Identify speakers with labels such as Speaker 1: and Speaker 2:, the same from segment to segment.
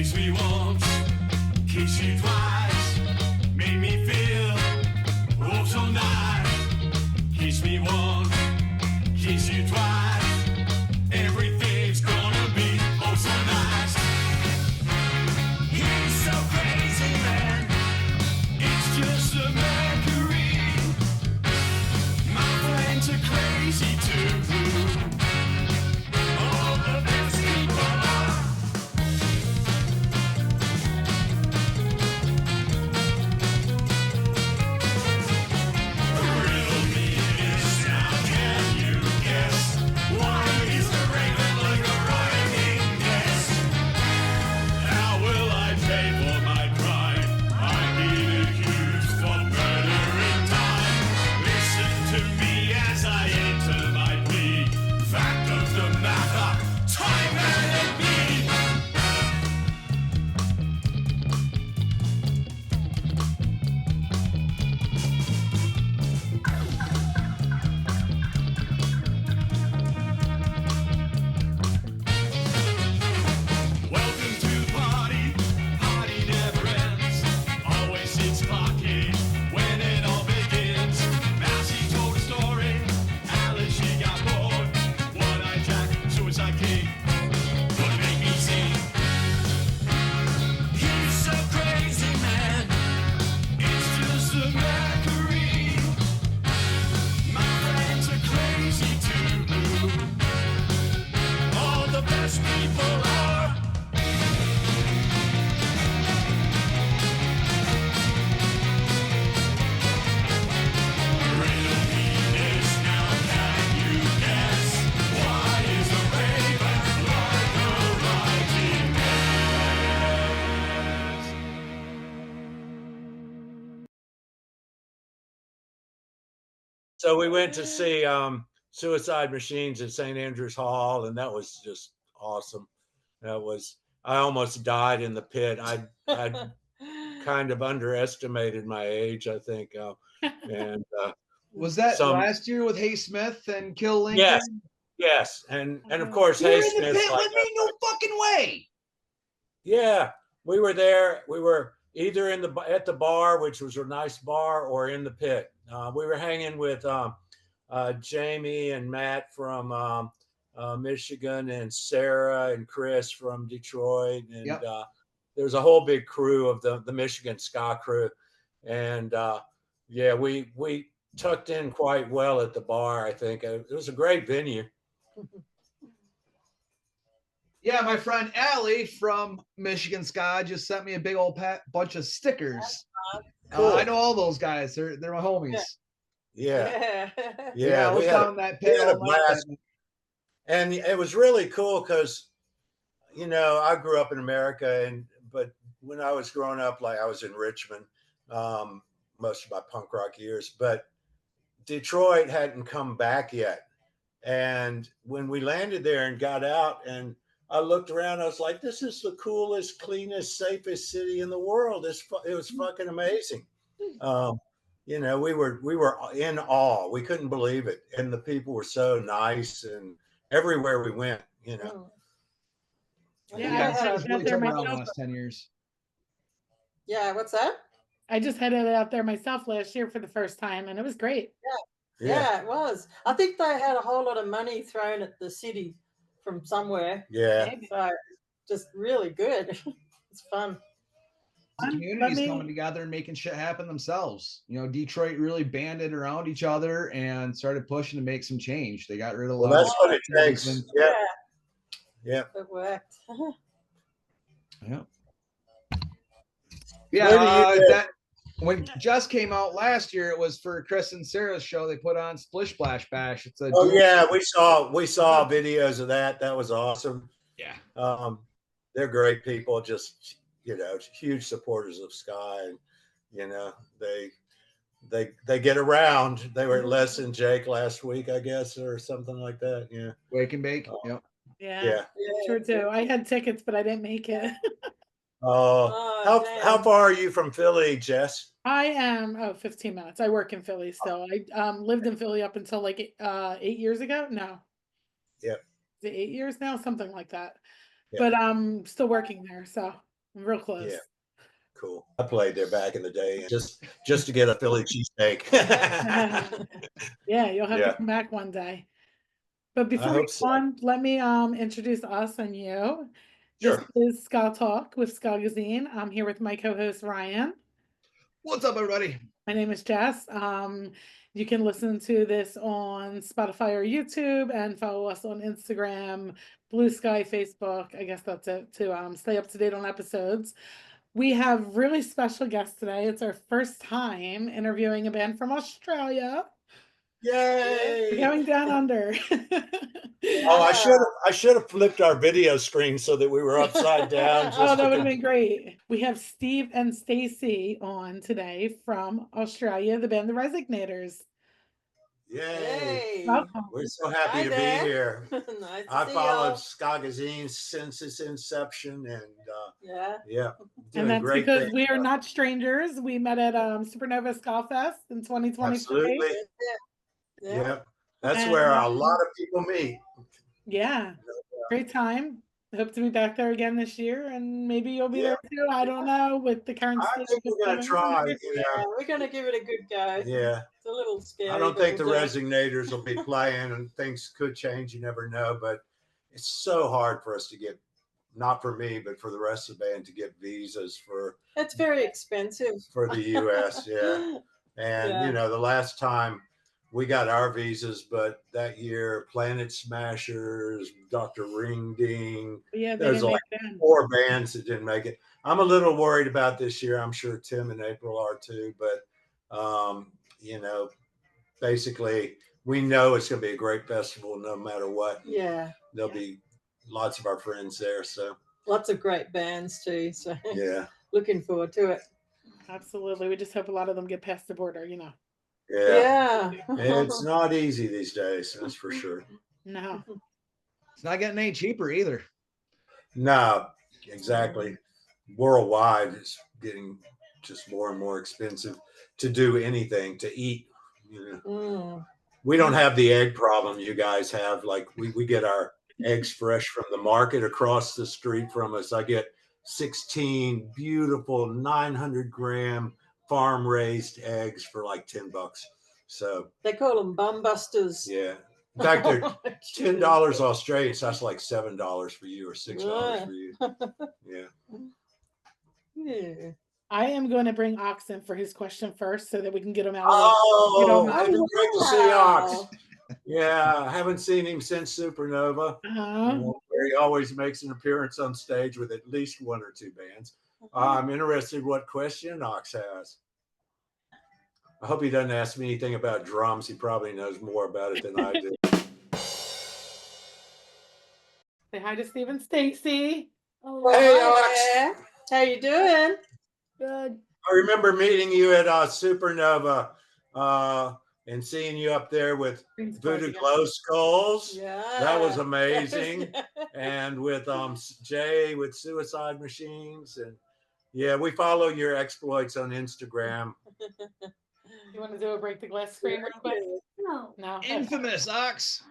Speaker 1: Kiss me once, kiss you twice, make me feel oh so nice. Kiss me once, kiss you twice, everything's gonna be oh so nice. He's so crazy, man, it's just a Mercury. My friends are crazy too. All the best people are. Riddle me this now, can you guess? Why is the raven like a rhyming guest? How will I pay for my crime? I'm being accused of murder in time. Listen to me as I enter my plea. Fact of the matter, time and me. Welcome to the party, party never ends. Always 6 o'clock when it all begins. Mousy told a story, Alice she got bored. One-eyed Jack, suicide king, gonna make me sing. He's so crazy, man, it's just a Mercury. My friends are crazy too. All the best people are. Riddle me this now, can you guess? Why is the raven like a writing desk?
Speaker 2: So we went to see Suicide Machines at St. Andrews Hall, and that was just awesome. I almost died in the pit. I'd kind of underestimated my age, I think. And
Speaker 3: Was that
Speaker 2: Some-
Speaker 3: last year with Hay Smith and Kill Lincoln?
Speaker 2: yes, and of course,
Speaker 3: You were
Speaker 2: Hay
Speaker 3: in the
Speaker 2: Smith's
Speaker 3: pit
Speaker 2: like
Speaker 3: with me? No fucking way.
Speaker 2: Yeah, we were there. We were either at the bar, which was a nice bar, or in the pit. We were hanging with Jamie and Matt from Michigan, and Sarah and Chris from Detroit, and
Speaker 3: Yep.
Speaker 2: there was a whole big crew of the Michigan ska crew, and yeah, we tucked in quite well at the bar. I think it was a great venue.
Speaker 3: Yeah, my friend Allie from Michigan Ska just sent me a big old bunch of stickers.
Speaker 2: Cool.
Speaker 3: I know all those guys. They're my homies.
Speaker 2: Yeah,
Speaker 3: Yeah, I was
Speaker 2: we
Speaker 3: down in that pit
Speaker 2: we had a
Speaker 3: all night.
Speaker 2: blast. And it was really cool because, I grew up in America, but when I was growing up, like I was in Richmond most of my punk rock years, but Detroit hadn't come back yet. And when we landed there and got out, and I looked around, I was like, this is the coolest, cleanest, safest city in the world. It was fucking amazing. We were in awe. We couldn't believe it. And the people were so nice, and everywhere we went,
Speaker 3: Yeah,
Speaker 4: I
Speaker 3: it's really turned around the last 10 years.
Speaker 4: Yeah, what's that?
Speaker 5: I just headed out there myself last year for the first time, and it was great.
Speaker 4: Yeah, it was. I think they had a whole lot of money thrown at the city from somewhere.
Speaker 2: Yeah.
Speaker 4: So just really good. It's fun.
Speaker 3: The community's coming together and making shit happen themselves. Detroit really banded around each other and started pushing to make some change. They got rid of.
Speaker 2: Well, that's what it takes. Yeah.
Speaker 4: It worked.
Speaker 3: Yeah.
Speaker 2: Where do you live?
Speaker 3: When Jess came out last year, it was for Chris and Sarah's show. They put on Splish Splash Bash. It's a
Speaker 2: we saw videos of that. That was awesome.
Speaker 3: Yeah.
Speaker 2: They're great people. Just huge supporters of Ska, and they get around. They were at Les and Jake last week, I guess, or something like that. Yeah.
Speaker 3: Wake and Bake. Yep.
Speaker 5: Yeah, sure too. I had tickets, but I didn't make it.
Speaker 2: How far are you from Philly, Jess?
Speaker 5: I am 15 minutes. I work in Philly still. I lived in Philly up until like 8 years ago. No.
Speaker 2: Yep.
Speaker 5: Is it 8 years now? Something like that.
Speaker 2: Yep.
Speaker 5: But I'm still working there. So real close.
Speaker 2: Yeah. Cool. I played there back in the day, just to get a Philly cheesesteak.
Speaker 5: Yeah, you'll have
Speaker 2: Yeah.
Speaker 5: to come back one day. But
Speaker 2: I
Speaker 5: before we
Speaker 2: hope
Speaker 5: go
Speaker 2: so.
Speaker 5: on, let me introduce us and you.
Speaker 2: Sure.
Speaker 5: This is Ska Talk with SKAgazine. I'm here with my co-host Ryan.
Speaker 3: What's up, everybody?
Speaker 5: My name is Jess. You can listen to this on Spotify or YouTube and follow us on Instagram, Blue Sky, Facebook. I guess that's it, to stay up to date on episodes. We have really special guests today. It's our first time interviewing a band from Australia.
Speaker 2: Yay!
Speaker 5: We're going down under.
Speaker 2: Oh, I should have flipped our video screen so that we were upside down.
Speaker 5: Oh, that would have been great. We have Steve and Stacey on today from Australia, the band the Resignators.
Speaker 2: Yay!
Speaker 4: Hey.
Speaker 5: Welcome.
Speaker 2: We're so happy
Speaker 4: Hi
Speaker 2: to
Speaker 4: there.
Speaker 2: be here.
Speaker 4: Nice to
Speaker 2: I
Speaker 4: see
Speaker 2: followed
Speaker 4: y'all.
Speaker 2: SKAgazine since its inception, and
Speaker 4: Yeah.
Speaker 2: yeah,
Speaker 5: And
Speaker 2: doing
Speaker 5: that's
Speaker 2: great
Speaker 5: because
Speaker 2: things.
Speaker 5: we are not strangers. We met at Supernova Ska Fest in 2023.
Speaker 2: Absolutely.
Speaker 4: Yeah.
Speaker 2: Yeah, that's
Speaker 5: And,
Speaker 2: where a lot of people meet.
Speaker 5: Yeah, great time. I hope to be back there again this year, and maybe you'll be there too. I don't know with the current
Speaker 2: I
Speaker 5: state
Speaker 2: think
Speaker 5: of
Speaker 2: we're gonna
Speaker 5: what's
Speaker 2: try.
Speaker 5: going on.
Speaker 4: Yeah, we're gonna give it a good go.
Speaker 2: Yeah.
Speaker 4: It's a little scary.
Speaker 2: I don't
Speaker 4: but
Speaker 2: think the
Speaker 4: we'll do it.
Speaker 2: Resignators will be playing, and things could change. You never know, but it's so hard for us to get, not for me, but for the rest of the band to get visas for
Speaker 4: It's very expensive.
Speaker 2: the U.S. Yeah, and
Speaker 4: Yeah.
Speaker 2: you know, the last time we got our visas, but that year, Planet Smashers, Dr. Ring Ding,
Speaker 5: Yeah, they
Speaker 2: there's
Speaker 5: didn't
Speaker 2: like
Speaker 5: make them.
Speaker 2: 4 bands that didn't make it. I'm a little worried about this year. I'm sure Tim and April are too, but you know, basically we know it's going to be a great festival no matter what.
Speaker 4: Yeah.
Speaker 2: There'll be lots of our friends there, so
Speaker 4: Lots of great bands too. So
Speaker 2: yeah.
Speaker 4: looking forward to it.
Speaker 5: Absolutely. We just hope a lot of them get past the border, you know.
Speaker 2: Yeah.
Speaker 4: Yeah.
Speaker 2: It's not easy these days, that's for sure.
Speaker 5: No.
Speaker 3: It's not getting any cheaper either.
Speaker 2: No, exactly. Worldwide, it's getting just more and more expensive to do anything, to eat. You know. We don't have the egg problem you guys have. Like we get our eggs fresh from the market across the street from us. I get 16 beautiful 900-gram farm raised eggs for like $10. So
Speaker 4: They call them bum busters.
Speaker 2: yeah. In fact, they're $10 Australian, so that's like $7 for you or $6 for you. Yeah.
Speaker 4: Yeah.
Speaker 5: I am going to bring Ox in for his question first so that we can get him out.
Speaker 2: Oh, it's been great to see
Speaker 4: wow.
Speaker 2: Ox. Yeah, I haven't seen him since Supernova, where he always makes an appearance on stage with at least 1 or 2 bands. I'm interested what question Ox has. I hope he doesn't ask me anything about drums. He probably knows more about it than I do.
Speaker 5: Say hi to Steve and Stacey.
Speaker 2: Hey, Ox.
Speaker 4: Yeah. How you doing?
Speaker 5: Good.
Speaker 2: I remember meeting you at Supernova and seeing you up there with Voodoo Glow Skulls.
Speaker 4: Yeah.
Speaker 2: That was amazing. And with Jay with Suicide Machines. And yeah, we follow your exploits on Instagram.
Speaker 5: You want to do a break the glass screen real quick? No.
Speaker 3: Infamous Ox.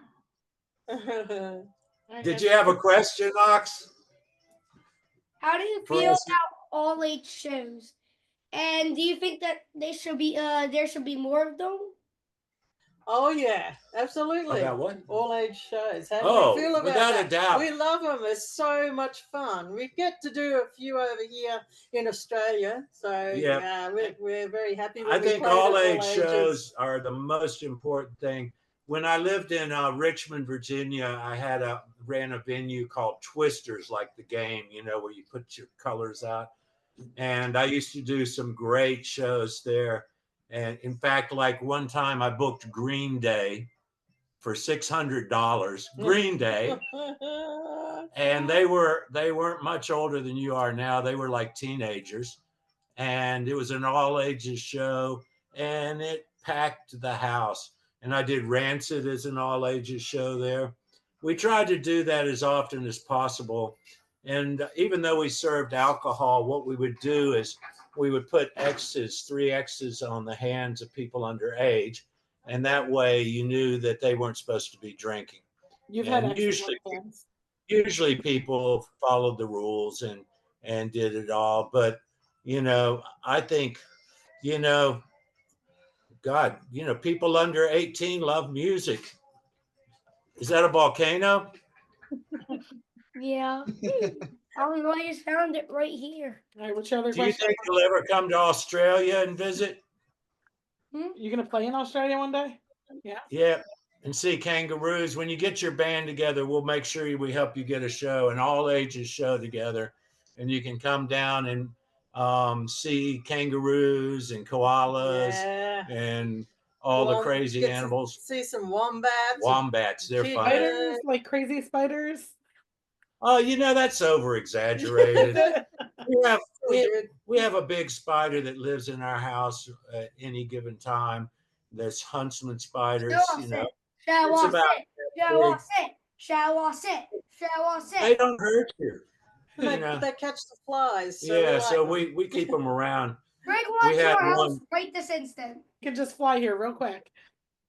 Speaker 2: Did you have a question, Ox?
Speaker 6: How do you
Speaker 2: For
Speaker 6: feel
Speaker 2: us?
Speaker 6: about all age shows? And do you think that they should be there should be more of them?
Speaker 4: Oh yeah, absolutely.
Speaker 2: About what?
Speaker 4: All age shows. How
Speaker 2: Oh,
Speaker 4: do you feel about
Speaker 2: without
Speaker 4: that?
Speaker 2: a doubt.
Speaker 4: We love them. It's so much fun. We get to do a few over here in Australia, so
Speaker 2: Yeah.
Speaker 4: we're very happy.
Speaker 2: I
Speaker 4: When we
Speaker 2: think
Speaker 4: played
Speaker 2: all
Speaker 4: at
Speaker 2: age
Speaker 4: ages.
Speaker 2: shows are the most important thing. When I lived in Richmond, Virginia, I ran a venue called Twisters, like the game, you know, where you put your colors out. And I used to do some great shows there. And in fact, like one time I booked Green Day for $600, Green Day. And they weren't much older than you are now. They were like teenagers. And it was an all ages show and it packed the house. And I did Rancid as an all ages show there. We tried to do that as often as possible. And even though we served alcohol, what we would do is we would put X's, 3 X's on the hands of people underage. And that way you knew that they weren't supposed to be drinking.
Speaker 5: You've
Speaker 2: And
Speaker 5: had
Speaker 2: usually people followed the rules and and did it all. But, you know, I think, you know, God, you know, people under 18 love music. Is that a volcano?
Speaker 6: Yeah. I just found it right here.
Speaker 5: All right, what's your other
Speaker 2: Do you
Speaker 5: question?
Speaker 2: think you'll ever come to Australia and visit?
Speaker 5: You gonna play in Australia one day? Yeah.
Speaker 2: Yeah. And see kangaroos. When you get your band together, we'll make sure we help you get a show, an all ages show together. And you can come down and see kangaroos and koalas and all the crazy animals.
Speaker 4: See some wombats.
Speaker 2: Wombats, they're fun.
Speaker 5: Spiders, like crazy spiders.
Speaker 2: Oh, you know, that's over exaggerated. we have a big spider that lives in our house at any given time. There's huntsman spiders, you know. They don't hurt you.
Speaker 4: They catch the flies. So
Speaker 2: yeah, so we keep them around.
Speaker 6: Bring one to our house right this instant.
Speaker 5: You can just fly here real quick.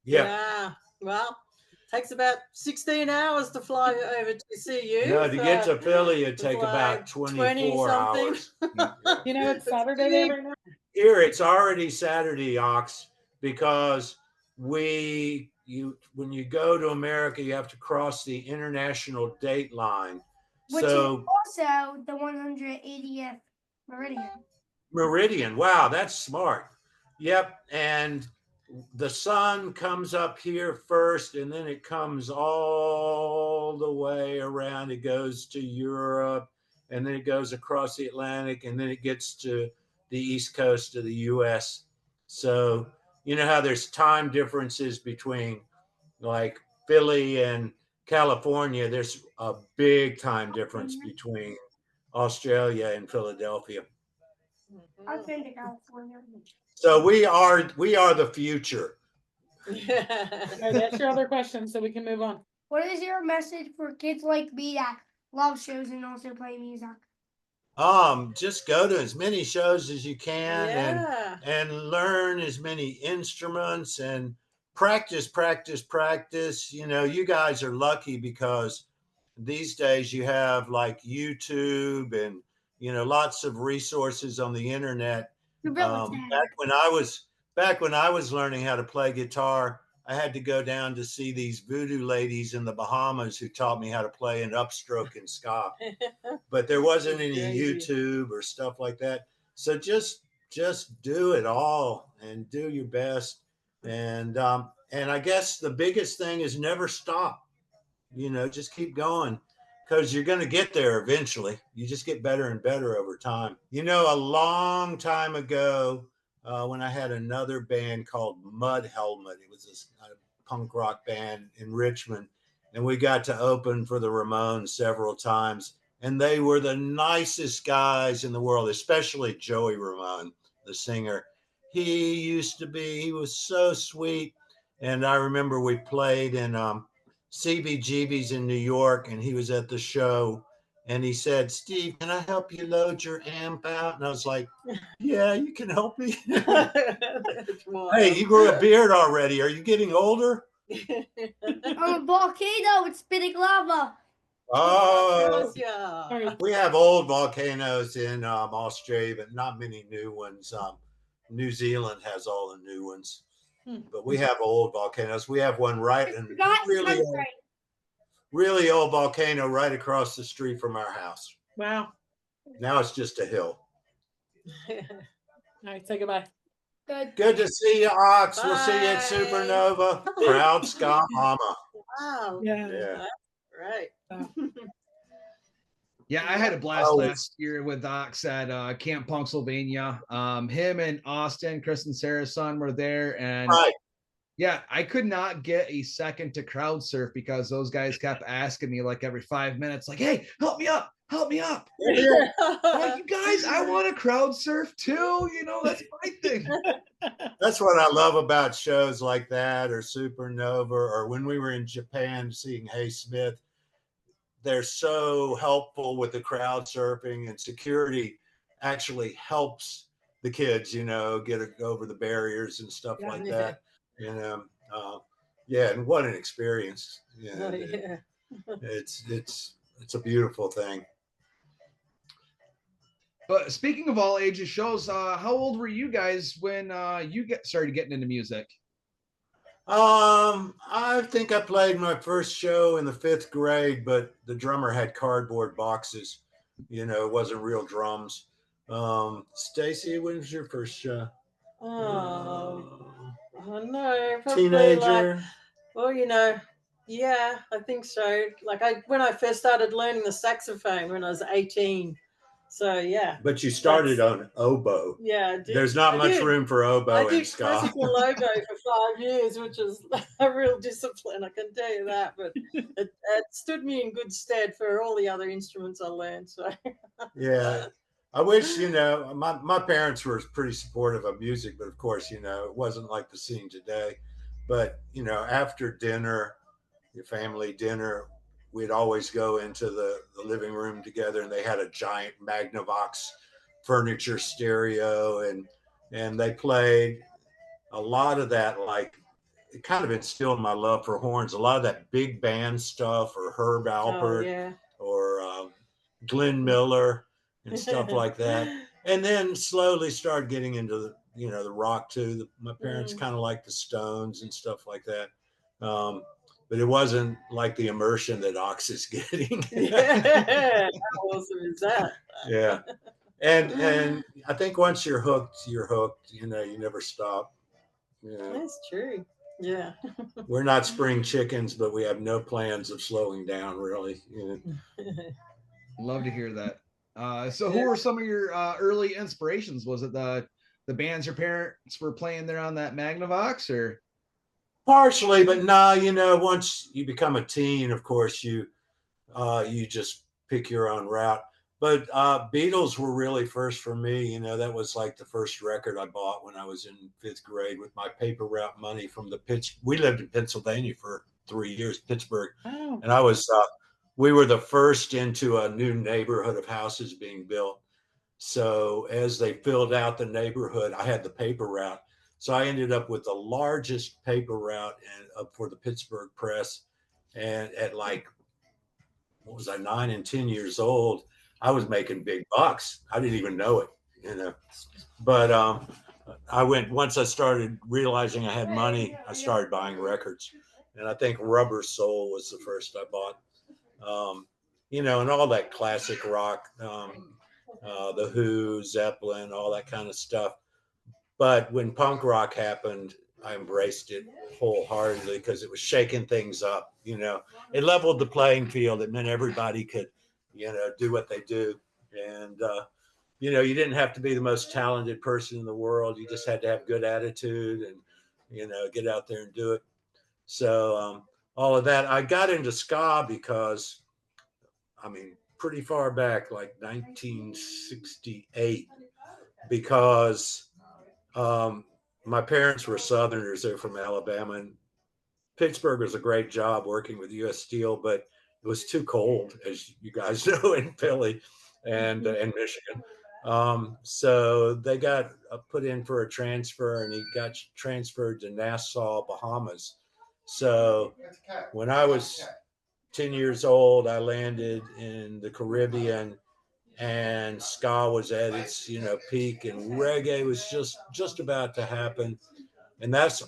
Speaker 2: Yeah.
Speaker 4: Well, takes about 16 hours to fly over to see you.
Speaker 2: No, to get to Philly, it'd take about 24 hours.
Speaker 5: You know, it's Saturday there right now.
Speaker 2: Here, it's already Saturday, Ox, because when you go to America, you have to cross the international date line.
Speaker 6: Which is also the 180th meridian.
Speaker 2: Wow, that's smart. Yep, and the sun comes up here first, and then it comes all the way around. It goes to Europe, and then it goes across the Atlantic, and then it gets to the East Coast of the U.S. So you know how there's time differences between like Philly and California. There's a big time difference between Australia and Philadelphia.
Speaker 6: I've been to California.
Speaker 2: So we are the future.
Speaker 5: All right, that's your other question, so we can move on.
Speaker 6: What is your message for kids like me that love shows and also play music?
Speaker 2: Just go to as many shows as you can and learn as many instruments and practice. You know, you guys are lucky because these days you have like YouTube and, you know, lots of resources on the internet. Back when I was learning how to play guitar, I had to go down to see these voodoo ladies in the Bahamas who taught me how to play an upstroke and ska. But there wasn't any YouTube or stuff like that. So just do it all and do your best. And I guess the biggest thing is never stop. You know, just keep going, because you're going to get there eventually. You just get better and better over time. You know, a long time ago, when I had another band called Mud Helmet, it was a punk rock band in Richmond, and we got to open for the Ramones several times, and they were the nicest guys in the world, especially Joey Ramone, the singer. He was so sweet. And I remember we played in CBGB's in New York, and he was at the show, and he said, "Steve, can I help you load your amp out?" And I was like, "Yeah, you can help me." Hey, you grew a beard already. Are you getting older?
Speaker 6: I'm a volcano. It's spitting lava.
Speaker 2: Oh, we have old volcanoes in Australia, but not many new ones. New Zealand has all the new ones. But we have old volcanoes. We have one really old volcano right across the street from our house.
Speaker 5: Wow.
Speaker 2: Now it's just a hill.
Speaker 5: All right, say goodbye.
Speaker 2: Good to see you, Ox. Bye. We'll see you at Supernova. Proud Ska Mama.
Speaker 4: Wow.
Speaker 5: Yeah.
Speaker 4: Right.
Speaker 3: Yeah, I had a blast last year with Ox at Camp Pennsylvania. Him and Austin, Chris and Sarah's son were there. And yeah, I could not get a second to crowd surf because those guys kept asking me like every 5 minutes, like, "Hey, help me up. Help me up." Like, you guys, I want to crowd surf too. You know, that's my thing.
Speaker 2: That's what I love about shows like that, or Supernova, or when we were in Japan seeing Hey Smith. They're so helpful with the crowd surfing, and security actually helps the kids, you know, get over the barriers and stuff like that. You know, and what an experience. It's a beautiful thing.
Speaker 3: But speaking of all ages shows, how old were you guys when you started getting into music?
Speaker 2: I think I played my first show in the 5th grade, but the drummer had cardboard boxes. It wasn't real drums. Stacy, when was your first show?
Speaker 4: Oh no, probably
Speaker 2: Teenager.
Speaker 4: Well, yeah, I think so. Like when I first started learning the saxophone when I was 18. So yeah.
Speaker 2: But you started on oboe.
Speaker 4: Yeah, I did.
Speaker 2: There's not much room for oboe
Speaker 4: I
Speaker 2: in
Speaker 4: did
Speaker 2: ska.
Speaker 4: classical oboe for 5 years, which is a real discipline, I can tell you that. But it stood me in good stead for all the other instruments I learned. So
Speaker 2: yeah. I wish, my parents were pretty supportive of music, but of course, it wasn't like the scene today. But, after dinner, your family dinner, we'd always go into the living room together, and they had a giant Magnavox furniture stereo, and they played a lot of that. Like, it kind of instilled my love for horns, a lot of that big band stuff, or Herb Alpert, or Glenn Miller and stuff like that. And then slowly started getting into the rock too. My parents kind of liked the Stones and stuff like that. But it wasn't like the immersion that Ox is getting.
Speaker 4: how awesome is that?
Speaker 2: Yeah. And I think once you're hooked, you're hooked. You never stop. Yeah.
Speaker 4: That's true. Yeah.
Speaker 2: We're not spring chickens, but we have no plans of slowing down, really.
Speaker 3: Love to hear that. So who were some of your early inspirations? Was it the bands your parents were playing there on that Magnavox, or?
Speaker 2: Partially, but no, once you become a teen, of course, you just pick your own route. But Beatles were really first for me. That was like the first record I bought when I was in 5th grade with my paper route money from we lived in Pennsylvania for 3 years, Pittsburgh.
Speaker 5: Oh.
Speaker 2: And we were the first into a new neighborhood of houses being built. So as they filled out the neighborhood, I had the paper route. So I ended up with the largest paper route for the Pittsburgh Press. And at like, what was I, 9 and 10 years old, I was making big bucks. I didn't even know it, But once I started realizing I had money, I started buying records. And I think Rubber Soul was the first I bought. And all that classic rock, the Who, Zeppelin, all that kind of stuff. But when punk rock happened, I embraced it wholeheartedly because it was shaking things up. It leveled the playing field. It meant everybody could, do what they do. And, you didn't have to be the most talented person in the world. You just had to have good attitude and, get out there and do it. So all of that. I got into ska because, pretty far back, like 1968, because my parents were Southerners. They're from Alabama, and Pittsburgh was a great job working with U.S. Steel, but it was too cold, as you guys know, in Philly and Michigan. So they got put in for a transfer, and he got transferred to Nassau, Bahamas. So when I was 10 years old, I landed in the Caribbean, and ska was at its peak, and reggae was just about to happen. And that's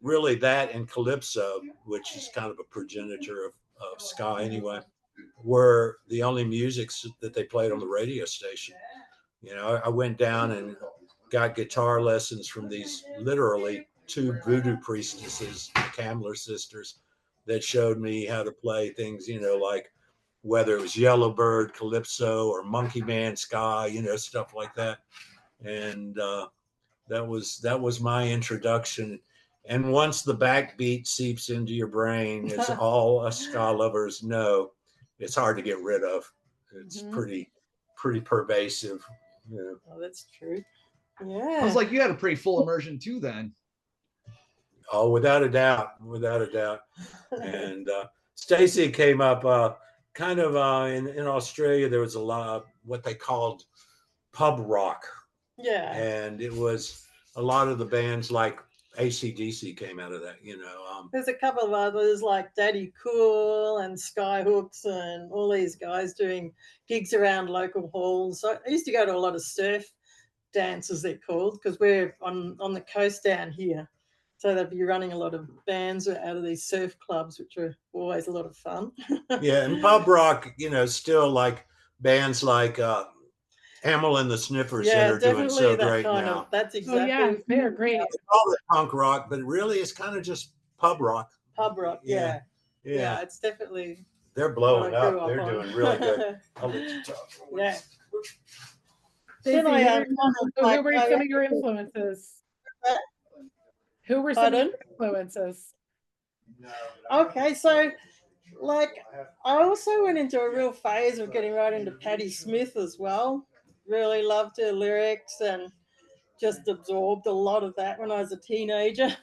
Speaker 2: really that, and calypso, which is kind of a progenitor of ska anyway, were the only musics that they played on the radio station. I went down and got guitar lessons from these literally 2 voodoo priestesses, the Camler sisters, that showed me how to play things, like whether it was Yellowbird, calypso, or Monkey Man ska, stuff like that. And that was my introduction. And once the backbeat seeps into your brain, as all us ska lovers know, it's hard to get rid of. It's pretty pervasive.
Speaker 4: Oh, that's true. Yeah.
Speaker 3: Sounds like you had a pretty full immersion too then.
Speaker 2: Oh, without a doubt. And Stacy came up kind of in Australia. There was a lot of what they called pub rock.
Speaker 4: Yeah.
Speaker 2: And it was a lot of the bands like AC/DC came out of that, you know.
Speaker 4: There's a couple of others like Daddy Cool and Skyhooks and all these guys doing gigs around local halls. So I used to go to a lot of surf dances, they're called, because we're on the coast down here. So they'd be running a lot of bands out of these surf clubs, which are always a lot of fun.
Speaker 2: Yeah, and pub rock, you know, still like bands like Hamill and the Sniffers that are doing so
Speaker 4: that
Speaker 2: great
Speaker 4: kind
Speaker 2: now.
Speaker 4: of, that's exactly.
Speaker 5: Oh yeah, they're great.
Speaker 2: They call it punk rock, but really it's kind of just pub rock.
Speaker 4: Pub rock,
Speaker 2: Yeah.
Speaker 4: yeah, it's definitely.
Speaker 2: They're blowing
Speaker 4: what I grew
Speaker 2: up. They're
Speaker 4: on.
Speaker 2: doing really good. I'll let you talk.
Speaker 4: Yeah.
Speaker 5: Stacey,
Speaker 4: Then I,
Speaker 5: who were some of your influences? Who were some of your influences?
Speaker 4: Okay, so like I also went into a real phase of getting right into Patti Smith as well. Really loved her lyrics and just absorbed a lot of that when I was a teenager.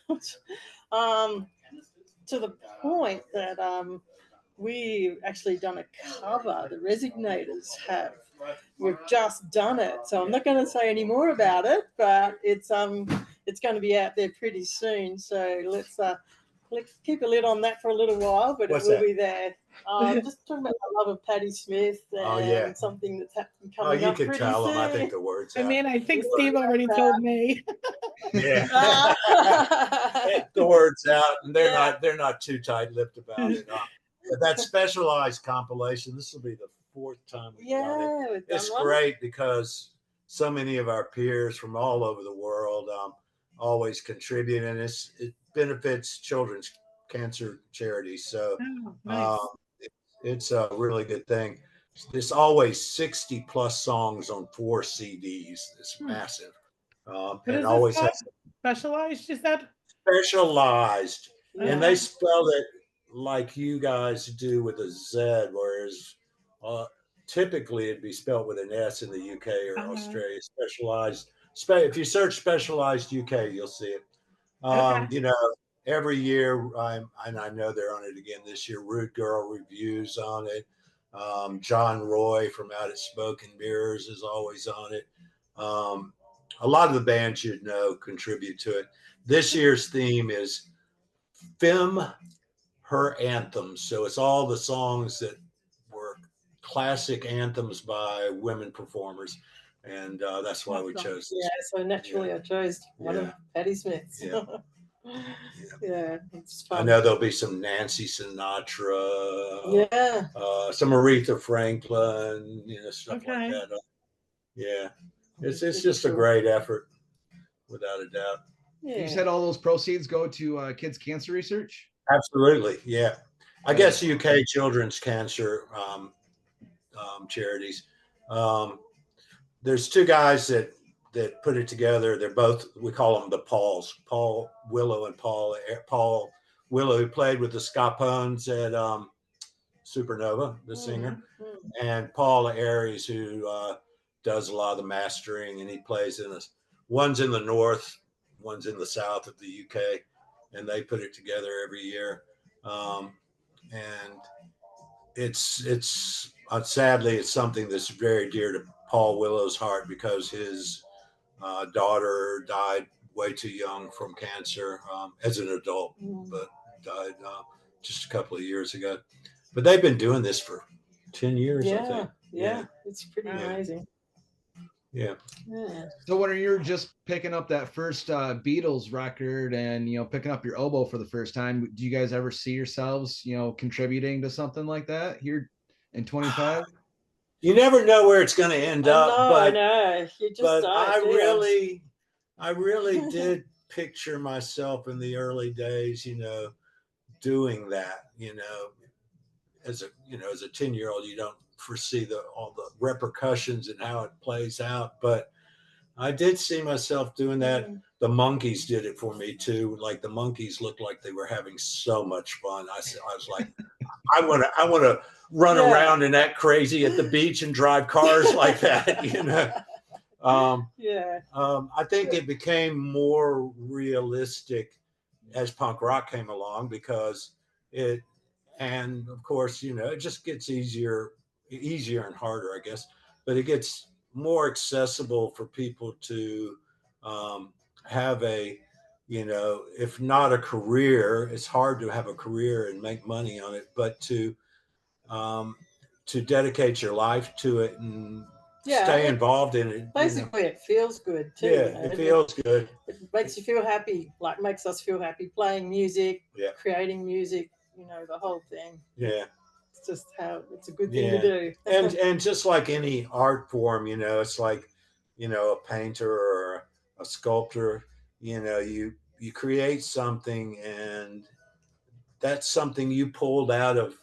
Speaker 4: To the point that we actually done a cover. The Resignators have. We've just done it, so I'm not going to say any more about it. But it's going to be out there pretty soon. So let's keep a lid on that for a little while. But
Speaker 2: What's
Speaker 4: it will
Speaker 2: that?
Speaker 4: be there. Just talking about the love of Patti Smith and something that's happening coming
Speaker 2: you
Speaker 4: up
Speaker 2: could
Speaker 4: pretty
Speaker 2: tell
Speaker 4: soon.
Speaker 2: them. I think the words.
Speaker 5: I mean, I think Steve already told me.
Speaker 2: Yeah. The words out, and they're not too tight-lipped about it. But that specialized compilation, this will be the 4th time we've done it. It's great because so many of our peers from all over the world always contribute, and it benefits children's cancer charities. So
Speaker 5: Nice.
Speaker 2: it's a really good thing. There's always 60 plus songs on 4 CDs. It's massive. And always has
Speaker 5: specialized, is that?
Speaker 2: Specialized. And they spell it like you guys do with a Z, whereas typically it'd be spelled with an S in the UK or Australia. Specialized. If you search Specialized UK, you'll see it. You know, every year, and I know they're on it again this year. Rude Girl Reviews on it. John Roy from Out at Smoke and Mirrors is always on it. A lot of the bands you'd know contribute to it. This year's theme is Femme Her Anthems. So it's all the songs that were classic anthems by women performers. And that's why we chose this.
Speaker 4: Yeah, so naturally I chose one of Patti Smith's. Yeah, it's fun.
Speaker 2: I know there'll be some Nancy Sinatra.
Speaker 4: Yeah.
Speaker 2: Some Aretha Franklin, you know, stuff like that. Yeah. It's just a great effort, without a doubt.
Speaker 3: Yeah. You said all those proceeds go to kids' cancer research?
Speaker 2: Absolutely, yeah. I guess UK children's cancer charities. There's 2 guys that put it together. They're both, we call them the Pauls, Paul Willow and Paul Willow, who played with the Scapones at Supernova, the singer, and Paul Aries, who does a lot of the mastering, and he plays in one's in the north, one's in the south of the UK, and they put it together every year. And it's sadly, it's something that's very dear to Paul Willow's heart because his daughter died way too young from cancer as an adult, but died just a couple of years ago. But they've been doing this for 10 years, I think.
Speaker 4: Yeah, it's pretty amazing.
Speaker 2: Yeah.
Speaker 3: So when you're just picking up that first Beatles record and, you know, picking up your oboe for the first time, do you guys ever see yourselves, you know, contributing to something like that here in 25?
Speaker 2: You never know where it's going to end up.
Speaker 4: I know. You just
Speaker 2: but
Speaker 4: don't,
Speaker 2: I really did picture myself in the early days, you know, doing that, you know, as a 10-year-old, you don't foresee all the repercussions and how it plays out. But I did see myself doing that. The Monkees did it for me too. Like the Monkees looked like they were having so much fun. I was like, I want to run around and act crazy at the beach and drive cars like that, you know. I think it became more realistic as punk rock came along because and of course, you know, it just gets easier and harder, I guess, but it gets more accessible for people to have a you know, if not a career, it's hard to have a career and make money on it, but um, to dedicate your life to it and stay involved in it.
Speaker 4: Basically, it feels good too.
Speaker 2: Yeah, it feels good.
Speaker 4: It makes you feel happy, like makes us feel happy playing music, creating music, you know, the whole thing.
Speaker 2: Yeah.
Speaker 4: It's just how it's a good thing to do.
Speaker 2: and just like any art form, you know, it's like, you know, a painter or a sculptor, you know, you create something, and that's something you pulled out of,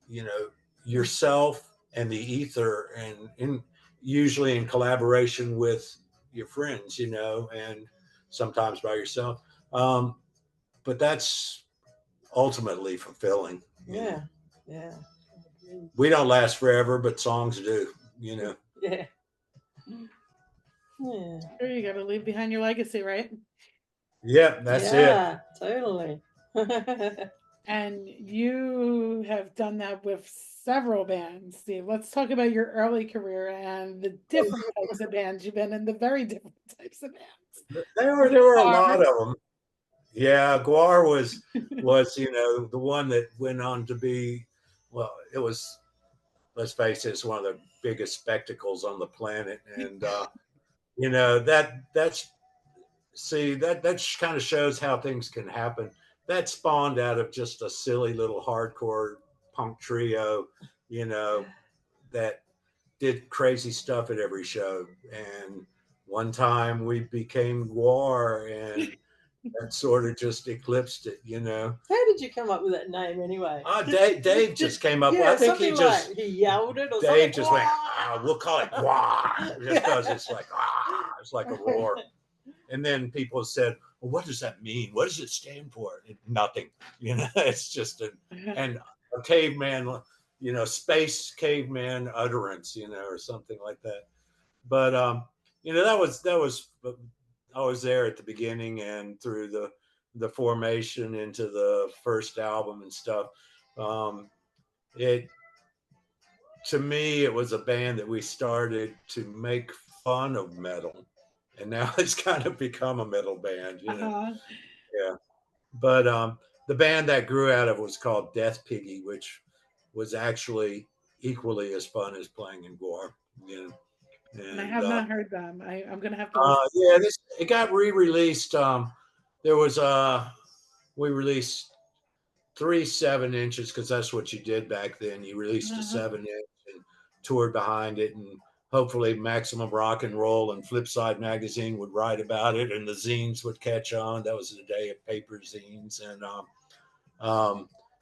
Speaker 2: you know, yourself and the ether, and usually in collaboration with your friends, you know, and sometimes by yourself. But that's ultimately fulfilling.
Speaker 4: Yeah.
Speaker 2: We don't last forever, but songs do, you know.
Speaker 4: Yeah.
Speaker 5: Sure, you got to leave behind your legacy, right?
Speaker 2: Yeah, that's it.
Speaker 4: Yeah, totally.
Speaker 5: And you have done that with several bands, Steve. Let's talk about your early career and the different types of bands you've been in, the very different types of bands.
Speaker 2: There were a lot of them. Yeah, Guar was you know, the one that went on to be, well, it was, let's face it, it's one of the biggest spectacles on the planet, and you know, that's see, that kind of shows how things can happen. That spawned out of just a silly little hardcore punk trio, you know, that did crazy stuff at every show. And one time we became War, and that sort of just eclipsed it, you know.
Speaker 4: How did you come up with that name anyway?
Speaker 2: Dave just came up with, I think he just,
Speaker 4: he yelled it or
Speaker 2: Dave
Speaker 4: something.
Speaker 2: just went, we'll call it War, just because it's like, it's like a roar. And then people said, well, what does that mean? What does it stand for? Nothing, you know. It's just a caveman, you know, space caveman utterance, you know, or something like that. But you know, that was I was there at the beginning and through the formation into the first album and stuff. It, to me, it was a band that we started to make fun of metal, and now it's kind of become a metal band, you know. Yeah. But the band that grew out of was called Death Piggy, which was actually equally as fun as playing in Gore, you know.
Speaker 5: And I have not heard them. I'm gonna have to
Speaker 2: yeah, it got re-released. There was we released 3 7-inches, because that's what you did back then. You released a 7-inch and toured behind it, and hopefully Maximum Rock and Roll and Flipside magazine would write about it, and the zines would catch on. That was the day of paper zines, and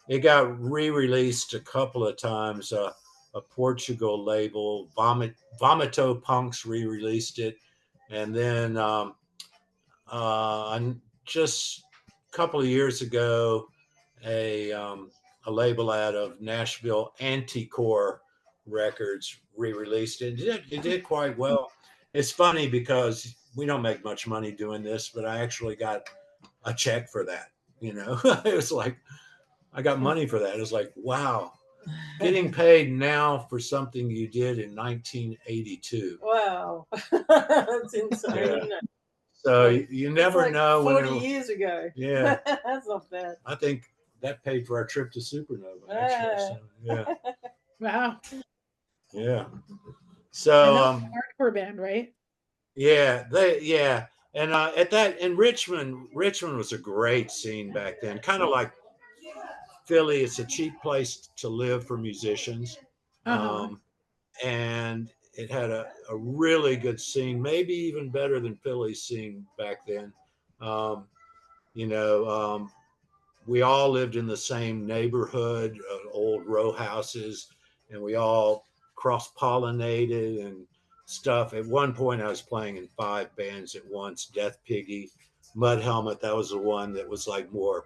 Speaker 2: it got re-released a couple of times. A Portugal label, Vomito Punks, re-released it, and then just a couple of years ago, a label out of Nashville, Anticore Records, re-released it. It did quite well. It's funny because we don't make much money doing this, but I actually got a check for that. You know, it was like, I got money for that. It was like, wow, getting paid now for something you did in 1982.
Speaker 4: Wow, that's insane.
Speaker 2: Yeah.
Speaker 4: Isn't it?
Speaker 2: So you never
Speaker 4: like
Speaker 2: know.
Speaker 4: 40 years ago.
Speaker 2: Yeah.
Speaker 4: That's not bad.
Speaker 2: I think that paid for our trip to Supernova, actually. So, yeah.
Speaker 5: Wow.
Speaker 2: Yeah. So
Speaker 5: hardcore band, right?
Speaker 2: Yeah, and at that in Richmond was a great scene back then. Kind of like Philly, it's a cheap place to live for musicians, and it had a really good scene, maybe even better than Philly's scene back then. You know, we all lived in the same neighborhood, old row houses, and we all cross-pollinated and stuff. At one point, I was playing in 5 bands at once. Death Piggy, Mud Helmet, that was the one that was like more,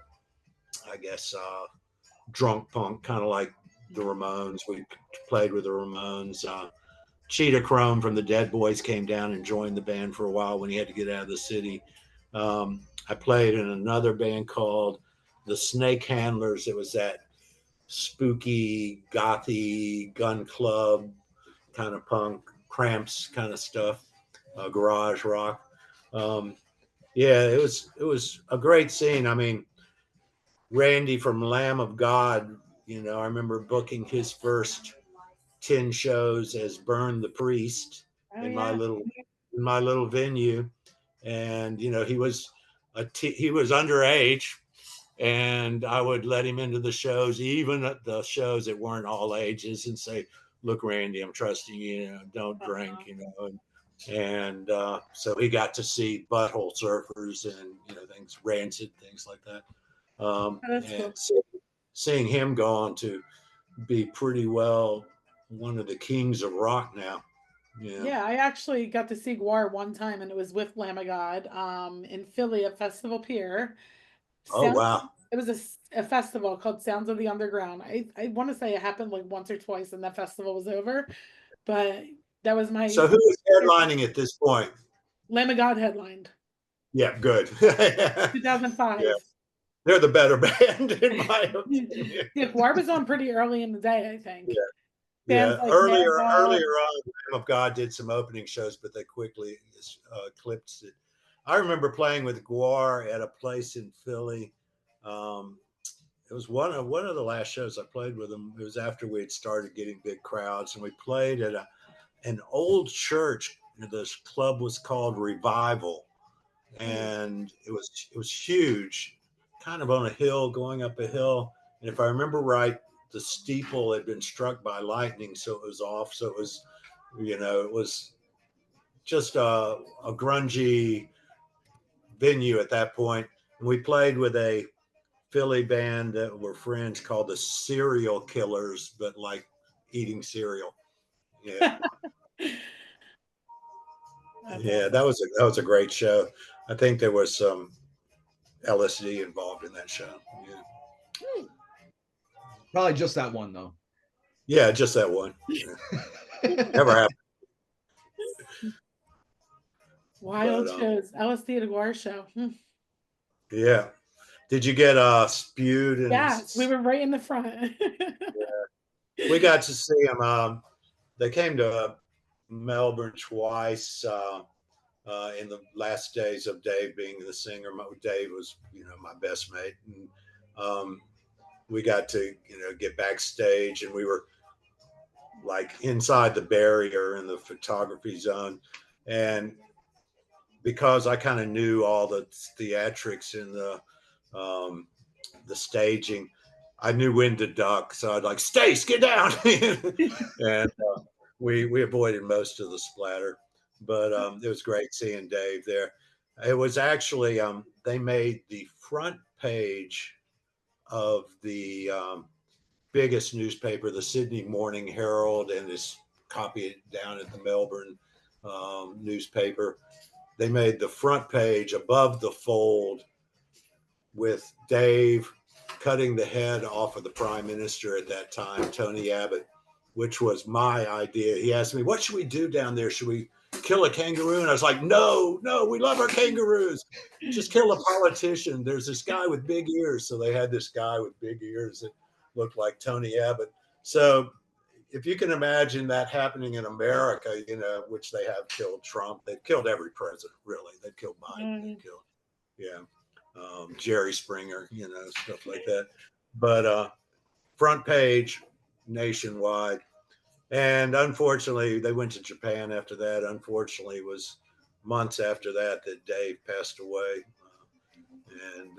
Speaker 2: I guess, drunk punk, kind of like the Ramones. We played with the Ramones. Cheetah Chrome from the Dead Boys came down and joined the band for a while when he had to get out of the city. I played in another band called the Snake Handlers. It was that spooky, gothy, gun club kind of punk, Cramps kind of stuff, garage rock. Yeah, it was a great scene. I mean, Randy from Lamb of God, I remember booking his first 10 shows as Burn the Priest
Speaker 5: Oh
Speaker 2: in
Speaker 5: yeah.
Speaker 2: in my little venue. And he was he was underage, and I would let him into the shows, even at the shows that weren't all ages, and say, "Look, Randy, I'm trusting you. Don't drink." And so he got to see Butthole Surfers and things, Rancid, things like that.
Speaker 5: That's
Speaker 2: And
Speaker 5: cool.
Speaker 2: seeing him go on to be pretty well one of the kings of rock now.
Speaker 5: Yeah, I actually got to see Guar one time, and it was with Lamb of God in Philly at Festival Pier.
Speaker 2: Oh wow!
Speaker 5: It was a festival called Sounds of the Underground. I want to say it happened like once or twice, and that festival was over. But that was my
Speaker 2: So who is headlining at this point?
Speaker 5: Lamb of God headlined.
Speaker 2: Yeah, good.
Speaker 5: 2005.
Speaker 2: Yeah, they're the better band in my opinion.
Speaker 5: Yeah, Guar was on pretty early in the day, I think.
Speaker 2: Yeah.
Speaker 5: Bands
Speaker 2: Yeah,
Speaker 5: like
Speaker 2: earlier
Speaker 5: Mad Dog.
Speaker 2: on, Lamb of God did some opening shows, but they quickly eclipsed it. I remember playing with Guar at a place in Philly. It was one of the last shows I played with them. It was after we had started getting big crowds, and we played at an old church. This club was called Revival, and it was huge, kind of on a hill, going up a hill. And if I remember right, the steeple had been struck by lightning, so it was off. So it was, it was just a grungy venue at that point. And we played with a Philly band that were friends called the Serial Killers, but like eating cereal. Yeah. Yeah,
Speaker 5: Awesome.
Speaker 2: that was a great show. I think there was some LSD involved in that show. Yeah.
Speaker 3: Probably just that one though.
Speaker 2: Yeah, just that one. Yeah. Never happened.
Speaker 5: Wild
Speaker 2: But
Speaker 5: shows. LSD at a Guar show.
Speaker 2: yeah. Did you get spewed and
Speaker 5: Yes, we were right in the front.
Speaker 2: we got to see them. They came to Melbourne twice in the last days of Dave being the singer. Dave was, my best mate, and we got to, get backstage, and we were like inside the barrier in the photography zone, and because I kind of knew all the theatrics in the staging, I knew when to duck. So I'd like, Stace, get down. And we avoided most of the splatter, but it was great seeing Dave there. It was actually, they made the front page of the biggest newspaper, the Sydney Morning Herald, and this copy down at the Melbourne newspaper. They made the front page above the fold with Dave cutting the head off of the prime minister at that time, Tony Abbott, which was my idea. He asked me, "What should we do down there? Should we kill a kangaroo?" And I was like, no, we love our kangaroos. Just kill a politician. There's this guy with big ears. So they had this guy with big ears that looked like Tony Abbott. So if you can imagine that happening in America, which they have killed Trump, they've killed every president, really. They've killed Biden, they've killed, Jerry Springer, stuff like that. But front page nationwide. And unfortunately, they went to Japan after that. Unfortunately, it was months after that Dave passed away. And,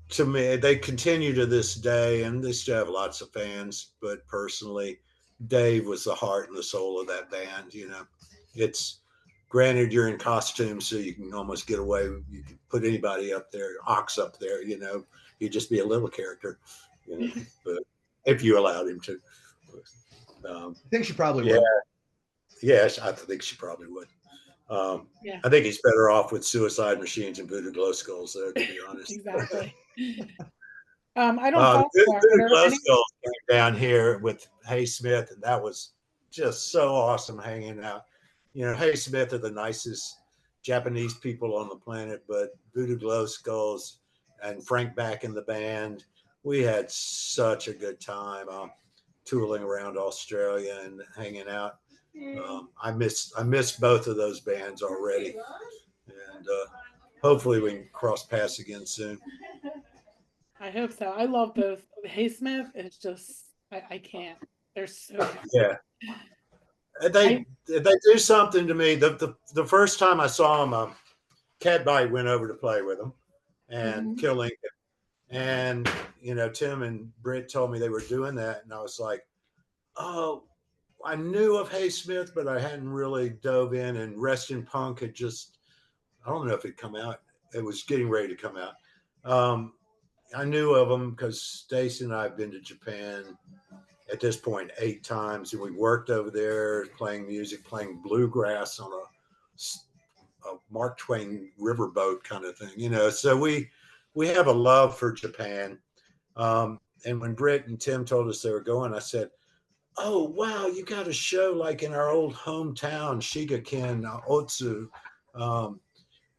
Speaker 2: to me, they continue to this day, and they still have lots of fans. But personally, Dave was the heart and the soul of that band. It's granted you're in costume, so you can almost get away. You can put anybody up there, Ox up there. He'd just be a little character. But if you allowed him to.
Speaker 3: I think she probably would.
Speaker 2: Yes, I think she probably would. I think he's better off with Suicide Machines and Voodoo Glow Skulls, though, to be honest.
Speaker 5: Exactly. I don't
Speaker 2: Voodoo Glow Skulls came down here with Hay Smith, and that was just so awesome hanging out. Hay Smith are the nicest Japanese people on the planet, but Voodoo Glow Skulls and Frank back in the band, we had such a good time tooling around Australia and hanging out. I miss both of those bands already, and hopefully we can cross paths again soon.
Speaker 5: I hope so. I love both. Hey Smith is just I can't. They're so good.
Speaker 2: Yeah. They do something to me. The first time I saw them, Cat Bite went over to play with them, and Kill Lincoln, and Tim and Britt told me they were doing that, and I was like, oh, I knew of Hey Smith, but I hadn't really dove in. And Rest in Punk had just, I don't know if it'd come out. It was getting ready to come out. I knew of them because Stacey and I have been to Japan at this point 8 times, and we worked over there playing music, playing bluegrass on a Mark Twain riverboat kind of thing, So we have a love for Japan. And when Britt and Tim told us they were going, I said, oh, wow, you got a show like in our old hometown, Shigaken, Otsu.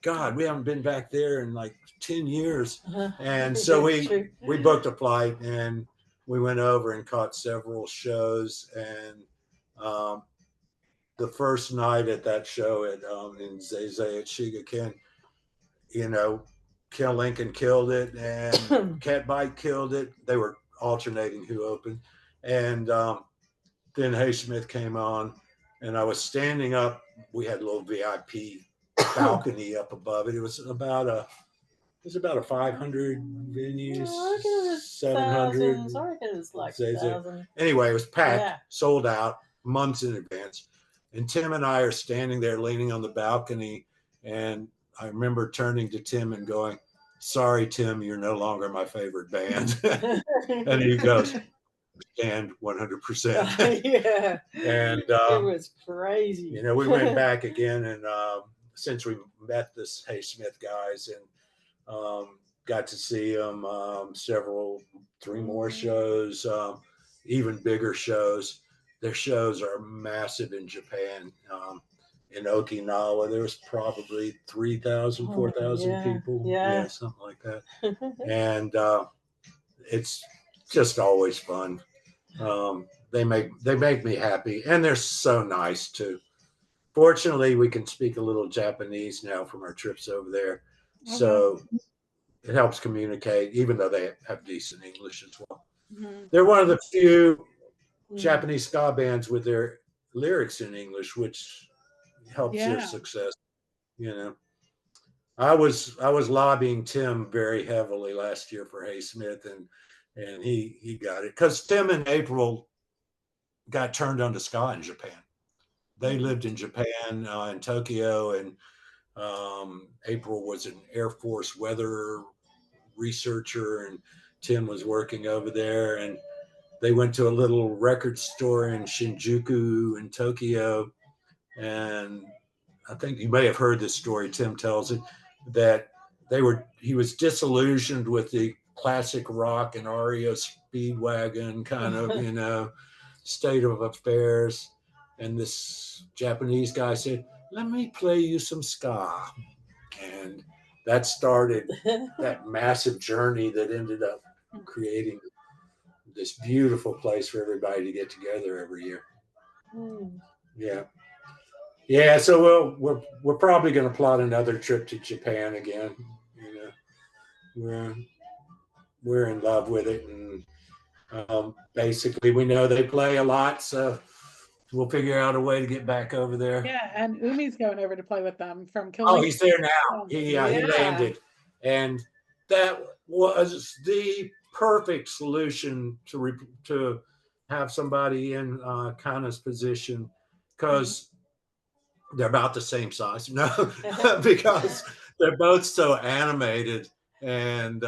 Speaker 2: God, we haven't been back there in like 10 years. And so we booked a flight and we went over and caught several shows. And the first night at that show in Zeze at Shigaken, Kill Lincoln killed it and Cat Bite killed it. They were alternating who opened. And then Hey Smith came on, and I was standing up. We had a little VIP balcony up above it. It was about a 500 venues, 700.
Speaker 4: I reckon it was like 1,000.
Speaker 2: Anyway, it was packed, sold out months in advance. And Tim and I are standing there leaning on the balcony, and I remember turning to Tim and going, sorry, Tim, you're no longer my favorite band. And he goes, and 100%.
Speaker 4: Yeah.
Speaker 2: And
Speaker 4: it was crazy.
Speaker 2: We went back again, and since we met this Hey Smith guys, and got to see them 3 more shows, even bigger shows. Their shows are massive in Japan. In Okinawa, there was probably 3,000, 4,000 people. Yeah, something like that. And it's just always fun. They make me happy, and they're so nice too. Fortunately, we can speak a little Japanese now from our trips over there, so it helps communicate, even though they have decent English as well. They're one of the few Japanese ska bands with their lyrics in English, which helps their success. I was lobbying Tim very heavily last year for Hey Smith, and he got it because Tim and April got turned on to ska in Japan. They lived in Japan, in Tokyo, and April was an Air Force weather researcher, and Tim was working over there, and they went to a little record store in Shinjuku in Tokyo. And I think you may have heard this story, Tim tells it, that he was disillusioned with the classic rock and REO Speedwagon kind of, state of affairs. And this Japanese guy said, let me play you some ska. And that started that massive journey that ended up creating this beautiful place for everybody to get together every year. Yeah. So we're probably going to plot another trip to Japan again. We're in love with it, and basically we know they play a lot, so we'll figure out a way to get back over there.
Speaker 5: Yeah, and Umi's going over to play with them from Kill.
Speaker 2: Oh, he's there now. He landed, and that was the perfect solution to have somebody in Kana's position, because they're about the same size. No, because they're both so animated. And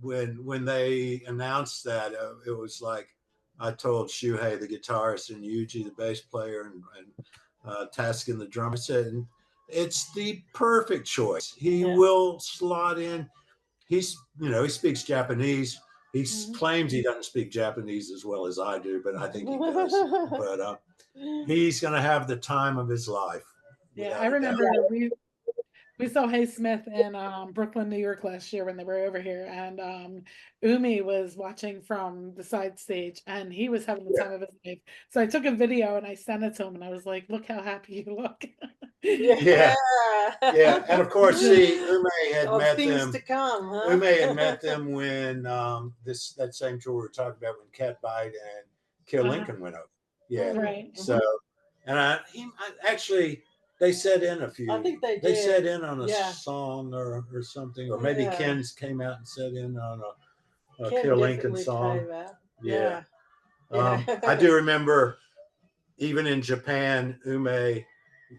Speaker 2: when they announced that, it was like, I told Shuhei, the guitarist, and Yuji, the bass player, and Taskin, the drummer, said, it's the perfect choice. He will slot in. He speaks Japanese. He claims he doesn't speak Japanese as well as I do, but I think he does. But he's going to have the time of his life.
Speaker 5: Yeah, I remember we We saw Hay Smith in Brooklyn, New York last year when they were over here, and Umi was watching from the side stage, and he was having the time of his life. So I took a video and I sent it to him, and I was like, "Look how happy you look."
Speaker 2: Yeah. Yeah, and of course, see, Ume had met
Speaker 4: things
Speaker 2: them.
Speaker 4: to come, huh?
Speaker 2: Ume had met them when that same tour we were talking about when Cat Bite and Kill Lincoln went over. Yeah,
Speaker 5: right.
Speaker 2: So, and actually they set in a few.
Speaker 4: I think they
Speaker 2: They
Speaker 4: did.
Speaker 2: set in on a
Speaker 4: Yeah.
Speaker 2: song or something, or maybe
Speaker 4: Yeah.
Speaker 2: Ken's came out and set in on a
Speaker 4: Ken
Speaker 2: Kill Lincoln
Speaker 4: definitely
Speaker 2: song.
Speaker 4: came out.
Speaker 2: Yeah.
Speaker 4: Yeah.
Speaker 2: I do remember even in Japan, Ume,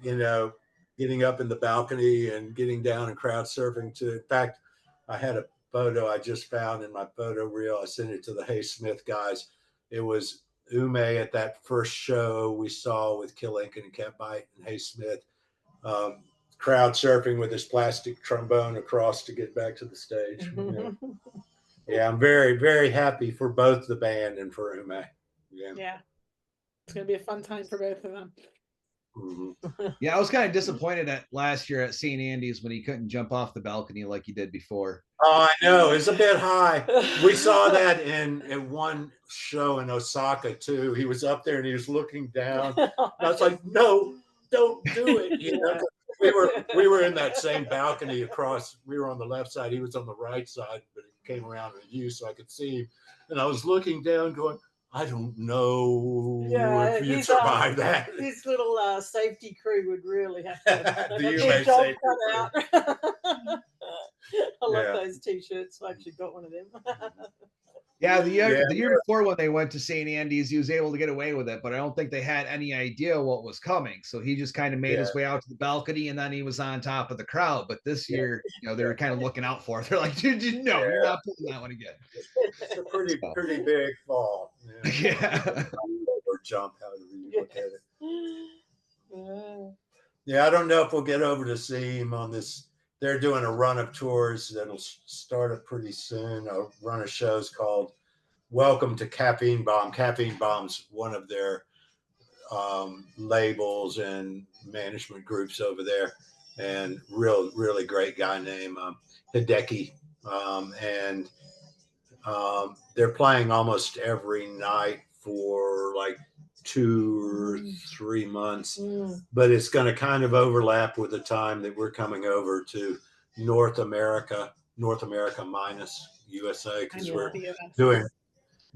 Speaker 2: getting up in the balcony and getting down and crowd surfing to. In fact, I had a photo I just found in my photo reel. I sent it to the Hay Smith guys. It was Ume at that first show we saw with Kill Lincoln and Cat Bite and Hay Smith, crowd surfing with his plastic trombone across to get back to the stage. Yeah, I'm very, very happy for both the band and for Ume.
Speaker 5: Yeah. It's going to be a fun time for both of them.
Speaker 3: Yeah, I was kind of disappointed at last year at St. Andy's when he couldn't jump off the balcony like he did before.
Speaker 2: Oh, I know. It's a bit high. We saw that in one show in Osaka too. He was up there and he was looking down. I was like, no, don't do it. We were in that same balcony across. We were on the left side. He was on the right side, but it came around in view so I could see him. And I was looking down going, I don't know if you'd survive that.
Speaker 4: His little safety crew would really have to
Speaker 2: The
Speaker 4: their
Speaker 2: UA
Speaker 4: job
Speaker 2: safety
Speaker 4: cut out. I love those t-shirts. I actually got one of them.
Speaker 3: Yeah, the year before when they went to St. Andy's, he was able to get away with it, but I don't think they had any idea what was coming. So he just kind of made his way out to the balcony, and then he was on top of the crowd. But this year, they were kind of looking out for it. They're like, dude, no, you're not pulling that one again.
Speaker 2: It's a pretty big fall.
Speaker 3: Yeah.
Speaker 2: Or jump, however you look at it. Yeah, I don't know if we'll get over to see him on this. They're doing a run of tours that'll start up pretty soon. A run of shows called Welcome to Caffeine Bomb. Caffeine Bomb's one of their labels and management groups over there, and really great guy named Hideki. And they're playing almost every night for like 2 or 3 months, but it's going to kind of overlap with the time that we're coming over to North America minus USA, because we're doing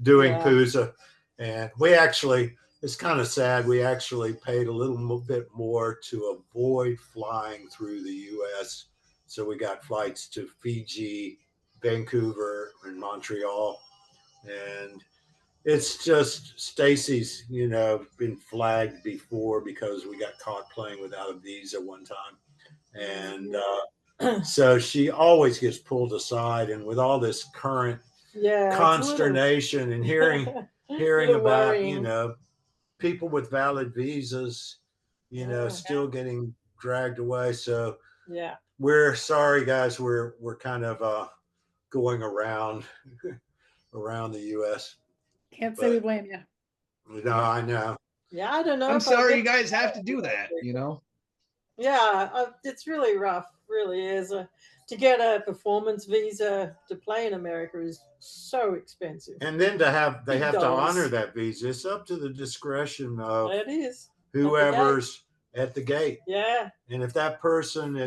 Speaker 2: Pooza. And we actually, it's kind of sad, we actually paid a little bit more to avoid flying through the US. So we got flights to Fiji, Vancouver, and Montreal. And it's just Stacey's, been flagged before because we got caught playing without a visa one time. And so she always gets pulled aside. And with all this current consternation and hearing about,
Speaker 4: worrying.
Speaker 2: People with valid visas, still getting dragged away. So we're sorry, guys. We're kind of going around the U.S.
Speaker 5: Can't say we blame you.
Speaker 2: No, I know.
Speaker 4: Yeah, I don't know.
Speaker 3: I'm sorry you guys have to do that,
Speaker 4: Yeah, it's really rough, really is. To get a performance visa to play in America is so expensive.
Speaker 2: And then they have to honor that visa. It's up to the discretion of whoever's at the gate.
Speaker 4: Yeah.
Speaker 2: And if that person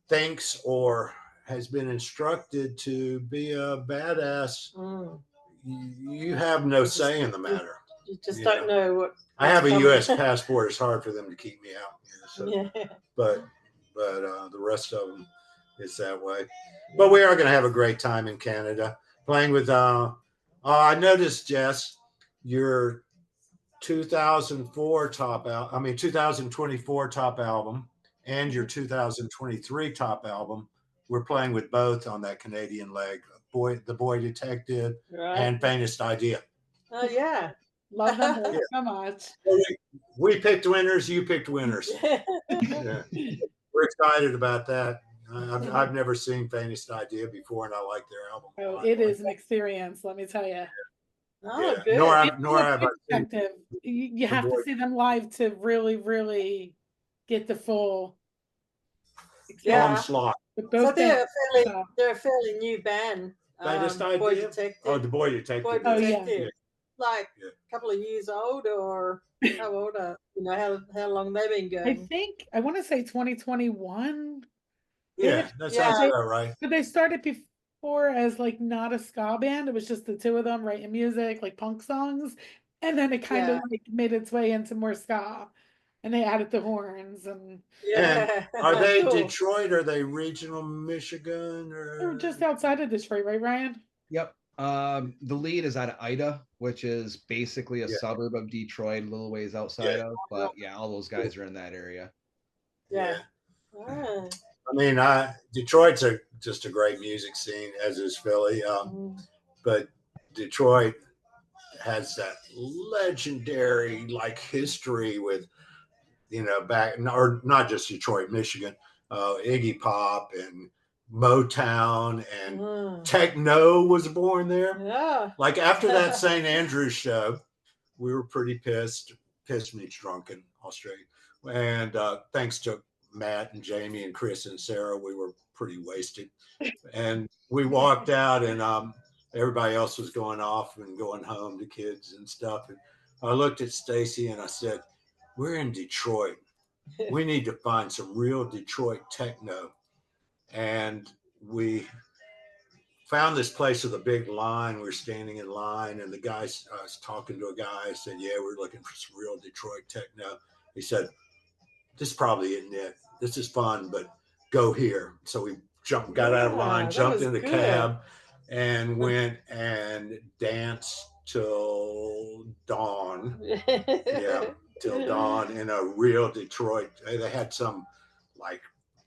Speaker 2: thinks or has been instructed to be a badass, you have no say in the matter.
Speaker 4: You just don't know what.
Speaker 2: I have a U.S. passport. It's hard for them to keep me out. But the rest of them, it's that way. But we are going to have a great time in Canada playing with. I noticed, Jess, your 2024 top album. 2024 top album and your 2023 top album. We're playing with both on that Canadian leg. The Boy Detective and Faintest Idea.
Speaker 4: Oh yeah.
Speaker 5: Love them both so much.
Speaker 2: We picked winners. You picked winners. Yeah. We're excited about that. I've never seen Faintest Idea before, and I like their album.
Speaker 5: Oh, it is an experience, let me tell you.
Speaker 4: Oh, good.
Speaker 2: Nor have I seen.
Speaker 5: You have to see them live to really, really get the full
Speaker 4: Yeah.
Speaker 2: Onslaught.
Speaker 4: So they're a fairly new band.
Speaker 2: Latest
Speaker 4: Boy
Speaker 2: idea?
Speaker 4: Detective.
Speaker 2: Oh, the Boy Detective.
Speaker 4: Boy
Speaker 5: Oh, yeah.
Speaker 4: Detective. Like a couple of years old, or how old are how long they've been going?
Speaker 5: I want to say 2021.
Speaker 2: Yeah, that sounds about right.
Speaker 5: But they started before as like not a ska band. It was just the two of them writing music, like punk songs, and then it kind of like made its way into more ska, and they added the horns and.
Speaker 2: And are they Detroit? Are they regional Michigan? Or
Speaker 5: they're just outside of Detroit, right, Ryan?
Speaker 3: Yep. The lead is out of Ida, which is basically a suburb of Detroit, a little ways outside of. But yeah, all those guys are in that area.
Speaker 4: Yeah. All right.
Speaker 2: I mean, Detroit's just a great music scene, as is Philly. But Detroit has that legendary like history with, back, or not just Detroit, Michigan, Iggy Pop and Motown and techno was born there.
Speaker 4: Yeah.
Speaker 2: Like after that St. Andrews show, we were pretty pissed me drunk in Australia. And thanks to Matt and Jamie and Chris and Sarah, we were pretty wasted. And we walked out and everybody else was going off and going home to kids and stuff. And I looked at Stacey and I said, we're in Detroit. We need to find some real Detroit techno. And we found this place with a big line. We were standing in line and I was talking to a guy. I said, yeah, we're looking for some real Detroit techno. He said, this probably isn't it. This is fun, but go here. So we got out of line, jumped in the cab and went and danced till dawn. Till dawn in a real Detroit. They had some like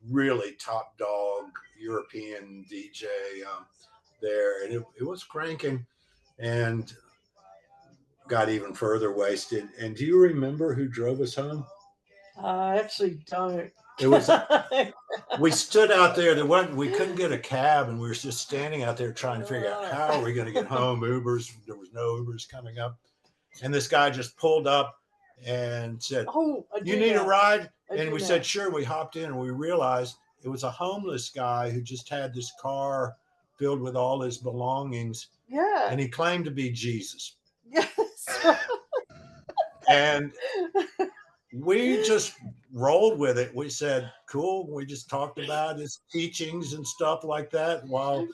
Speaker 2: really top dog European DJ there, and it was cranking, and got even further wasted. And do you remember who drove us home?
Speaker 4: I actually don't.
Speaker 2: It was we stood out there. We couldn't get a cab, and we were just standing out there trying to figure out how are we going to get home. Ubers, there was no Ubers coming up, and this guy just pulled up and said, "You need a ride?" And we said, "Sure." We hopped in, and we realized it was a homeless guy who just had this car filled with all his belongings.
Speaker 4: Yeah.
Speaker 2: And he claimed to be Jesus.
Speaker 4: Yes.
Speaker 2: And we just rolled with it. We said, cool. We just talked about his teachings and stuff like that, while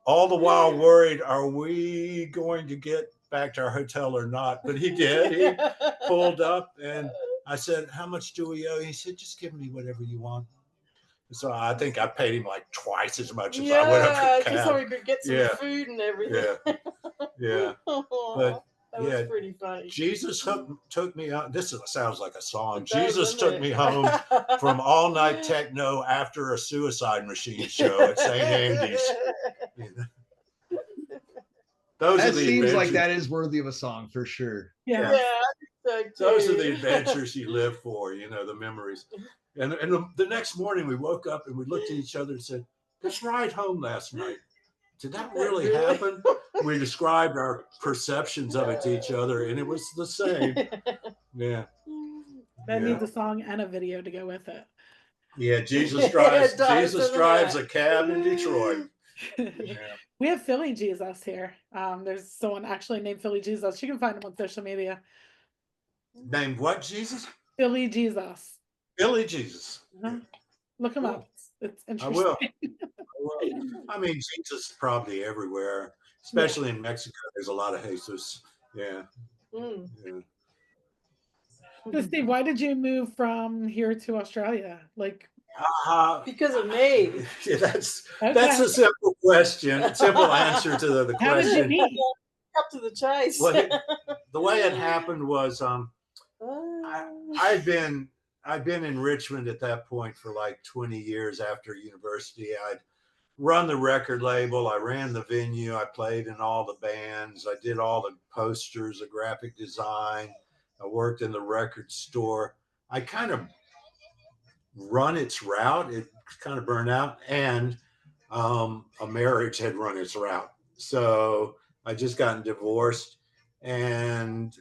Speaker 2: all the while worried, are we going to get back to our hotel or not? But he did. He pulled up and I said, how much do we owe? He said, just give me whatever you want. So I think I paid him like twice as much as I would have.
Speaker 4: Just so we could get some food and everything.
Speaker 2: Yeah. But
Speaker 4: that was pretty funny.
Speaker 2: Jesus took me out. This sounds like a song. Jesus took me home from all night techno after a Suicide Machine show at St. Andy's.
Speaker 3: That seems like that is worthy of a song for sure.
Speaker 4: Yeah.
Speaker 2: Those are the adventures you live for, the memories. And the next morning we woke up and we looked at each other and said, this ride home last night, did that really happen? We described our perceptions of it to each other and it was the same. Yeah.
Speaker 5: That needs a song and a video to go with it.
Speaker 2: Yeah, Jesus drives a cab in Detroit. Yeah.
Speaker 5: We have Philly Jesus here. There's someone actually named Philly Jesus. You can find him on social media.
Speaker 2: Named what, Jesus?
Speaker 5: Philly Jesus.
Speaker 2: Philly Jesus.
Speaker 5: Uh-huh. Look him up. It's interesting.
Speaker 2: I will. I mean, Jesus is probably everywhere, especially in Mexico. There's a lot of Jesus. Yeah. Yeah.
Speaker 5: So Steve, why did you move from here to Australia?
Speaker 4: Because of me.
Speaker 2: Yeah, that's a simple question. Simple answer to the question. How did you meet?
Speaker 4: Up to the chase.
Speaker 2: Well, the way it happened was I'd been in Richmond at that point for like 20 years after university. I'd run the record label. I ran the venue. I played in all the bands. I did all the posters, the graphic design. I worked in the record store. I kind of run its route. It kind of burned out, and a marriage had run its route. So I just gotten divorced, and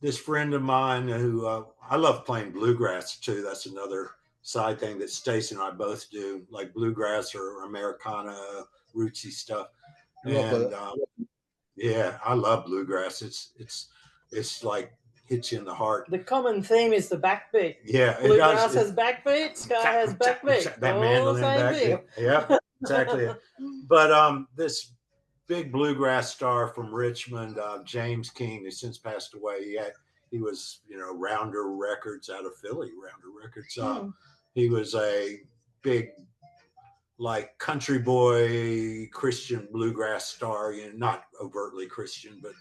Speaker 2: this friend of mine who I love playing bluegrass too. That's another side thing that Stacey and I both do, like bluegrass or Americana, rootsy stuff. And yeah, I love bluegrass. It's like hits you in the heart.
Speaker 4: The common theme is the backbeat.
Speaker 2: Yeah,
Speaker 4: Bluegrass has backbeat, ska has backbeat.
Speaker 2: That
Speaker 4: All
Speaker 2: mandolin
Speaker 4: the same
Speaker 2: backbeat.
Speaker 4: thing.
Speaker 2: Yeah, exactly. But this big bluegrass star from Richmond, James King, has since passed away. He was, Rounder Records out of Philly, Rounder Records. He was a big, like, country boy Christian bluegrass star. Not overtly Christian, but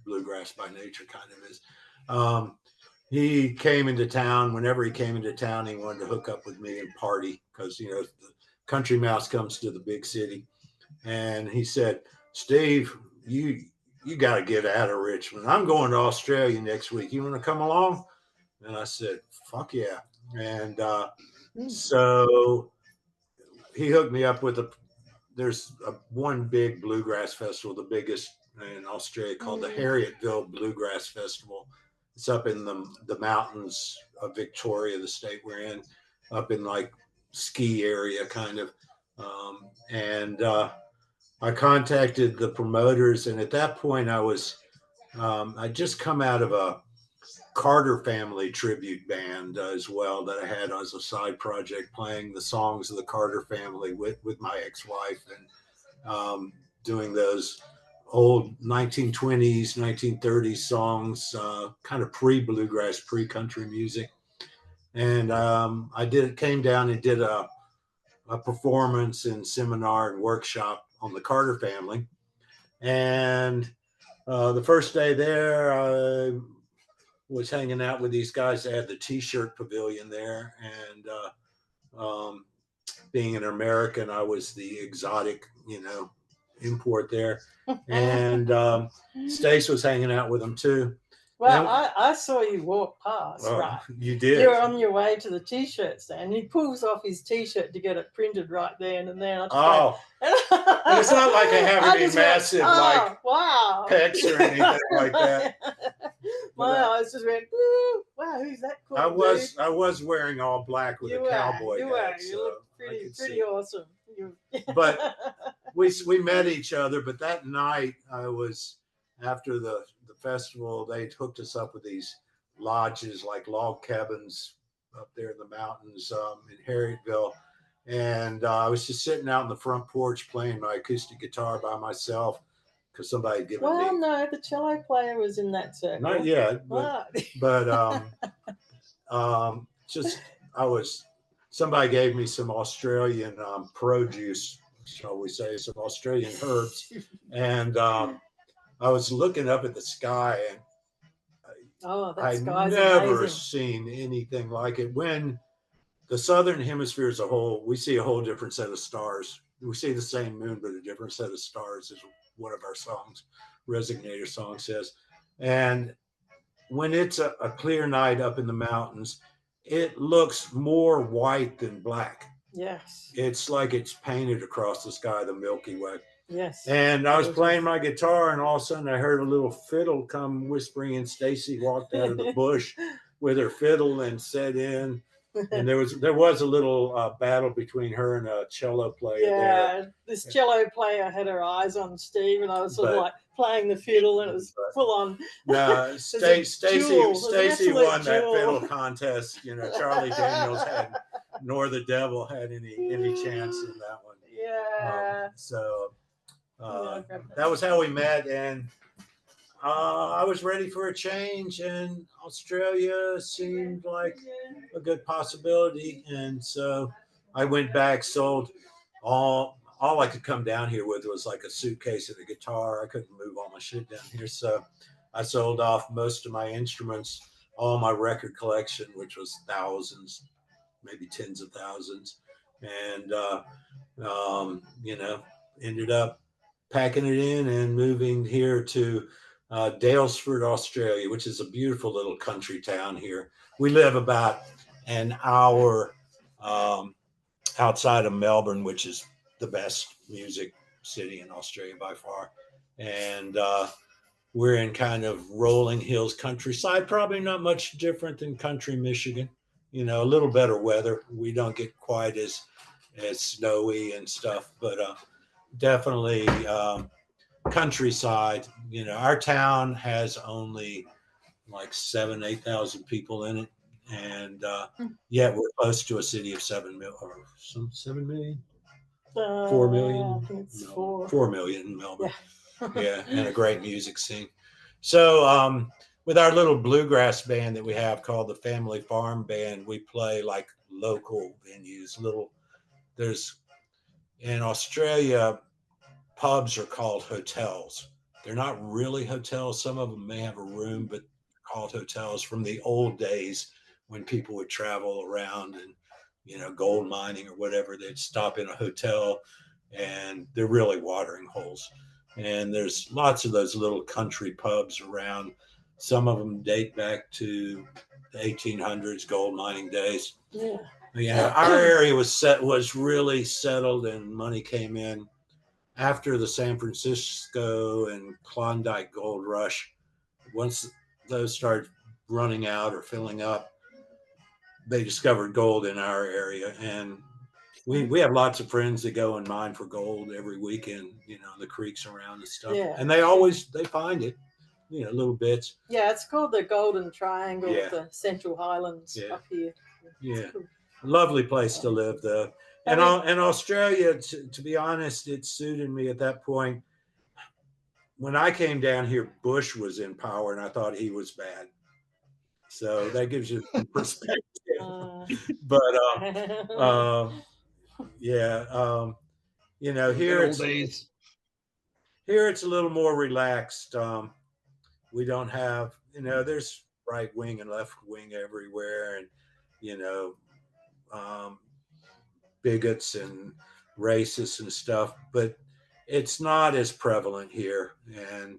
Speaker 2: bluegrass by nature kind of is. He came into town. Whenever he came into town, he wanted to hook up with me and party because, the country mouse comes to the big city. And he said, Steve, you got to get out of Richmond. I'm going to Australia next week. You want to come along? And I said, fuck yeah. And so he hooked me up with there's one big bluegrass festival, the biggest in Australia, called the Harrietville Bluegrass Festival. It's up in the mountains of Victoria, the state we're in, up in like ski area kind of. I contacted the promoters, and at that point I'd just come out of a Carter family tribute band as well that I had as a side project, playing the songs of the Carter family with my ex-wife, and doing those old 1920s, 1930s songs, kind of pre-bluegrass, pre-country music. And came down and did a performance and seminar and workshop on the Carter family. And the first day there, I was hanging out with these guys that had the T-shirt pavilion there. And being an American, I was the exotic, import there. And Stace was hanging out with them too.
Speaker 4: Well, I saw you walk past, right?
Speaker 2: You did.
Speaker 4: You were on your way to the T-shirt stand. He pulls off his T-shirt to get it printed right then and there.
Speaker 2: And it's not like I have any massive
Speaker 4: wow
Speaker 2: pecs or anything like that.
Speaker 4: My eyes just went, ooh, wow, who's that cool
Speaker 2: I was wearing all black with a cowboy hat.
Speaker 4: You look pretty awesome.
Speaker 2: But we met each other. But that night, I was, after the festival, they hooked us up with these lodges, like log cabins up there in the mountains in Harrietville. And I was just sitting out on the front porch playing my acoustic guitar by myself because somebody had given me.
Speaker 4: Well, no, the cello player was in that circle.
Speaker 2: Not yet, but somebody gave me some Australian produce, shall we say, some Australian herbs, and I was looking up at the sky, and I'd never
Speaker 4: amazing.
Speaker 2: seen anything like it. When the southern hemisphere as a whole, we see a whole different set of stars. We see the same moon, but a different set of stars, is one of our songs, Resignator song says. And when it's a clear night up in the mountains, it looks more white than black.
Speaker 4: Yes.
Speaker 2: It's like it's painted across the sky, the Milky Way.
Speaker 4: Yes.
Speaker 2: And I was playing my guitar, and all of a sudden I heard a little fiddle come whispering, and Stacy walked out of the bush with her fiddle and set in. And there was a little battle between her and a cello player.
Speaker 4: Yeah, this cello player had her eyes on Steve, and I was sort of like playing the fiddle, and it was full on.
Speaker 2: No, Stacy won that fiddle contest. Charlie Daniels nor the devil had any chance in that one.
Speaker 4: Yeah.
Speaker 2: That was how we met, and I was ready for a change, and Australia seemed like a good possibility. And so I went back, sold all I could come down here with was like a suitcase and a guitar. I couldn't move all my shit down here. So I sold off most of my instruments, all my record collection, which was thousands, maybe tens of thousands. And, ended up packing it in and moving here to Daylesford, Australia, which is a beautiful little country town here. We live about an hour outside of Melbourne, which is the best music city in Australia by far. And we're in kind of rolling hills countryside, probably not much different than country Michigan. you know, a little better weather. We don't get quite as snowy and stuff, but definitely countryside. You know, our town has only like 8,000 people in it, and yet we're close to a city of 7 million or some 7 million. 4 million.
Speaker 4: I think it's
Speaker 2: No,
Speaker 4: 4.
Speaker 2: 4 million in Melbourne.
Speaker 4: Yeah.
Speaker 2: Yeah, and a great music scene. So with our little bluegrass band that we have called the Family Farm Band, we play like local venues. There's in Australia, pubs are called hotels. They're not really hotels. Some of them may have a room, but called hotels from the old days when people would travel around and, you know, gold mining or whatever. They'd stop in a hotel, and they're really watering holes. And there's lots of those little country pubs around. Some of them date back to the 1800s, gold mining days.
Speaker 4: Yeah.
Speaker 2: Yeah, our area was really settled, and money came in after the San Francisco and Klondike gold rush. Once those started running out or filling up, they discovered gold in our area, and we have lots of friends that go and mine for gold every weekend, you know, the creeks around and stuff.
Speaker 4: Yeah.
Speaker 2: And they find it, you know, little bits.
Speaker 4: Yeah, it's called the Golden Triangle
Speaker 2: Yeah.
Speaker 4: of the Central Highlands up here.
Speaker 2: Yeah.
Speaker 4: Cool.
Speaker 2: Lovely place to live, though. And Australia, to be honest, it suited me at that point. When I came down here, Bush was in power, and I thought he was bad. So that gives you some perspective. But yeah, you know, here it's a little more relaxed. We don't have, you know, there's right wing and left wing everywhere, and you know, bigots and racists and stuff, but it's not as prevalent here, and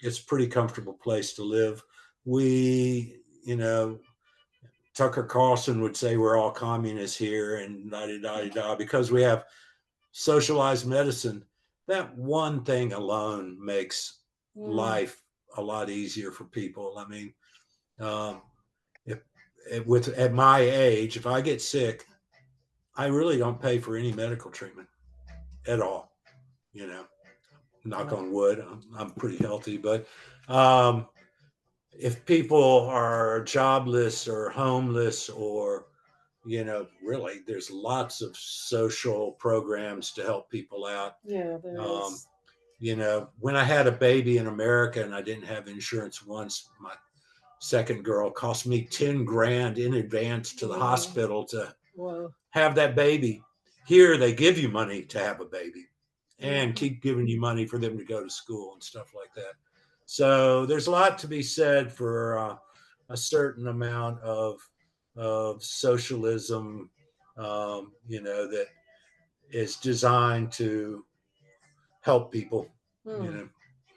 Speaker 2: it's a pretty comfortable place to live. We, you know, Tucker Carlson would say we're all communists here, and da-da-da-da, because we have socialized medicine. That one thing alone makes life a lot easier for people. I mean, at my age, if I get sick, I really don't pay for any medical treatment at all. You know, knock on wood, I'm pretty healthy, but if people are jobless or homeless, or, you know, really, there's lots of social programs to help people out.
Speaker 4: Yeah, there is.
Speaker 2: You know, when I had a baby in America and I didn't have insurance once, my second girl cost me 10 grand in advance to the hospital to have that baby. Here, they give you money to have a baby and keep giving you money for them to go to school and stuff like that. So there's a lot to be said for a certain amount of socialism, you know, that is designed to help people, you know,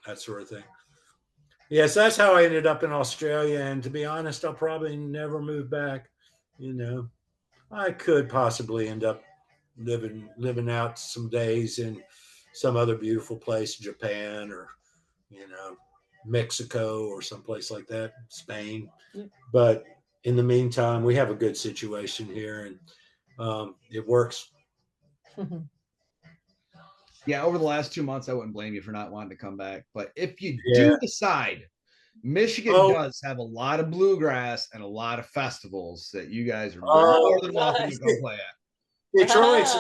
Speaker 2: that sort of thing. Yes, that's how I ended up in Australia. And to be honest, I'll probably never move back. You know, I could possibly end up living out some days in some other beautiful place, Japan, or, you know, Mexico, or someplace like that, Spain. But in the meantime, we have a good situation here, and it works.
Speaker 3: Yeah, over the last 2 months, I wouldn't blame you for not wanting to come back. But if you do decide, Michigan does have a lot of bluegrass and a lot of festivals that you guys are more than welcome to go play at.
Speaker 2: Detroit's,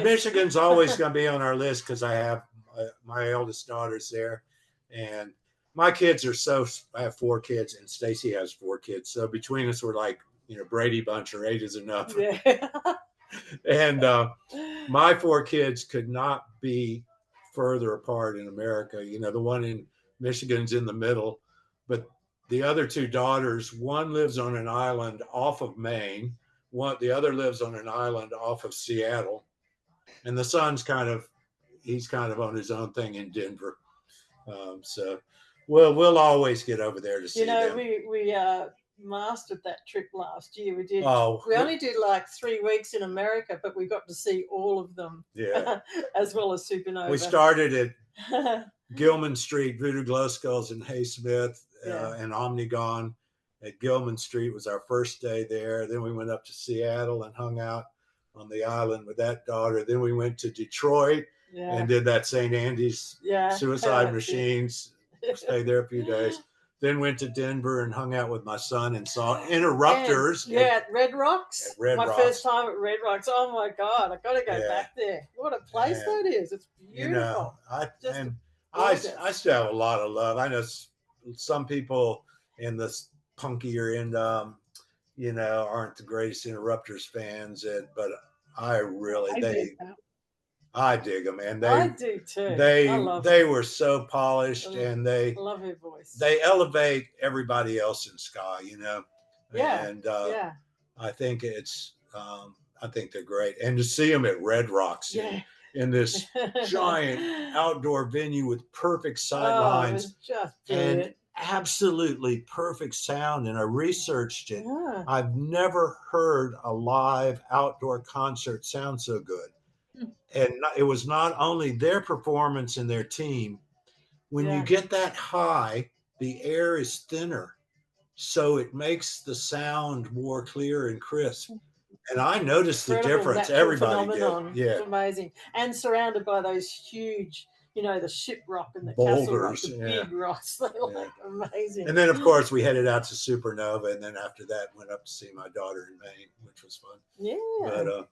Speaker 2: Michigan's always going to be on our list because I have my eldest daughter's there, and my kids are I have 4 kids, and Stacey has 4 kids. So between us, we're like, you know, Brady Bunch, or 8 is enough. Yeah. And my 4 kids could not be further apart in America. You know, the one in Michigan's in the middle, but the other 2 daughters, one lives on an island off of Maine. The other lives on an island off of Seattle, and the son's he's kind of on his own thing in Denver. So we'll always get over there to see them.
Speaker 4: We mastered that trip last year. We did. We only did like 3 weeks in America, but we got to see all of them. Yeah, as well as Supernova.
Speaker 2: We started at Gilman Street, Voodoo Glow Skulls, and Hay Smith, and Omnigon, at Gilman Street was our first day there. Then we went up to Seattle and hung out on the island with that daughter. Then we went to Detroit and did that St. Andy's Suicide Machines. Stayed there a few days. Then went to Denver and hung out with my son and saw Interrupters.
Speaker 4: At Red Rocks.
Speaker 2: At Red Rocks.
Speaker 4: First time at Red Rocks. Oh my God, I got to go back there. What a place that is! It's beautiful.
Speaker 2: I still have a lot of love. I know some people in the punkier end, aren't the greatest Interrupters fans, but I dig them, and
Speaker 4: I do too.
Speaker 2: They were so polished, and
Speaker 4: I love her voice.
Speaker 2: They elevate everybody else in ska, And I think I think they're great, and to see them at Red Rocks in this giant outdoor venue with perfect sight lines and absolutely perfect sound. And I researched it. Yeah. I've never heard a live outdoor concert sound so good. And it was not only their performance and their team. When you get that high, the air is thinner, so it makes the sound more clear and crisp. And I noticed the difference. Everybody did. Yeah,
Speaker 4: it's amazing. And surrounded by those huge, the ship rock and the
Speaker 2: boulders,
Speaker 4: castle rock, the big rocks. They're amazing.
Speaker 2: And then, of course, we headed out to Supernova, and then after that, went up to see my daughter in Maine, which was fun.
Speaker 4: Yeah.
Speaker 2: But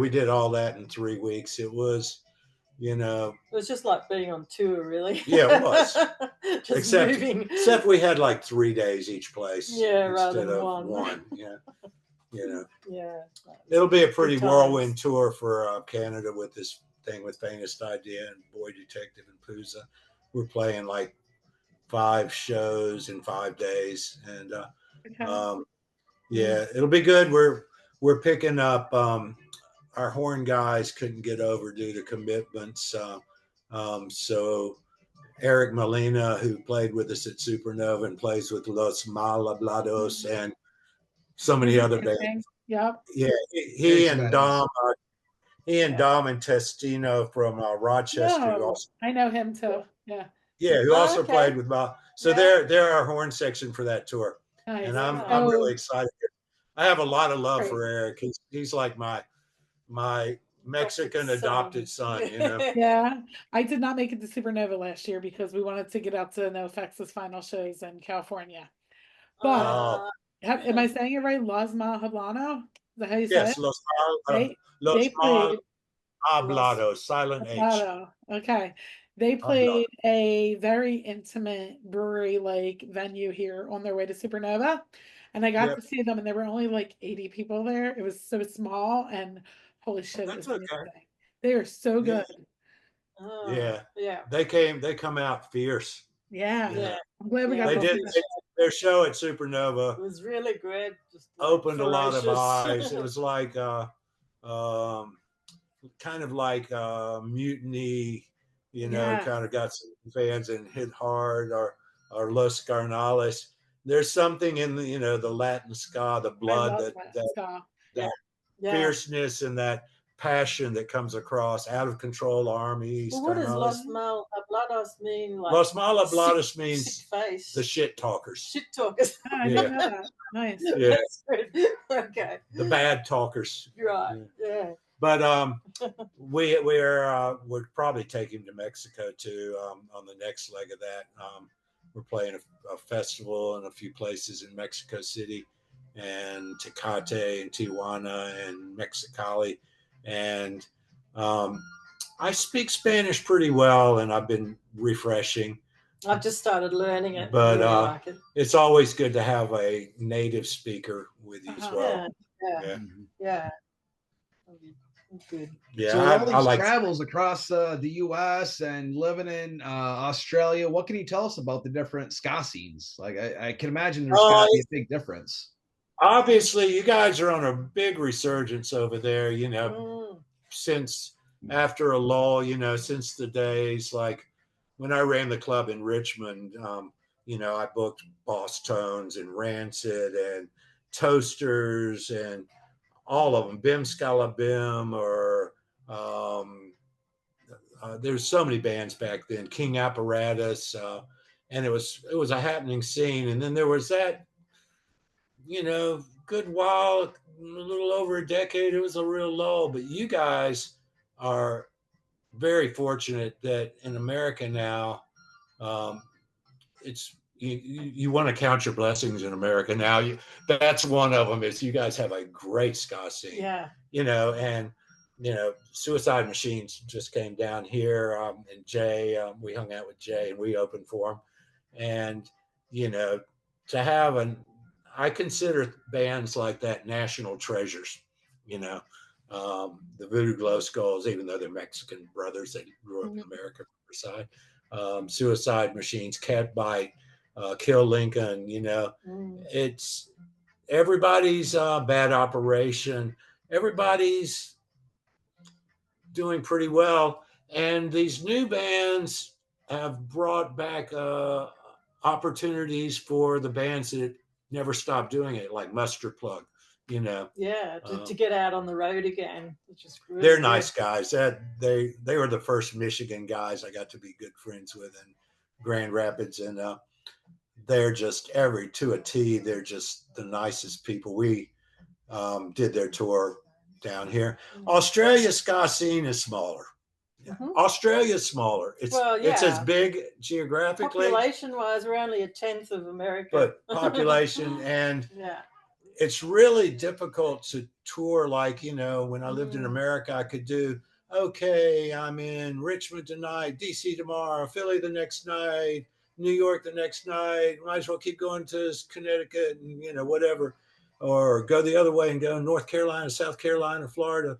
Speaker 2: we did all that in 3 weeks. It was,
Speaker 4: it was just like being on tour, really.
Speaker 2: Yeah, it was.
Speaker 4: moving.
Speaker 2: Except we had like 3 days each place.
Speaker 4: Yeah, rather than one.
Speaker 2: Yeah.
Speaker 4: Yeah.
Speaker 2: It'll be a pretty whirlwind tour for Canada with this thing with Faintest Idea and Boy Detective and Pooza. We're playing like 5 shows in 5 days, and it'll be good. We're picking up. Our horn guys couldn't get over due to commitments, so Eric Molina, who played with us at Supernova and plays with Los Mal Hablados and so many other bands.
Speaker 5: Yep.
Speaker 2: Yeah, he and Dom and Testino from Rochester.
Speaker 5: I know him too. Yeah.
Speaker 2: Yeah, who also played with Mal. So they're our horn section for that tour. Nice. And I'm really excited. I have a lot of love for Eric. He's like my Mexican adopted son,
Speaker 5: Yeah. I did not make it to Supernova last year because we wanted to get out to NoFX's final shows in California. But am I saying it right? Los Mal Hablano? Is that how you say it?
Speaker 2: Los Mal Hablados, silent H.
Speaker 5: Okay. They played a very intimate brewery-like venue here on their way to Supernova. And I got to see them, and there were only like 80 people there. It was so small, and holy shit, it was amazing. They are so good.
Speaker 2: Yeah. They come out fierce.
Speaker 5: Yeah. I'm glad we got
Speaker 2: their show at Supernova.
Speaker 4: It was really great. Just
Speaker 2: opened a lot of eyes. It was like kind of like Mutiny, kind of got some fans, and Hit Hard or Los Carnales. There's something in the the Latin ska, the blood, that fierceness and that passion that comes across. Out of Control Army.
Speaker 4: Well, what does Los Mal Hablados mean? Like
Speaker 2: Los Mal Hablados means
Speaker 4: face.
Speaker 2: The shit talkers.
Speaker 4: Shit talkers.
Speaker 5: I know that. Nice.
Speaker 2: Yeah.
Speaker 4: Okay.
Speaker 2: The bad talkers.
Speaker 4: Right. Yeah.
Speaker 2: But we're probably taking him to Mexico too on the next leg of that. We're playing a festival in a few places in Mexico City and Tecate and Tijuana and Mexicali. And I speak Spanish pretty well, and I've been refreshing.
Speaker 4: I've just started learning it.
Speaker 2: But it's always good to have a native speaker with you as well.
Speaker 4: Yeah.
Speaker 3: Good. Yeah, so all these travels across the U.S. and living in Australia. What can you tell us about the different ska scenes? Like, I can imagine there's got to be a big difference.
Speaker 2: Obviously, you guys are on a big resurgence over there. Since after a lull, since the days like when I ran the club in Richmond. I booked Boss Tones and Rancid and Toasters and all of them, Bim Scala Bim, or there's so many bands back then, King Apparatus, and it was a happening scene. And then there was that good while, a little over a decade, it was a real lull. But you guys are very fortunate that in America now, it's you want to count your blessings in America now. That's one of them. Is you guys have a great ska scene.
Speaker 4: Yeah.
Speaker 2: And Suicide Machines just came down here, and Jay, we hung out with Jay and we opened for him. And to have I consider bands like that national treasures. The Voodoo Glow Skulls, even though they're Mexican brothers, they grew up in America, Riverside. Suicide Machines, Catbite, Kill Lincoln. It's everybody's Bad Operation. Everybody's doing pretty well, and these new bands have brought back opportunities for the bands that never stopped doing it, like Mustard Plug.
Speaker 4: Yeah, to get out on the road again, which is really
Speaker 2: they're
Speaker 4: good.
Speaker 2: nice guys. That they were the first Michigan guys I got to be good friends with in Grand Rapids, and they're just to a T. They're just the nicest people. We did their tour down here. Australia's ska scene is smaller. Australia's smaller. It's as big geographically.
Speaker 4: Population-wise, we're only a tenth of America.
Speaker 2: But population and it's really difficult to tour. Like, when I lived in America, I could do, okay, I'm in Richmond tonight, DC tomorrow, Philly the next night, New York the next night. Might as well keep going to Connecticut and, whatever. Or go the other way and go North Carolina, South Carolina, Florida.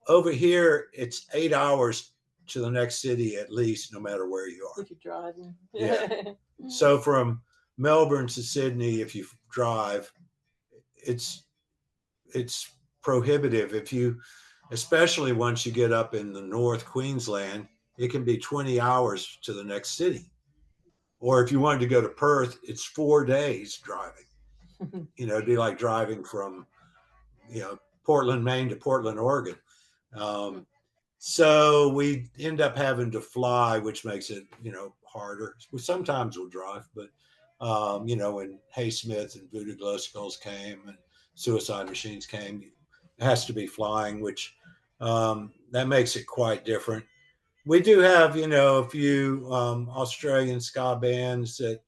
Speaker 2: Over here, it's 8 hours to the next city at least, no matter where you are.
Speaker 4: If you're driving.
Speaker 2: Yeah. So from Melbourne to Sydney, if you drive, it's prohibitive. Especially once you get up in the North Queensland, it can be 20 hours to the next city. Or if you wanted to go to Perth, it's 4 days driving. It'd be like driving from, Portland, Maine to Portland, Oregon. So we end up having to fly, which makes it, harder. Sometimes we'll drive, but, when Haysmith and Voodoo Glow Skulls came and Suicide Machines came, it has to be flying, which that makes it quite different. We do have, a few Australian ska bands that,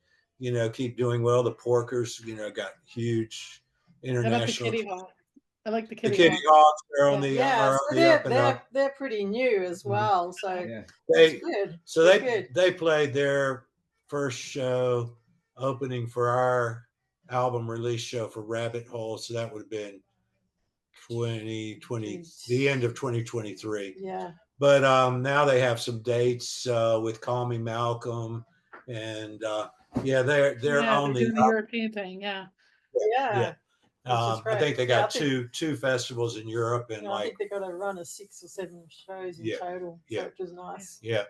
Speaker 2: keep doing well. The Porkers, got huge international.
Speaker 5: I like the
Speaker 2: Kitty Hawks. They're on the
Speaker 4: so
Speaker 2: up and up.
Speaker 4: They're pretty new as well. So
Speaker 2: they
Speaker 4: good.
Speaker 2: So they played their first show opening for our album release show for Rabbithole. So that would have been 2020, the end of 2023.
Speaker 4: Yeah.
Speaker 2: But now they have some dates with Call Me Malcolm, and they're on
Speaker 5: doing the European thing. Yeah.
Speaker 2: I think they got two festivals in Europe, and
Speaker 4: I think they got a run of 6 or 7 shows in total, which is nice.
Speaker 2: Yeah.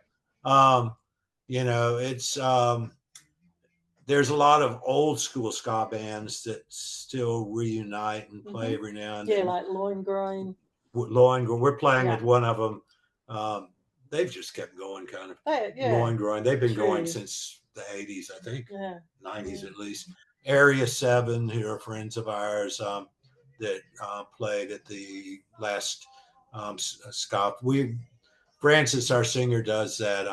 Speaker 2: It's there's a lot of old school ska bands that still reunite and play every now and then.
Speaker 4: Yeah, like Loingroin.
Speaker 2: We're playing with one of them. They've just kept going, kind of. Loingroin. They've been going since the 80s, I think. 90s at least. Area 7, who are friends of ours, that played at the last ska. Francis, our singer, does that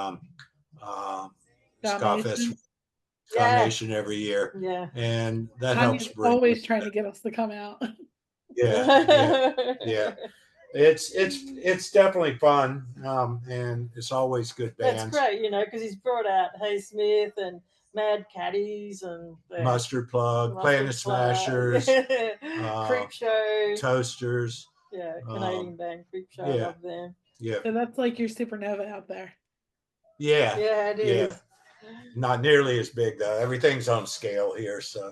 Speaker 2: ska festival, Ska Nation, every year. Yeah, and that helps.
Speaker 5: Always trying to get us to come out.
Speaker 2: Yeah. It's definitely fun, and it's always good bands.
Speaker 4: That's great, because he's brought out Haysmith and Mad Caddies and
Speaker 2: Mustard Plug, Playing the Smashers,
Speaker 4: Creep Show,
Speaker 2: Toasters.
Speaker 4: Yeah, Canadian band Creep Show. I love them.
Speaker 2: Yeah.
Speaker 5: So that's like your Supernova out there.
Speaker 2: Yeah.
Speaker 4: Yeah, it is.
Speaker 2: Not nearly as big though. Everything's on scale here, so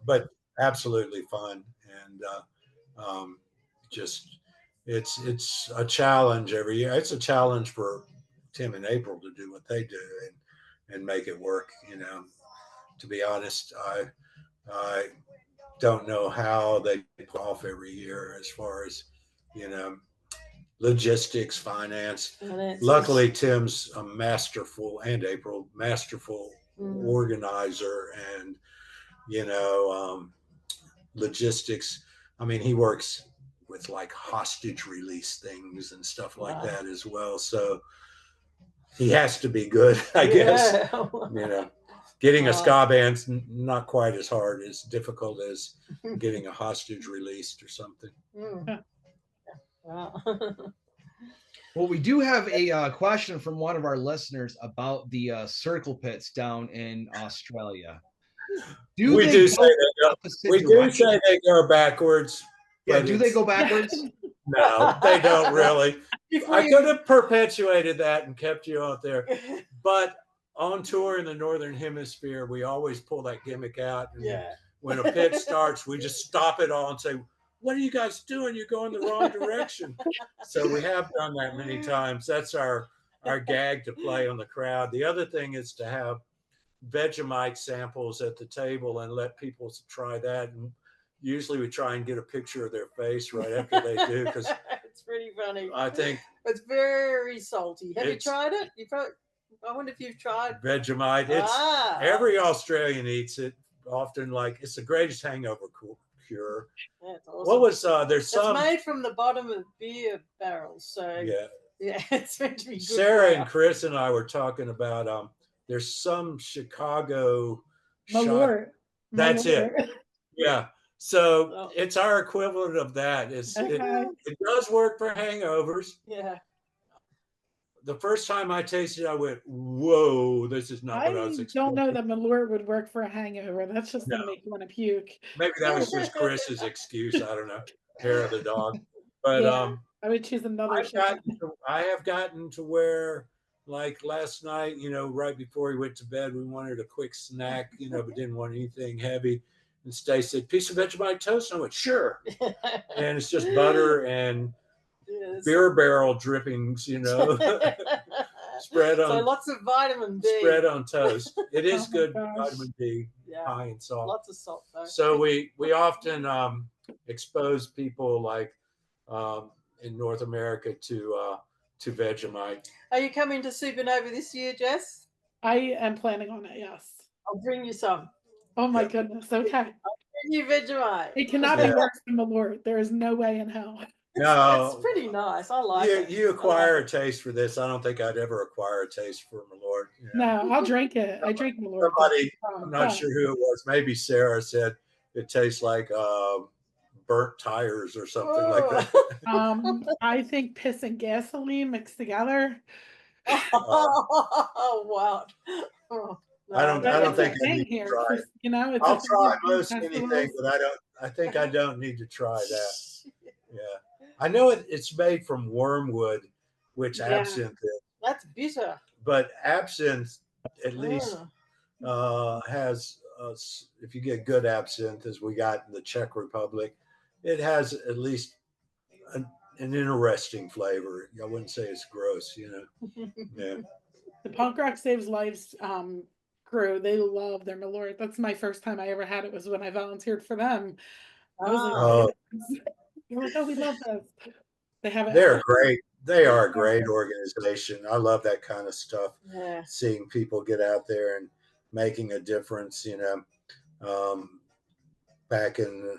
Speaker 2: but absolutely fun, and just it's a challenge every year. It's a challenge for Tim and April to do what they do and make it work. To be honest, I don't know how they pull off every year as far as logistics, finance. Luckily, Tim's a masterful, and April, masterful organizer, and logistics. I mean, he works with like hostage release things and stuff like that as well. So he has to be good, I guess. Getting a ska band's not quite as hard, as difficult as getting a hostage released or something.
Speaker 3: Well, we do have a question from one of our listeners about the circle pits down in Australia.
Speaker 2: We do say they go backwards.
Speaker 3: Yeah, do they go backwards?
Speaker 2: No, they don't really. I could have perpetuated that and kept you out there. But on tour in the Northern Hemisphere, we always pull that gimmick out. And when a pit starts, we just stop it all and say, what are you guys doing? You're going the wrong direction. So we have done that many times. That's our gag to play on the crowd. The other thing is to have Vegemite samples at the table and let people try that. And usually we try and get a picture of their face right after they do, because
Speaker 4: it's pretty funny.
Speaker 2: I think
Speaker 4: it's very salty. Have you tried it? I wonder if you've tried
Speaker 2: Vegemite. Every Australian eats it often. Like, it's the greatest hangover cure.
Speaker 4: That's awesome.
Speaker 2: What was there's some?
Speaker 4: It's made from the bottom of beer barrels. So yeah, it's meant to be good.
Speaker 2: Sarah and Chris and I were talking about there's some Chicago
Speaker 5: Malort.
Speaker 2: That's it. Yeah. So it's our equivalent of that. It does work for hangovers.
Speaker 4: Yeah.
Speaker 2: The first time I tasted it, I went, whoa, this is not what I was expecting.
Speaker 5: I don't know that Malort would work for a hangover. That's just going to make you want to puke.
Speaker 2: Maybe that was just Chris's excuse. I don't know. Hair of the dog. But
Speaker 5: I would choose another.
Speaker 2: I have gotten to where, like last night, right before we went to bed, we wanted a quick snack, but didn't want anything heavy. And Stacey said, piece of Vegemite toast? And I went, sure. And it's just butter and beer barrel drippings, spread on.
Speaker 4: So lots of vitamin D.
Speaker 2: Spread on toast. It is good vitamin D, high in salt.
Speaker 4: Lots of salt, though.
Speaker 2: So we often expose people, like in North America, to Vegemite.
Speaker 4: Are you coming to Supernova this year, Jess?
Speaker 5: I am planning on it, yes.
Speaker 4: I'll bring you some.
Speaker 5: Oh my goodness, okay.
Speaker 4: I'll bring you Vegemite.
Speaker 5: It cannot be worse than Malort. There is no way in hell.
Speaker 2: No.
Speaker 4: It's pretty nice. I like it.
Speaker 2: You acquire a taste for this. I don't think I'd ever acquire a taste for Malort.
Speaker 5: No, I'll drink it. I drink Malort.
Speaker 2: Somebody, I'm not sure who it was. Maybe Sarah said it tastes like burnt tires or something like that.
Speaker 5: I think piss and gasoline mixed together.
Speaker 4: Oh wow!
Speaker 2: No, I don't think I need to try it. I'll try most anything, but I think I don't need to try that. Yeah, I know it's made from wormwood, which absinthe is.
Speaker 4: That's bitter.
Speaker 2: But absinthe at least has, if you get good absinthe, as we got in the Czech Republic, it has at least an interesting flavor. I wouldn't say it's gross, Yeah.
Speaker 5: The Punk Rock Saves Lives crew, they love their Malort. That's my first time I ever had it, was when I volunteered for them. I was like, oh, we love this. They have it.
Speaker 2: They're great. They are a great organization. I love that kind of stuff.
Speaker 4: Yeah.
Speaker 2: Seeing people get out there and making a difference, back in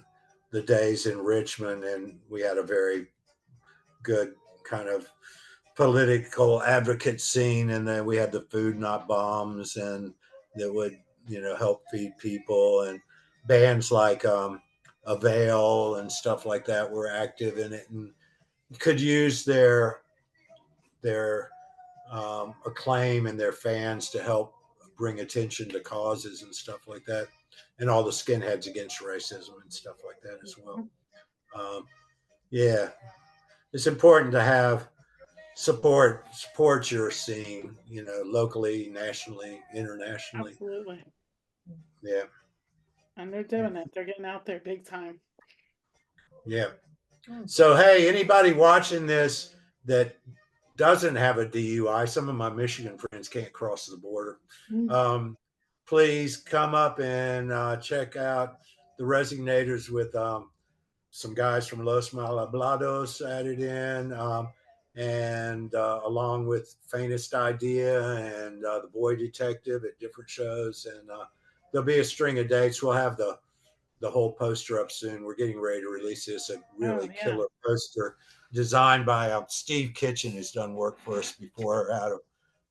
Speaker 2: the days in Richmond, and we had a very good kind of political advocate scene, and then we had the Food Not Bombs, and that would help feed people, and bands like Avail and stuff like that were active in it and could use their acclaim and their fans to help bring attention to causes and stuff like that, and all the skinheads against racism and stuff like that as well. It's important to have support your scene, locally, nationally, internationally.
Speaker 5: Absolutely.
Speaker 2: Yeah.
Speaker 5: And they're doing it. They're getting out there big time.
Speaker 2: Yeah. So, hey, anybody watching this that doesn't have a DUI, some of my Michigan friends can't cross the border. Please come up and check out the Resignators with some guys from Los Malhablados added in, and along with Faintest Idea and the Boy Detective at different shows. And there'll be a string of dates. We'll have the the whole poster up soon. We're getting ready to release this, a really
Speaker 5: yeah.
Speaker 2: killer poster designed by Steve Kitchen, who's done work for us before out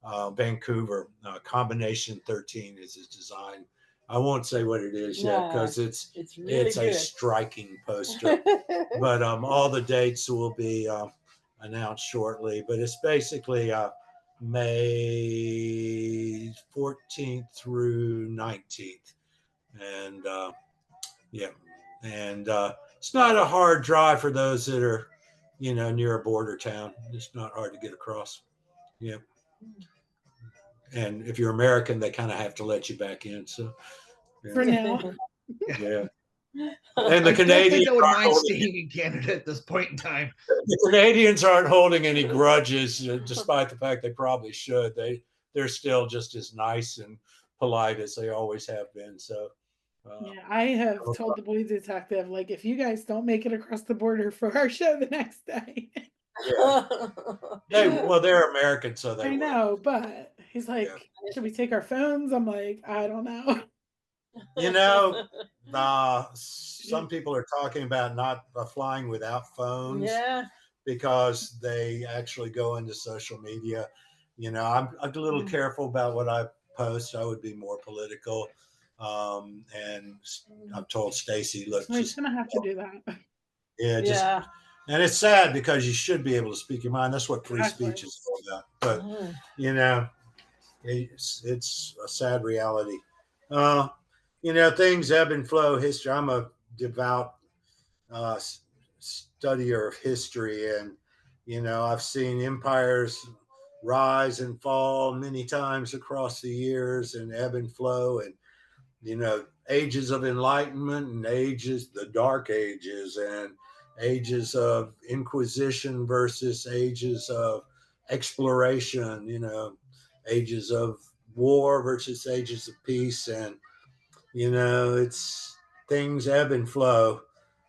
Speaker 2: of Vancouver. Combination 13 is his design. I won't say what it is yet because it's
Speaker 4: really
Speaker 2: a striking poster. But all the dates will be announced shortly. But it's basically May 14th through 19th. And yeah, and it's not a hard drive for those that are, near a border town. It's not hard to get across. Yeah. And if you're American, they kind of have to let you back in. So
Speaker 5: For now.
Speaker 2: yeah. And the
Speaker 3: I don't think
Speaker 2: Canadians
Speaker 3: I would mind staying in Canada at this point in time.
Speaker 2: The Canadians aren't holding any grudges, despite the fact they probably should. They're still just as nice and polite as they always have been. So
Speaker 5: yeah, I have told the boy detective, like, if you guys don't make it across the border for our show the next day.
Speaker 2: Yeah. They're American, so they
Speaker 5: I know, but he's like, should we take our phones? I'm like, I don't know.
Speaker 2: Some people are talking about not flying without phones.
Speaker 4: Yeah.
Speaker 2: Because they actually go into social media. I'm a little careful about what I post. I would be more political. And I've told Stacey, look,
Speaker 5: He's gonna have to do that.
Speaker 2: Yeah, and it's sad because you should be able to speak your mind. That's what free speech is all about. But it's a sad reality. Things ebb and flow. History. I'm a devout studier of history, and I've seen empires rise and fall many times across the years, and ebb and flow, and ages of enlightenment and the dark ages, and ages of inquisition versus ages of exploration, ages of war versus ages of peace, and it's things ebb and flow.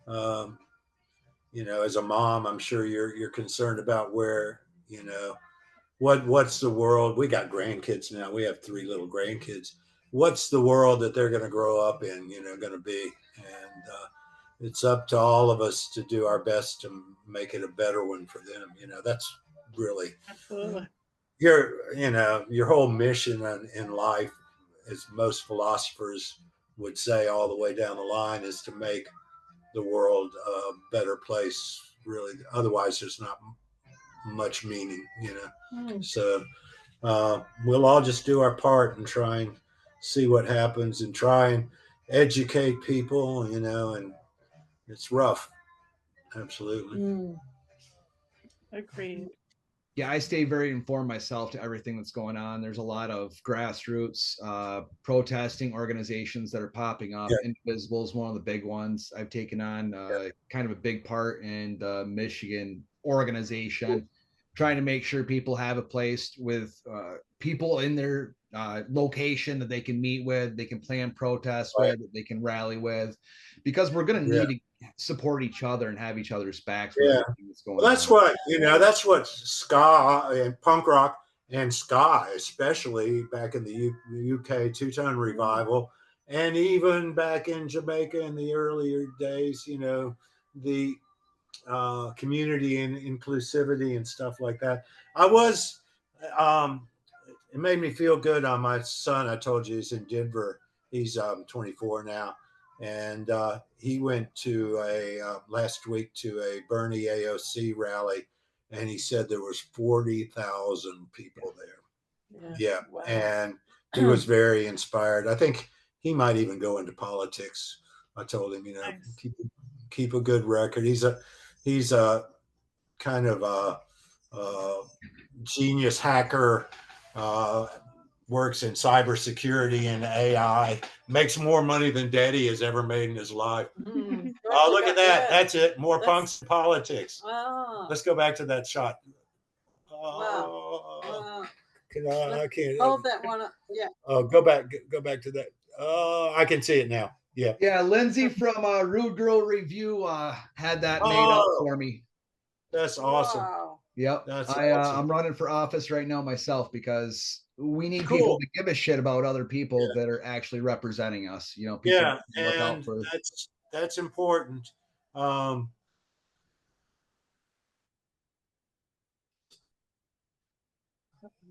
Speaker 2: As a mom, I'm sure you're concerned about where, what's the world. We got grandkids now. We have 3 little grandkids. What's the world that they're going to grow up in, going to be? And it's up to all of us to do our best to make it a better one for them. That's really
Speaker 5: absolutely
Speaker 2: your whole mission in life, as most philosophers would say all the way down the line, is to make the world a better place. Really, otherwise there's not much meaning. So we'll all just do our part and try and see what happens and try and educate people, and it's rough. Absolutely.
Speaker 5: Agreed.
Speaker 3: Yeah, I stay very informed myself to everything that's going on. There's a lot of grassroots protesting organizations that are popping up. Yeah. Indivisible is one of the big ones. I've taken on kind of a big part in the Michigan organization, trying to make sure people have a place with people in their location that they can meet with, they can plan protests with, that they can rally with, because we're going to need to support each other and have each other's backs. That's going on.
Speaker 2: That's what ska and punk rock and ska, especially back in the UK two-tone revival, and even back in Jamaica in the earlier days, the community and inclusivity and stuff like that. It made me feel good on my son. I told you he's in Denver. He's 24 now. And he went to last week to a Bernie AOC rally, and he said there was 40,000 people there. Yeah. Wow. And he was very inspired. I think he might even go into politics. I told him, nice. keep a good record. He's a kind of a genius hacker, works in cybersecurity and AI, makes more money than Daddy has ever made in his life. Oh, look at that. That's it. More punks in politics. Wow. Let's go back to that shot.
Speaker 4: Wow.
Speaker 2: I can't.
Speaker 4: Hold that one up. Yeah.
Speaker 2: Oh, go back to that. Oh, I can see it now. Yeah.
Speaker 3: Yeah. Lindsay from Rude Girl Review had that made up for me.
Speaker 2: That's awesome. Wow.
Speaker 3: Yep.
Speaker 2: That's
Speaker 3: I'm
Speaker 2: awesome.
Speaker 3: running for office right now myself because we need
Speaker 2: Cool.
Speaker 3: people to give a shit about other people that are actually representing us. You know, people
Speaker 2: Yeah,
Speaker 3: look out
Speaker 2: and
Speaker 3: for.
Speaker 2: that's important.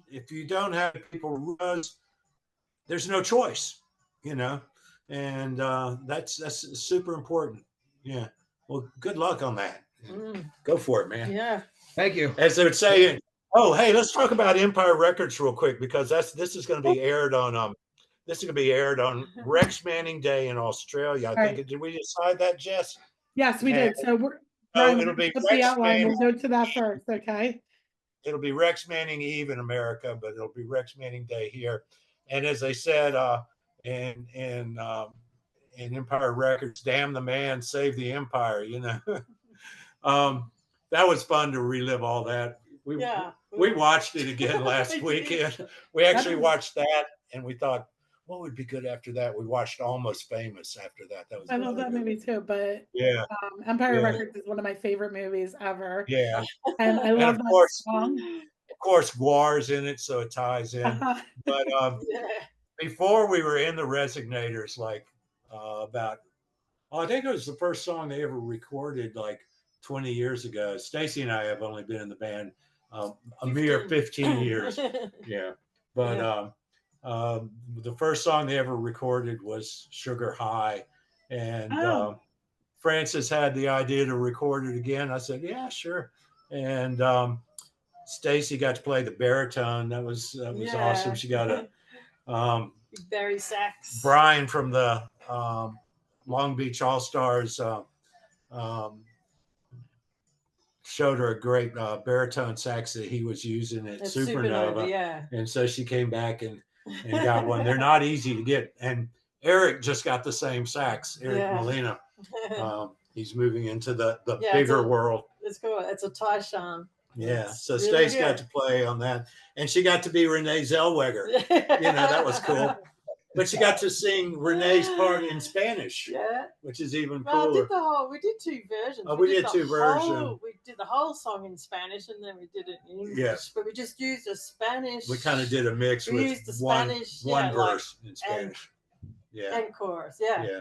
Speaker 2: If you don't have people who does, there's no choice, you know, and that's super important. Yeah. Well, good luck on that. Go for it, man.
Speaker 4: Yeah.
Speaker 3: Thank you.
Speaker 2: As they would say, oh, hey, let's talk about Empire Records real quick because this is going to be aired on Rex Manning Day in Australia. I think. Did we decide that, Jess?
Speaker 5: Yes, we did. So we're
Speaker 2: it'll be
Speaker 5: put the
Speaker 2: Rex
Speaker 5: outline.
Speaker 2: Manning.
Speaker 5: We'll go to that first, okay?
Speaker 2: It'll be Rex Manning Eve in America, but it'll be Rex Manning Day here. And as they said in Empire Records, damn the man, save the empire. You know, that was fun to relive all that. We watched it again last weekend. We actually watched that, and we thought, what would be good after that? We watched Almost Famous after that. That was
Speaker 5: I love that movie too, but
Speaker 2: yeah,
Speaker 5: Empire Records is one of my favorite movies ever.
Speaker 2: yeah,
Speaker 5: and I love that song.
Speaker 2: Of course, Guar's in it, so it ties in. But before we were in the Resignators, like I think it was the first song they ever recorded, like 20 years ago. Stacey and I have only been in the band a mere 15 years. Yeah. But the first song they ever recorded was Sugar High. And Francis had the idea to record it again. I said, yeah, sure. And Stacey got to play the baritone. That was awesome. She got a
Speaker 4: Barry sax.
Speaker 2: Brian from the Long Beach All Stars showed her a great baritone sax that he was using at Supernova.
Speaker 4: Yeah.
Speaker 2: And so she came back and got one. They're not easy to get. And Eric just got the same sax, Eric Molina. He's moving into the bigger world.
Speaker 4: It's cool. It's a Taishan.
Speaker 2: Yeah. So really Stace got to play on that. And she got to be Renee Zellweger. You know, that was cool. But she got to sing Renee's part in Spanish. Yeah. Which is even cooler.
Speaker 4: We did two versions.
Speaker 2: We did two versions.
Speaker 4: We did the whole song in Spanish and then we did it in English.
Speaker 2: Yes.
Speaker 4: But we just used a Spanish.
Speaker 2: We kind of did a mix with one verse in Spanish.
Speaker 4: And chorus. Yeah.
Speaker 2: Yeah.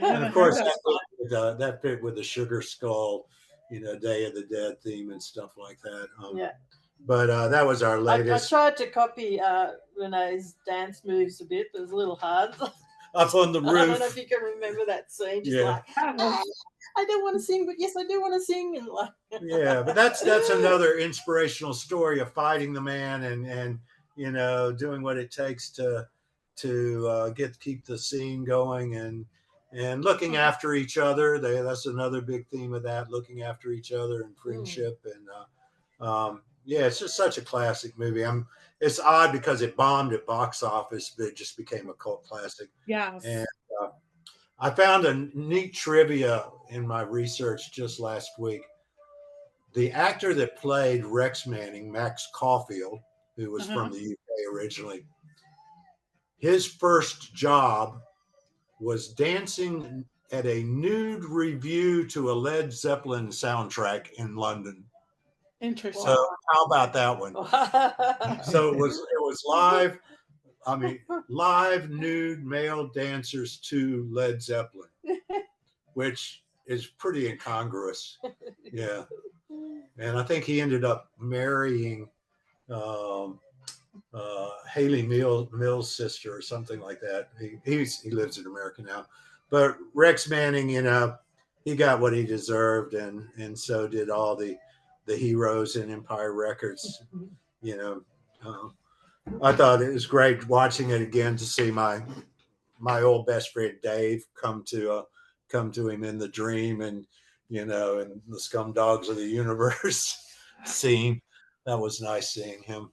Speaker 2: And of course, that fit with the Sugar Skull, you know, Day of the Dead theme and stuff like that. But that was our latest.
Speaker 4: I tried to copy Renee's dance moves a bit, but it was a little hard.
Speaker 2: Up on the roof.
Speaker 4: I don't know if you can remember that scene. Just like, I don't want to sing, but yes, I do want to sing. And like,
Speaker 2: yeah, but that's another inspirational story of fighting the man and you know, doing what it takes to keep the scene going and looking after each other. That's another big theme of that, looking after each other and friendship. And yeah, it's just such a classic movie. It's odd because it bombed at box office, but it just became a cult classic.
Speaker 5: Yeah.
Speaker 2: And I found a neat trivia in my research just last week. The actor that played Rex Manning, Max Caulfield, who was from the UK originally, his first job was dancing at a nude review to a Led Zeppelin soundtrack in London.
Speaker 5: Interesting.
Speaker 2: So how about that one? So it was live. I mean, live nude male dancers to Led Zeppelin, which is pretty incongruous. Yeah. And I think he ended up marrying Haley Mills' sister or something like that. He lives in America now. But Rex Manning, you know, he got what he deserved, and so did all the heroes in Empire Records. You know, I thought it was great watching it again to see my old best friend Dave come to him in the dream, and you know, and the Scum Dogs of the Universe scene. That was nice seeing him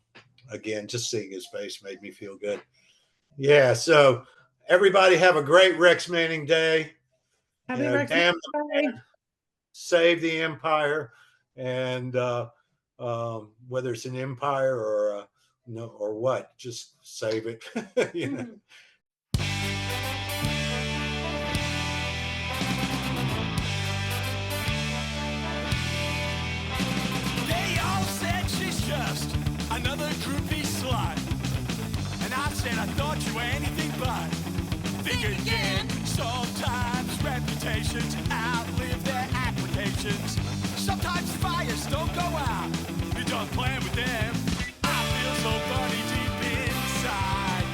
Speaker 2: again. Just seeing his face made me feel good. Yeah. So everybody have a great Rex Manning Day.
Speaker 5: Happy Rex
Speaker 2: damn
Speaker 5: Day.
Speaker 2: Save the empire, and whether it's an empire or or what, just save it. You know.
Speaker 1: They all say taught you anything but think again. Sometimes reputations outlive their applications. Sometimes fires don't go out. You don't plan with them. I feel so funny deep inside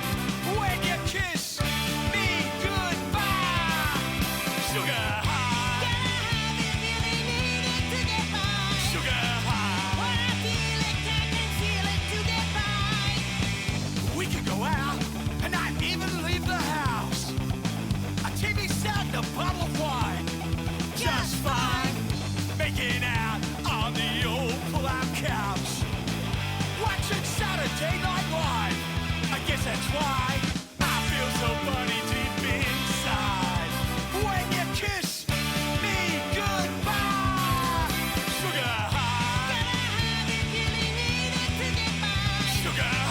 Speaker 1: when you kiss me goodbye. Sugar high. Sugar high. We could go out and not even leave the house. A TV set and a bottle of wine. Just fine. Making out on the old pull-out couch. Watching Saturday Night Live. I guess that's why I feel so funny deep inside when you kiss me goodbye. Sugar high. Sugar high.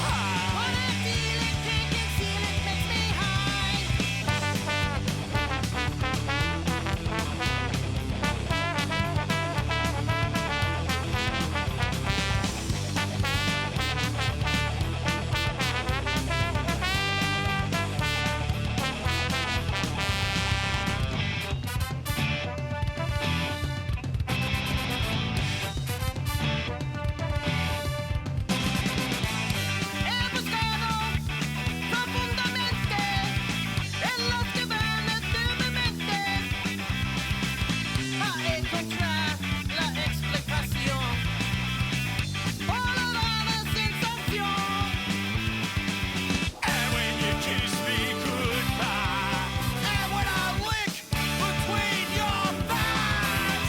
Speaker 1: And when you kiss me goodbye, and when I lick between your thighs,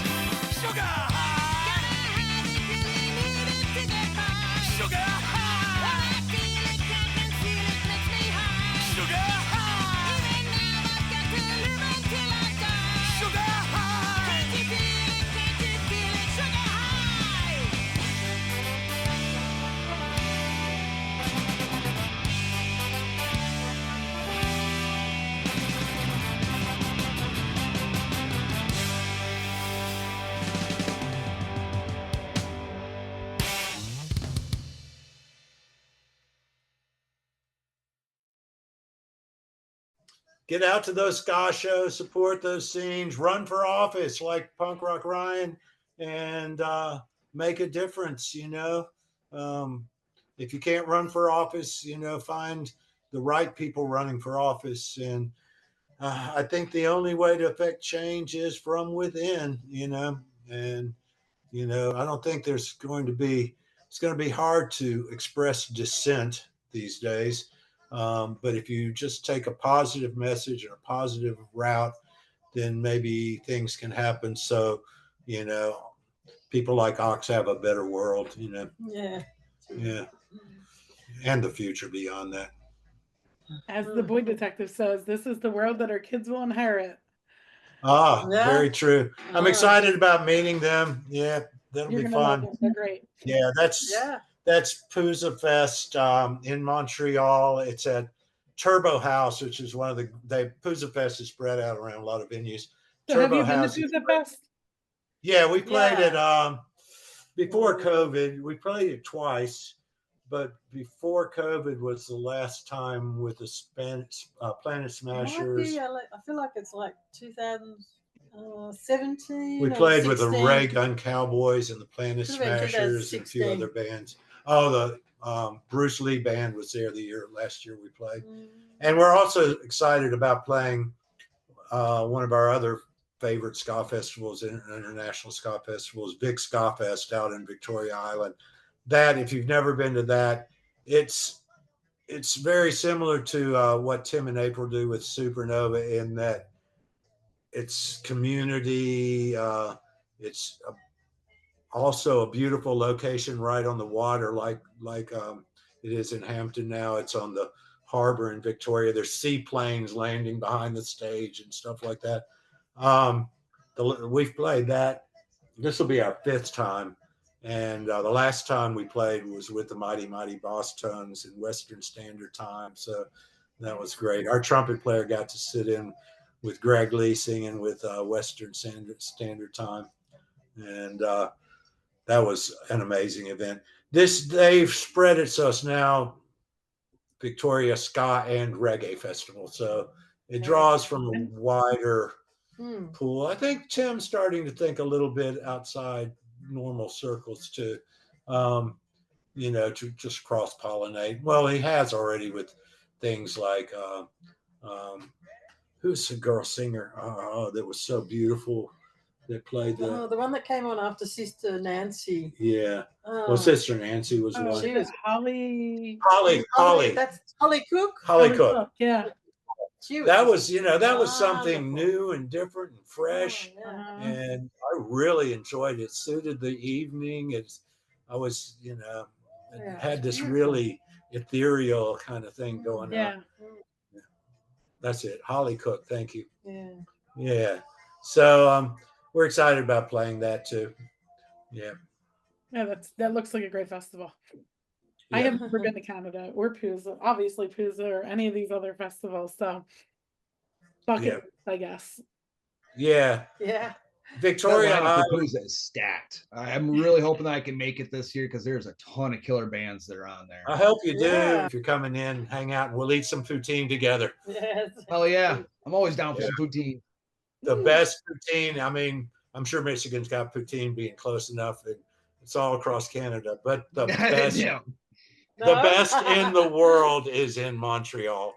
Speaker 1: sugar high, sugar high, sugar high, sugar
Speaker 2: Get out to those ska shows, support those scenes, run for office like Punk Rock Ryan, and make a difference. If you can't run for office, find the right people running for office. And I think the only way to affect change is from within. And I don't think it's going to be hard to express dissent these days. But if you just take a positive message and a positive route, then maybe things can happen. So, people like Ox have a better world,
Speaker 4: Yeah.
Speaker 2: Yeah. And the future beyond that.
Speaker 5: As the boy detective says, this is the world that our kids will inherit.
Speaker 2: Yeah. Very true. I'm excited about meeting them. Yeah, that'll be fun.
Speaker 5: They're great.
Speaker 2: Yeah, that's Pouza Fest in Montreal. It's at Turbo House, which is one of Pouza Fest is spread out around a lot of venues.
Speaker 5: So
Speaker 2: Turbo
Speaker 5: have you
Speaker 2: House.
Speaker 5: been to Pouza Fest?
Speaker 2: Yeah, we played it before COVID. We played it twice, but before COVID was the last time with the Planet Smashers.
Speaker 4: I feel like it's like 2017.
Speaker 2: We played with the Ray Gun Cowboys and the Planet Smashers and a few other bands. Oh, the Bruce Lee band was there last year we played. And we're also excited about playing one of our other favorite ska festivals, international ska festivals, Big Ska Fest out in Victoria Island. That, if you've never been to that, it's very similar to what Tim and April do with Supernova, in that it's community. It's also a beautiful location right on the water, like it is in Hampton now. It's on the harbor in Victoria. There's seaplanes landing behind the stage and stuff like that. We've played that. This will be our 5th time. And the last time we played was with the Mighty Mighty Boss Tones in Western Standard Time. So that was great. Our trumpet player got to sit in with Greg Lee singing with Western Standard Time. And that was an amazing event. They've spread it so it's now Victoria Ska and Reggae Festival. So it draws from a wider pool. I think Tim's starting to think a little bit outside normal circles to, to just cross pollinate. Well, he has already with things like, who's the girl singer? Oh, that was so beautiful. That played
Speaker 4: the one that came on after Sister Nancy.
Speaker 2: Yeah. Well, Sister Nancy was one.
Speaker 4: She was
Speaker 5: Holly.
Speaker 4: That's Holly Cook.
Speaker 2: Holly Cook.
Speaker 5: Yeah.
Speaker 2: That was something new and different and fresh, and I really enjoyed it. Suited the evening. I was, it had this really ethereal kind of thing going on. That's it. Holly Cook. Thank you. Yeah. So we're excited about playing that too. Yeah.
Speaker 5: Yeah, that looks like a great festival. Yeah. I have never been to Canada or Pooza, obviously Pooza or any of these other festivals. So bucket list, I guess.
Speaker 2: Yeah.
Speaker 4: Yeah.
Speaker 2: Victoria
Speaker 3: Pooza is stacked. I'm really hoping that I can make it this year because there's a ton of killer bands that are on there.
Speaker 2: I hope you do. If you're coming in, hang out and we'll eat some poutine together.
Speaker 4: Yes.
Speaker 3: Oh yeah. I'm always down for some poutine.
Speaker 2: The best poutine. I mean, I'm sure Michigan's got poutine being close enough that it's all across Canada, but the best, the best in the world is in Montreal,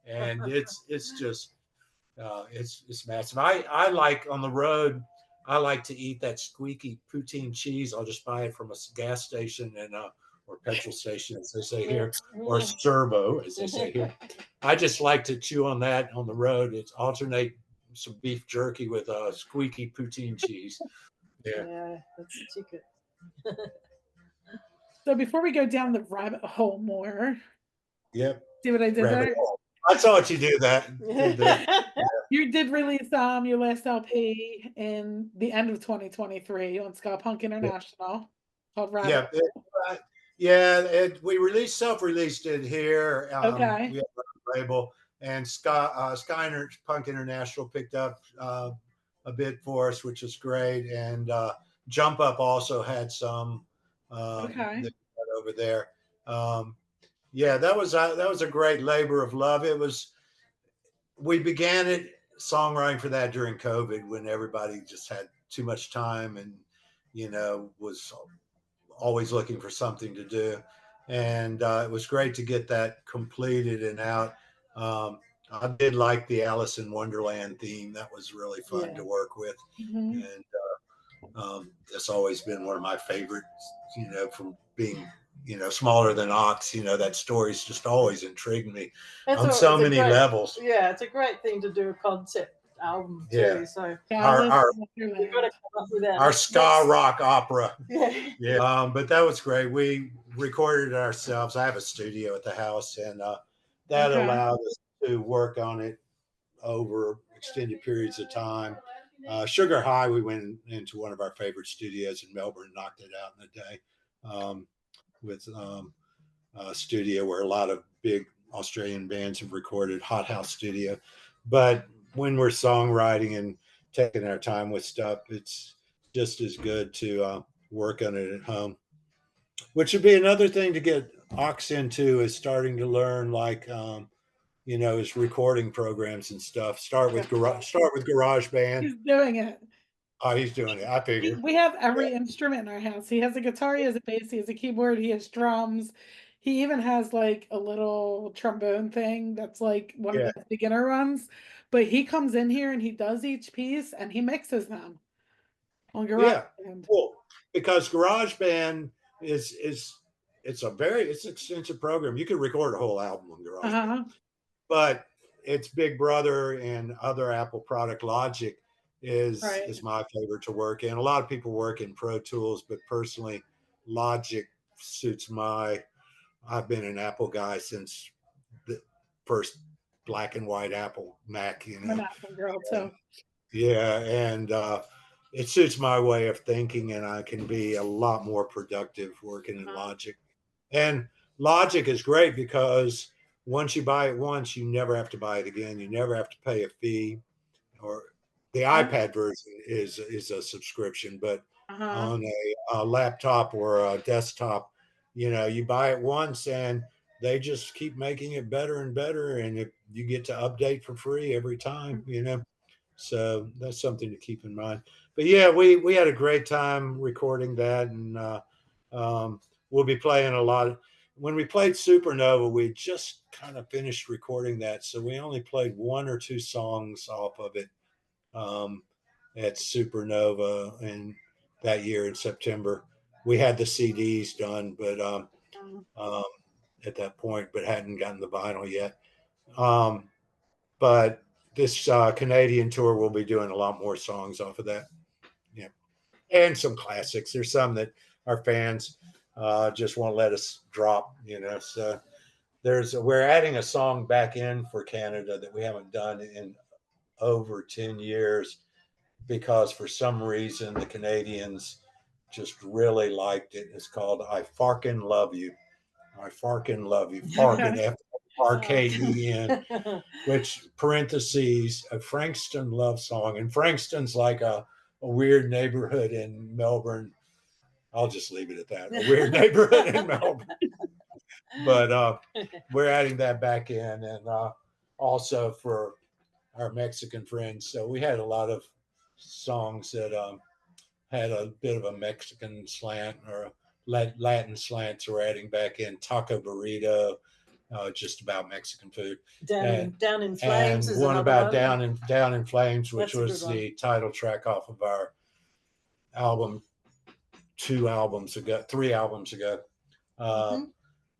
Speaker 2: and it's just it's massive. I like on the road. I like to eat that squeaky poutine cheese. I'll just buy it from a gas station or petrol station, as they say here, or servo, as they say here. I just like to chew on that on the road. It's alternate some beef jerky with squeaky poutine cheese.
Speaker 4: Yeah, that's the secret.
Speaker 5: So before we go down the rabbit hole more,
Speaker 2: yep.
Speaker 5: See what I did there?
Speaker 2: I saw what you do that.
Speaker 5: You did release your last LP in the end of 2023 on Ska Punk International called Rabbit.
Speaker 2: We self-released it here.
Speaker 5: Okay.
Speaker 2: We have a label, and Ska Punk International picked up a bit for us, which is great. And Jump Up also had some over there. That was a great labor of love. We began it songwriting for that during COVID when everybody just had too much time and was always looking for something to do, and it was great to get that completed and out. I did like the Alice in Wonderland theme. That was really fun to work with. And it's always been one of my favorites, from being smaller than Ox. That story's just always intrigued me on so many levels.
Speaker 4: Yeah, it's a great thing to do a concept album too. So
Speaker 2: our ska rock opera. But that was great. We recorded it ourselves. I have a studio at the house, and that allowed us to work on it over extended periods of time. Sugar High, we went into one of our favorite studios in Melbourne, knocked it out in a day, with a studio where a lot of big Australian bands have recorded, Hot House Studio. But when we're songwriting and taking our time with stuff, it's just as good to work on it at home, which would be another thing to get Ox into, is starting to learn, like, his recording programs and stuff. Start with GarageBand.
Speaker 5: He's doing it.
Speaker 2: Oh, he's doing it. I figured.
Speaker 5: We have every instrument in our house. He has a guitar, he has a bass, he has a keyboard, he has drums. He even has like a little trombone thing that's like one of the beginner ones. But he comes in here and he does each piece and he mixes them on GarageBand.
Speaker 2: Yeah, cool. Because GarageBand is it's an extensive program. You could record a whole album on GarageBand. But it's Big Brother and other Apple product. Logic is my favorite to work in. A lot of people work in Pro Tools, but personally, Logic suits I've been an Apple guy since the first black and white Apple Mac.
Speaker 5: I'm an Apple girl too.
Speaker 2: And it suits my way of thinking, and I can be a lot more productive working in Logic. And Logic is great because once you buy it once, you never have to buy it again. You never have to pay a fee. Or the iPad version is a subscription, but on a laptop or a desktop, you buy it once and they just keep making it better and better, and you get to update for free every time, you know. So that's something to keep in mind. But yeah, we had a great time recording that, and we'll be playing a lot. When we played Supernova, we just kind of finished recording that, so we only played 1 or 2 songs off of it at Supernova in that year in September. We had the CDs done, but at that point, but hadn't gotten the vinyl yet. But this Canadian tour, we'll be doing a lot more songs off of that. Yeah, and some classics. There's some that our fans just won't let us drop, you know. So we're adding a song back in for Canada that we haven't done in over 10 years because for some reason the Canadians just really liked it. It's called I Farkin' Love You. I Farkin' Love You. Farkin', F-R-K-E-N, which parentheses, a Frankston love song. And Frankston's like a weird neighborhood in Melbourne. I'll just leave it at that. A weird neighborhood in Melbourne. But we're adding that back in, and also for our Mexican friends. So we had a lot of songs that had a bit of a Mexican slant or a Latin slant. So we're adding back in Taco Burrito, just about Mexican food.
Speaker 4: Down in Flames.
Speaker 2: And
Speaker 4: is
Speaker 2: one
Speaker 4: another
Speaker 2: about
Speaker 4: one.
Speaker 2: Down in Flames, which
Speaker 4: That's a
Speaker 2: was
Speaker 4: good one.
Speaker 2: the title track off of our album 3 albums ago.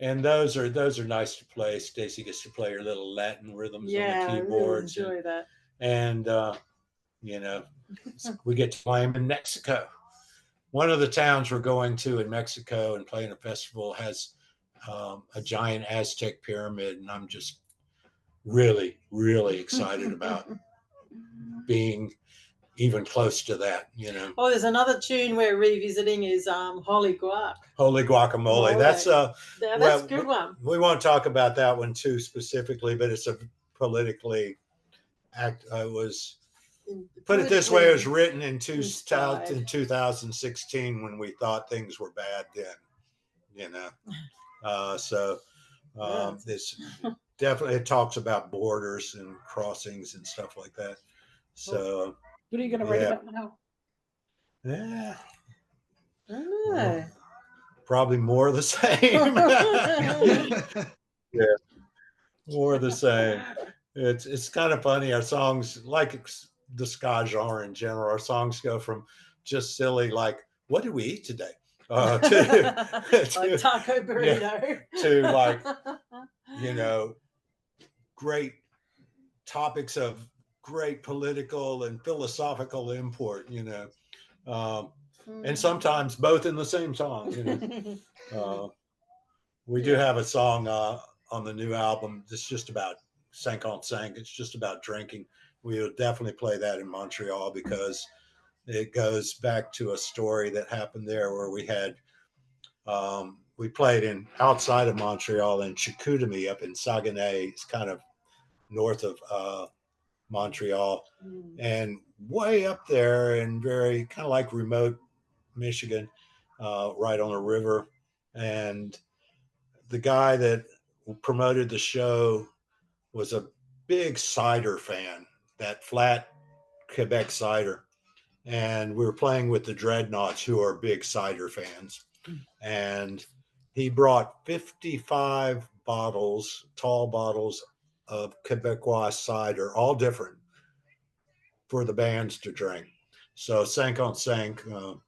Speaker 2: And those are nice to play. Stacey gets to play her little Latin rhythms on the keyboards.
Speaker 4: I really enjoy that.
Speaker 2: And you know, we get to play them in Mexico. One of the towns we're going to in Mexico and playing a festival has a giant Aztec pyramid, and I'm just really, really excited about being even close to that, you know.
Speaker 4: Oh, there's another tune we're revisiting is Holy Guac.
Speaker 2: Holy Guacamole. That's
Speaker 4: a good one.
Speaker 2: We won't talk about that one too specifically, but it's a politically it was, put it this way, it was written in 2016 when we thought things were bad then, you know. This definitely, it talks about borders and crossings and stuff like that. So
Speaker 5: what are you going to write about now?
Speaker 2: Yeah.
Speaker 4: Oh.
Speaker 2: Probably more of the same. Yeah, more of the same. It's kind of funny. Our songs, like the ska genre in general, our songs go from just silly, like, what did we eat today?
Speaker 4: Like taco burrito.
Speaker 2: To like, you know, great topics of great political and philosophical import, you know. And sometimes both in the same song, you know. We do have a song on the new album that's just about 50-50. It's just about drinking. We'll definitely play that in Montreal because it goes back to a story that happened there where we had we played outside of Montreal in Chicoutimi up in Saguenay. It's kind of north of Montreal, and way up there and very kind of like remote Michigan, right on a river. And the guy that promoted the show was a big cider fan, that flat Quebec cider. And we were playing with the Dreadnoughts, who are big cider fans. And he brought 55 bottles, tall bottles of Quebecois cider, all different, for the bands to drink. So 50-50,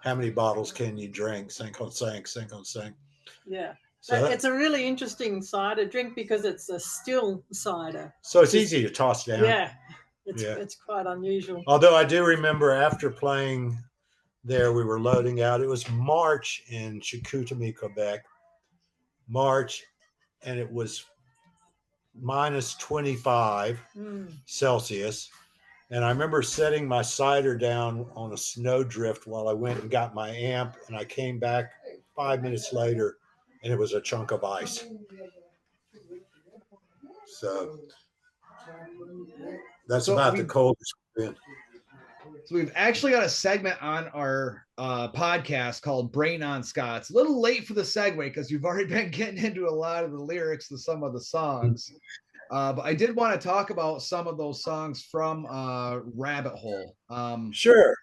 Speaker 2: how many bottles can you drink? 50-50.
Speaker 4: Yeah. So it's a really interesting cider drink because it's a still cider.
Speaker 2: So it's easy to toss down.
Speaker 4: Yeah. It's quite unusual.
Speaker 2: Although I do remember after playing there, we were loading out. It was March in Chicoutimi, Quebec. March, and it was minus 25 Celsius. And I remember setting my cider down on a snowdrift while I went and got my amp, and I came back 5 minutes later, and it was a chunk of ice. So that's about the coldest we've been.
Speaker 3: So we've actually got a segment on our podcast called Brain on Ska. It's a little late for the segue because you've already been getting into a lot of the lyrics to some of the songs. But I did want to talk about some of those songs from Rabbithole.
Speaker 2: Sure.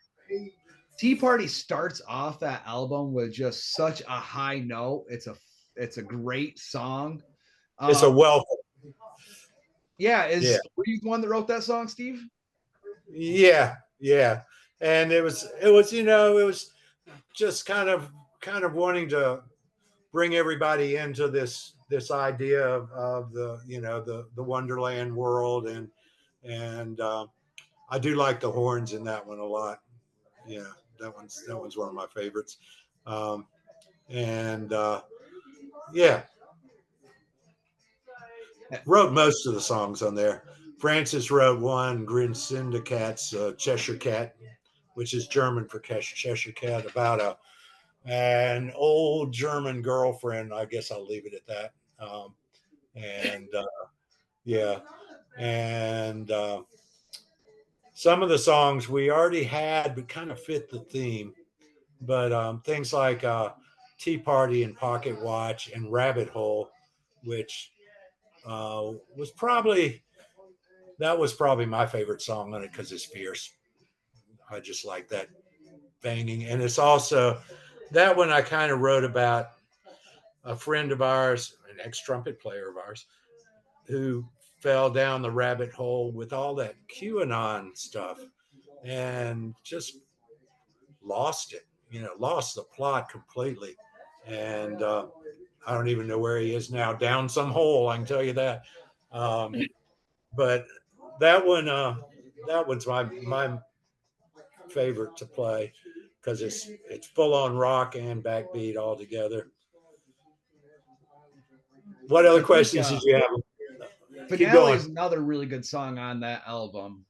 Speaker 3: Tea Party starts off that album with just such a high note. It's a great song.
Speaker 2: It's a welcome.
Speaker 3: Yeah, were you the one that wrote that song, Steve?
Speaker 2: Yeah. And it was just kind of wanting to bring everybody into this idea of the the Wonderland world, and I do like the horns in that one a lot. Yeah, that one's one of my favorites. And yeah, wrote most of the songs on there. Francis wrote one, Grinsinda Cat's Cheshire Cat, which is German for Cheshire Cat, about an old German girlfriend. I guess I'll leave it at that. And yeah, and some of the songs we already had, but kind of fit the theme. But things like Tea Party and Pocket Watch and Rabbithole, which was probably my favorite song on it because it's fierce. I just like that banging. And it's also that one I kind of wrote about a friend of ours, an ex-trumpet player of ours, who fell down the rabbit hole with all that QAnon stuff and just lost it, lost the plot completely. And I don't even know where he is now, down some hole, I can tell you that. But that one's my favorite to play because it's full on rock and backbeat all together. What other questions did you have?
Speaker 3: Finale is another really good song on that album.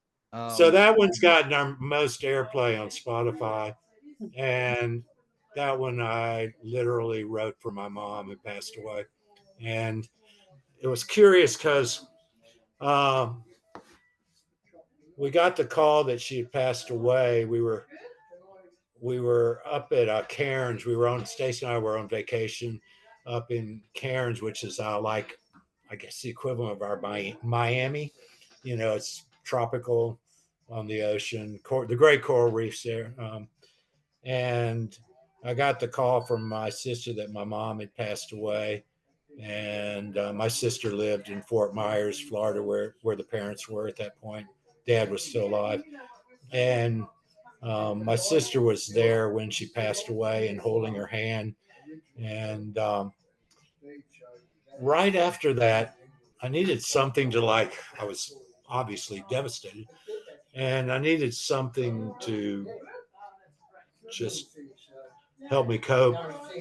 Speaker 2: So that one's gotten our most airplay on Spotify, and that one I literally wrote for my mom who passed away. And it was curious because we got the call that she had passed away. We were up at Cairns. Stacey and I were on vacation up in Cairns, which is I guess the equivalent of our Miami. It's tropical on the ocean, the great coral reefs there. And I got the call from my sister that my mom had passed away. And my sister lived in Fort Myers, Florida, where the parents were at that point. Dad was still alive. And my sister was there when she passed away and holding her hand. And right after that, I needed something to I was obviously devastated. And I needed something to just help me cope.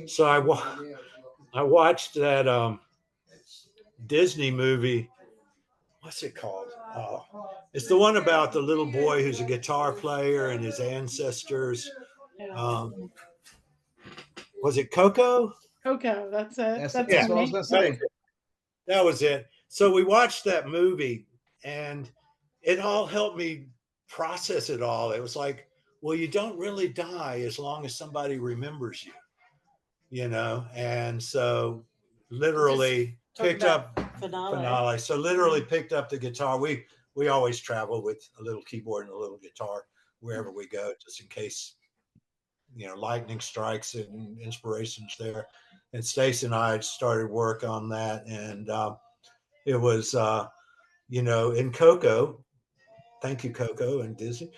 Speaker 2: So I watched that Disney movie. What's it called? It's the one about the little boy who's a guitar player and his ancestors. Was it Coco?
Speaker 5: Coco, that's it.
Speaker 3: That's what I was going to say.
Speaker 2: That was it. So we watched that movie, and it all helped me process it all. It was like, well, you don't really die as long as somebody remembers you, And so literally picked up finale. So literally picked up the guitar. We always travel with a little keyboard and a little guitar wherever we go, just in case, lightning strikes and inspiration's there. And Stacey and I started work on that. And it was, in Coco, thank you, Coco and Disney.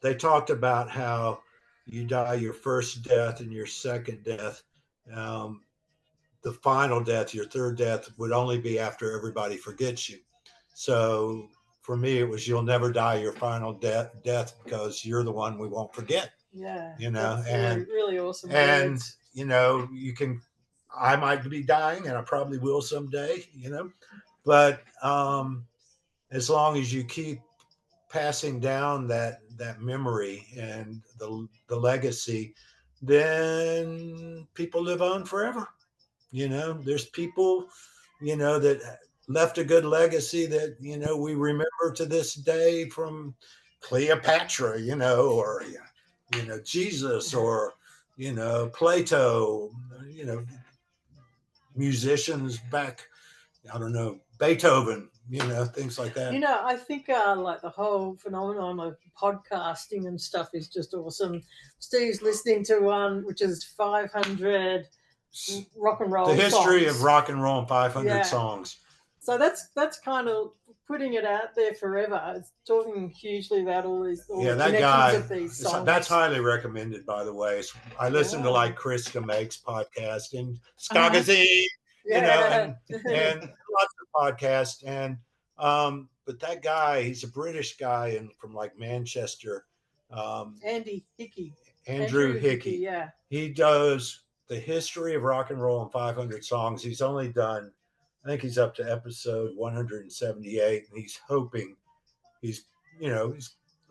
Speaker 2: They talked about how you die your first death and your second death. The final death, your third death, would only be after everybody forgets you. So for me, it was you'll never die your final death because you're the one we won't forget.
Speaker 4: Yeah.
Speaker 2: And
Speaker 4: really awesome.
Speaker 2: And
Speaker 4: words.
Speaker 2: I might be dying, and I probably will someday. But as long as you keep passing down that memory and the legacy, then people live on forever. There's people, that left a good legacy that, we remember to this day from, Cleopatra, or Jesus, or Plato, musicians back, I don't know, Beethoven, things like that.
Speaker 4: I think like the whole phenomenon of podcasting and stuff is just awesome. Steve's listening to one which is 500 rock and roll
Speaker 2: The history
Speaker 4: songs.
Speaker 2: of rock and roll and 500
Speaker 4: Yeah.
Speaker 2: songs.
Speaker 4: So that's kind of putting it out there forever. It's talking hugely about all the
Speaker 2: that
Speaker 4: connections
Speaker 2: guy,
Speaker 4: of these songs.
Speaker 2: that's highly recommended, by the way. I listen to like Ska Makes podcast and SKAgazine, and lots of podcasts. And but that guy, he's a British guy and from like Manchester. Andrew Hickey.
Speaker 4: Yeah.
Speaker 2: He does the history of rock and roll in 500 songs. He's only done, I think he's up to episode 178, and he's hoping he's a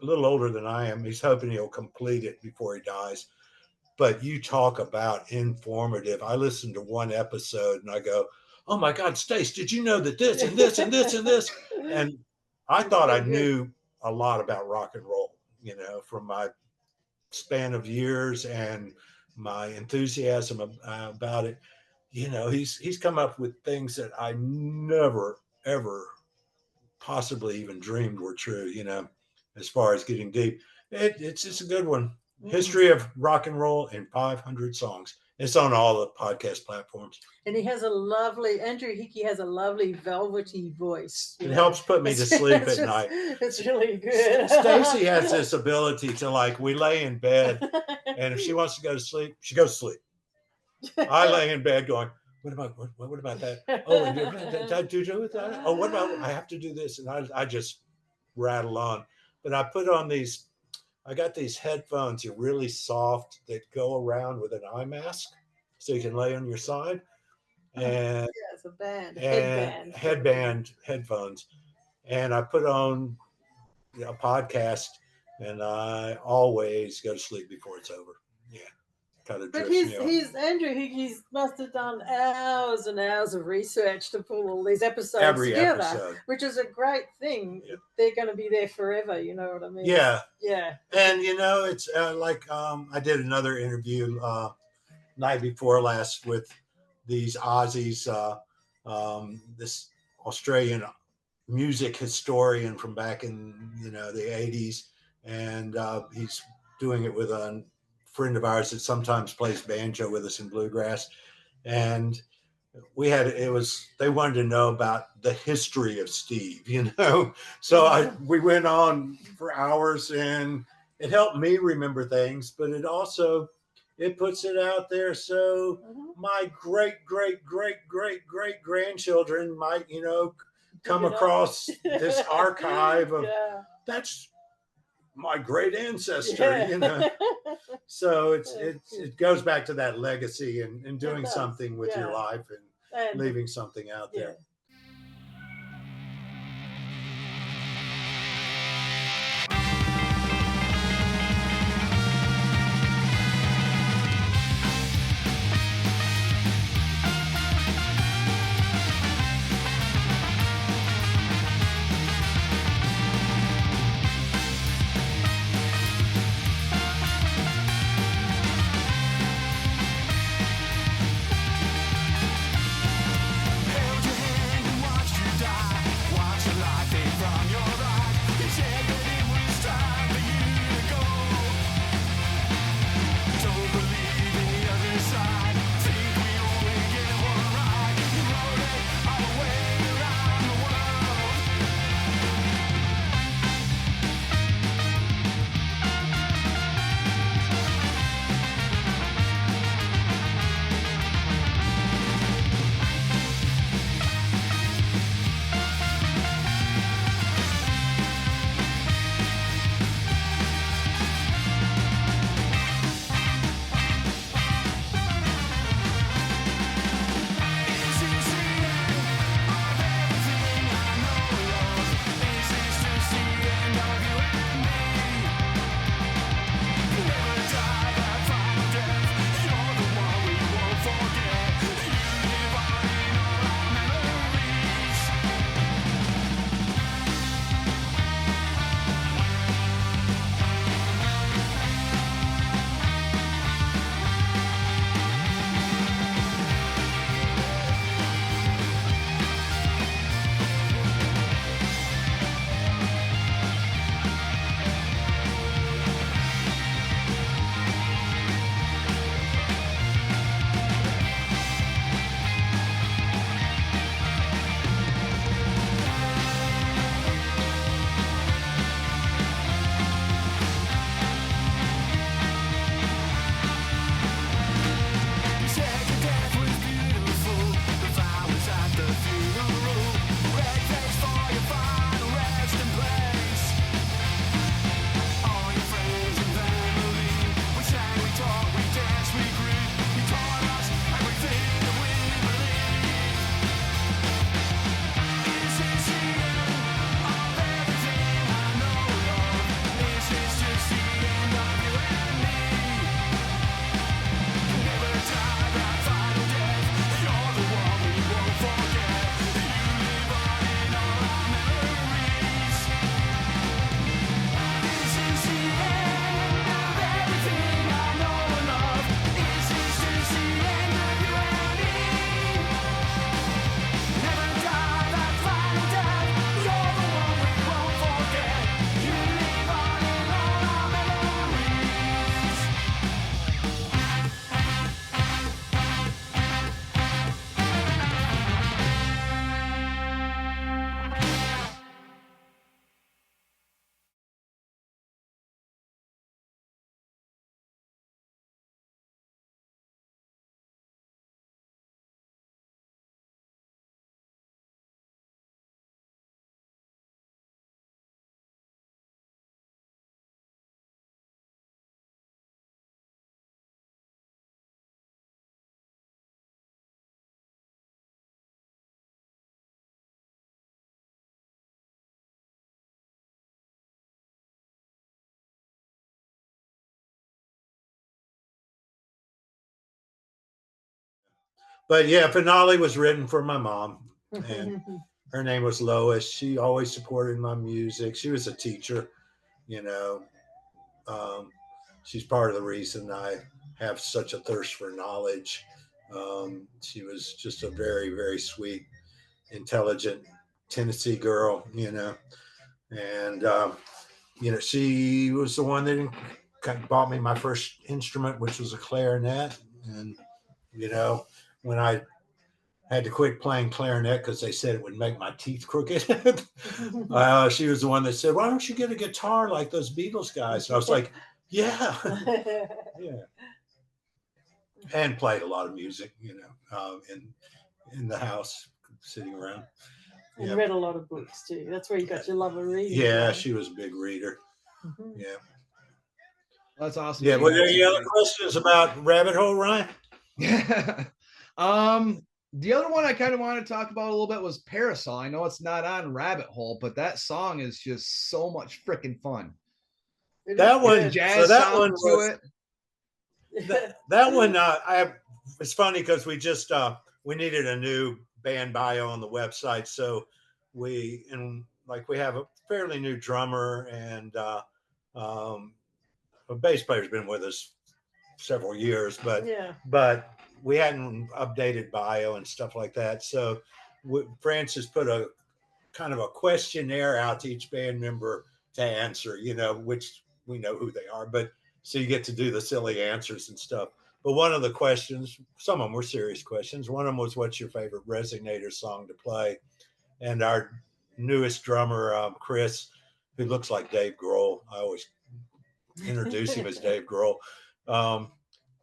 Speaker 2: little older than I am. He's hoping he'll complete it before he dies. But you talk about informative. I listened to one episode and I go, oh my God, Stace, did you know that this and this and this and this? And I thought I knew a lot about rock and roll, from my span of years and my enthusiasm about it. He's come up with things that I never, ever possibly even dreamed were true, as far as getting deep. It's just a good one. History of rock and roll in 500 songs. It's on all the podcast platforms.
Speaker 4: And Andrew Hickey has a lovely velvety voice.
Speaker 2: It helps put me to sleep at night.
Speaker 4: It's really good.
Speaker 2: Stacy has this ability to we lay in bed, and if she wants to go to sleep, she goes to sleep. I lay in bed going, what about that? Oh, did I do that? Oh, what about, I have to do this. And I just rattle on. But I put on I got these headphones that are really soft that go around with an eye mask so you can lay on your side. And
Speaker 4: it's a band.
Speaker 2: Headband headphones. And I put on a podcast and I always go to sleep before it's over. Yeah.
Speaker 4: But Andrew Hickey must have done hours and hours of research to pull all these episodes together, which is a great thing. Yep. They're going to be there forever. You know what I mean?
Speaker 2: Yeah.
Speaker 4: Yeah.
Speaker 2: And it's I did another interview night before last with these Aussies, this Australian music historian from back in the 80s, and he's doing it with a friend of ours that sometimes plays banjo with us in bluegrass. And they wanted to know about the history of Steve, so we went on for hours, and it helped me remember things, but it puts it out there so my great grandchildren might come across this archive of that's my great ancestor, So it goes back to that legacy and doing something with your life and leaving something out there.
Speaker 1: Hold your head
Speaker 2: But yeah, Finale was written for my mom, and her name was Lois. She always supported my music. She was a teacher, you know. She's part of the reason I have such a thirst for knowledge. She was just a very, very sweet, intelligent Tennessee girl, you know. And, you know, she was the one that bought me my first instrument, which was a clarinet. And, you know, when I had to quit playing clarinet because they said it would make my teeth crooked. She was the one that said, "Why don't you get a guitar like those Beatles guys?" And I was like, "Yeah, yeah." And played a lot of music, you know, in the house, sitting around.
Speaker 4: And read a lot of books too. That's where you got your love of reading.
Speaker 2: Yeah,
Speaker 4: right?
Speaker 2: she was a big reader. Yeah.
Speaker 3: That's awesome.
Speaker 2: Yeah. Were there any other questions about Rabbit Hole, Ryan?
Speaker 3: Yeah. The other one I kind of want to talk about a little bit was Parasol. I know it's not on Rabbit Hole, but that song is just so much freaking fun.
Speaker 2: That one,
Speaker 3: jazz
Speaker 2: so that
Speaker 3: sound
Speaker 2: one
Speaker 3: to
Speaker 2: was,
Speaker 3: it.
Speaker 2: that one, it's funny because we just, we needed a new band bio on the website. So we have a fairly new drummer, and a bass player's been with us several years, but we hadn't updated bio and stuff like that. So Francis put a kind of a questionnaire out to each band member to answer, you know, which we know who they are, but so you get to do the silly answers and stuff. But one of the questions, some of them were serious questions. One of them was, "What's your favorite Resignators song to play?" And our newest drummer, Chris, who looks like Dave Grohl, I always introduce him as Dave Grohl.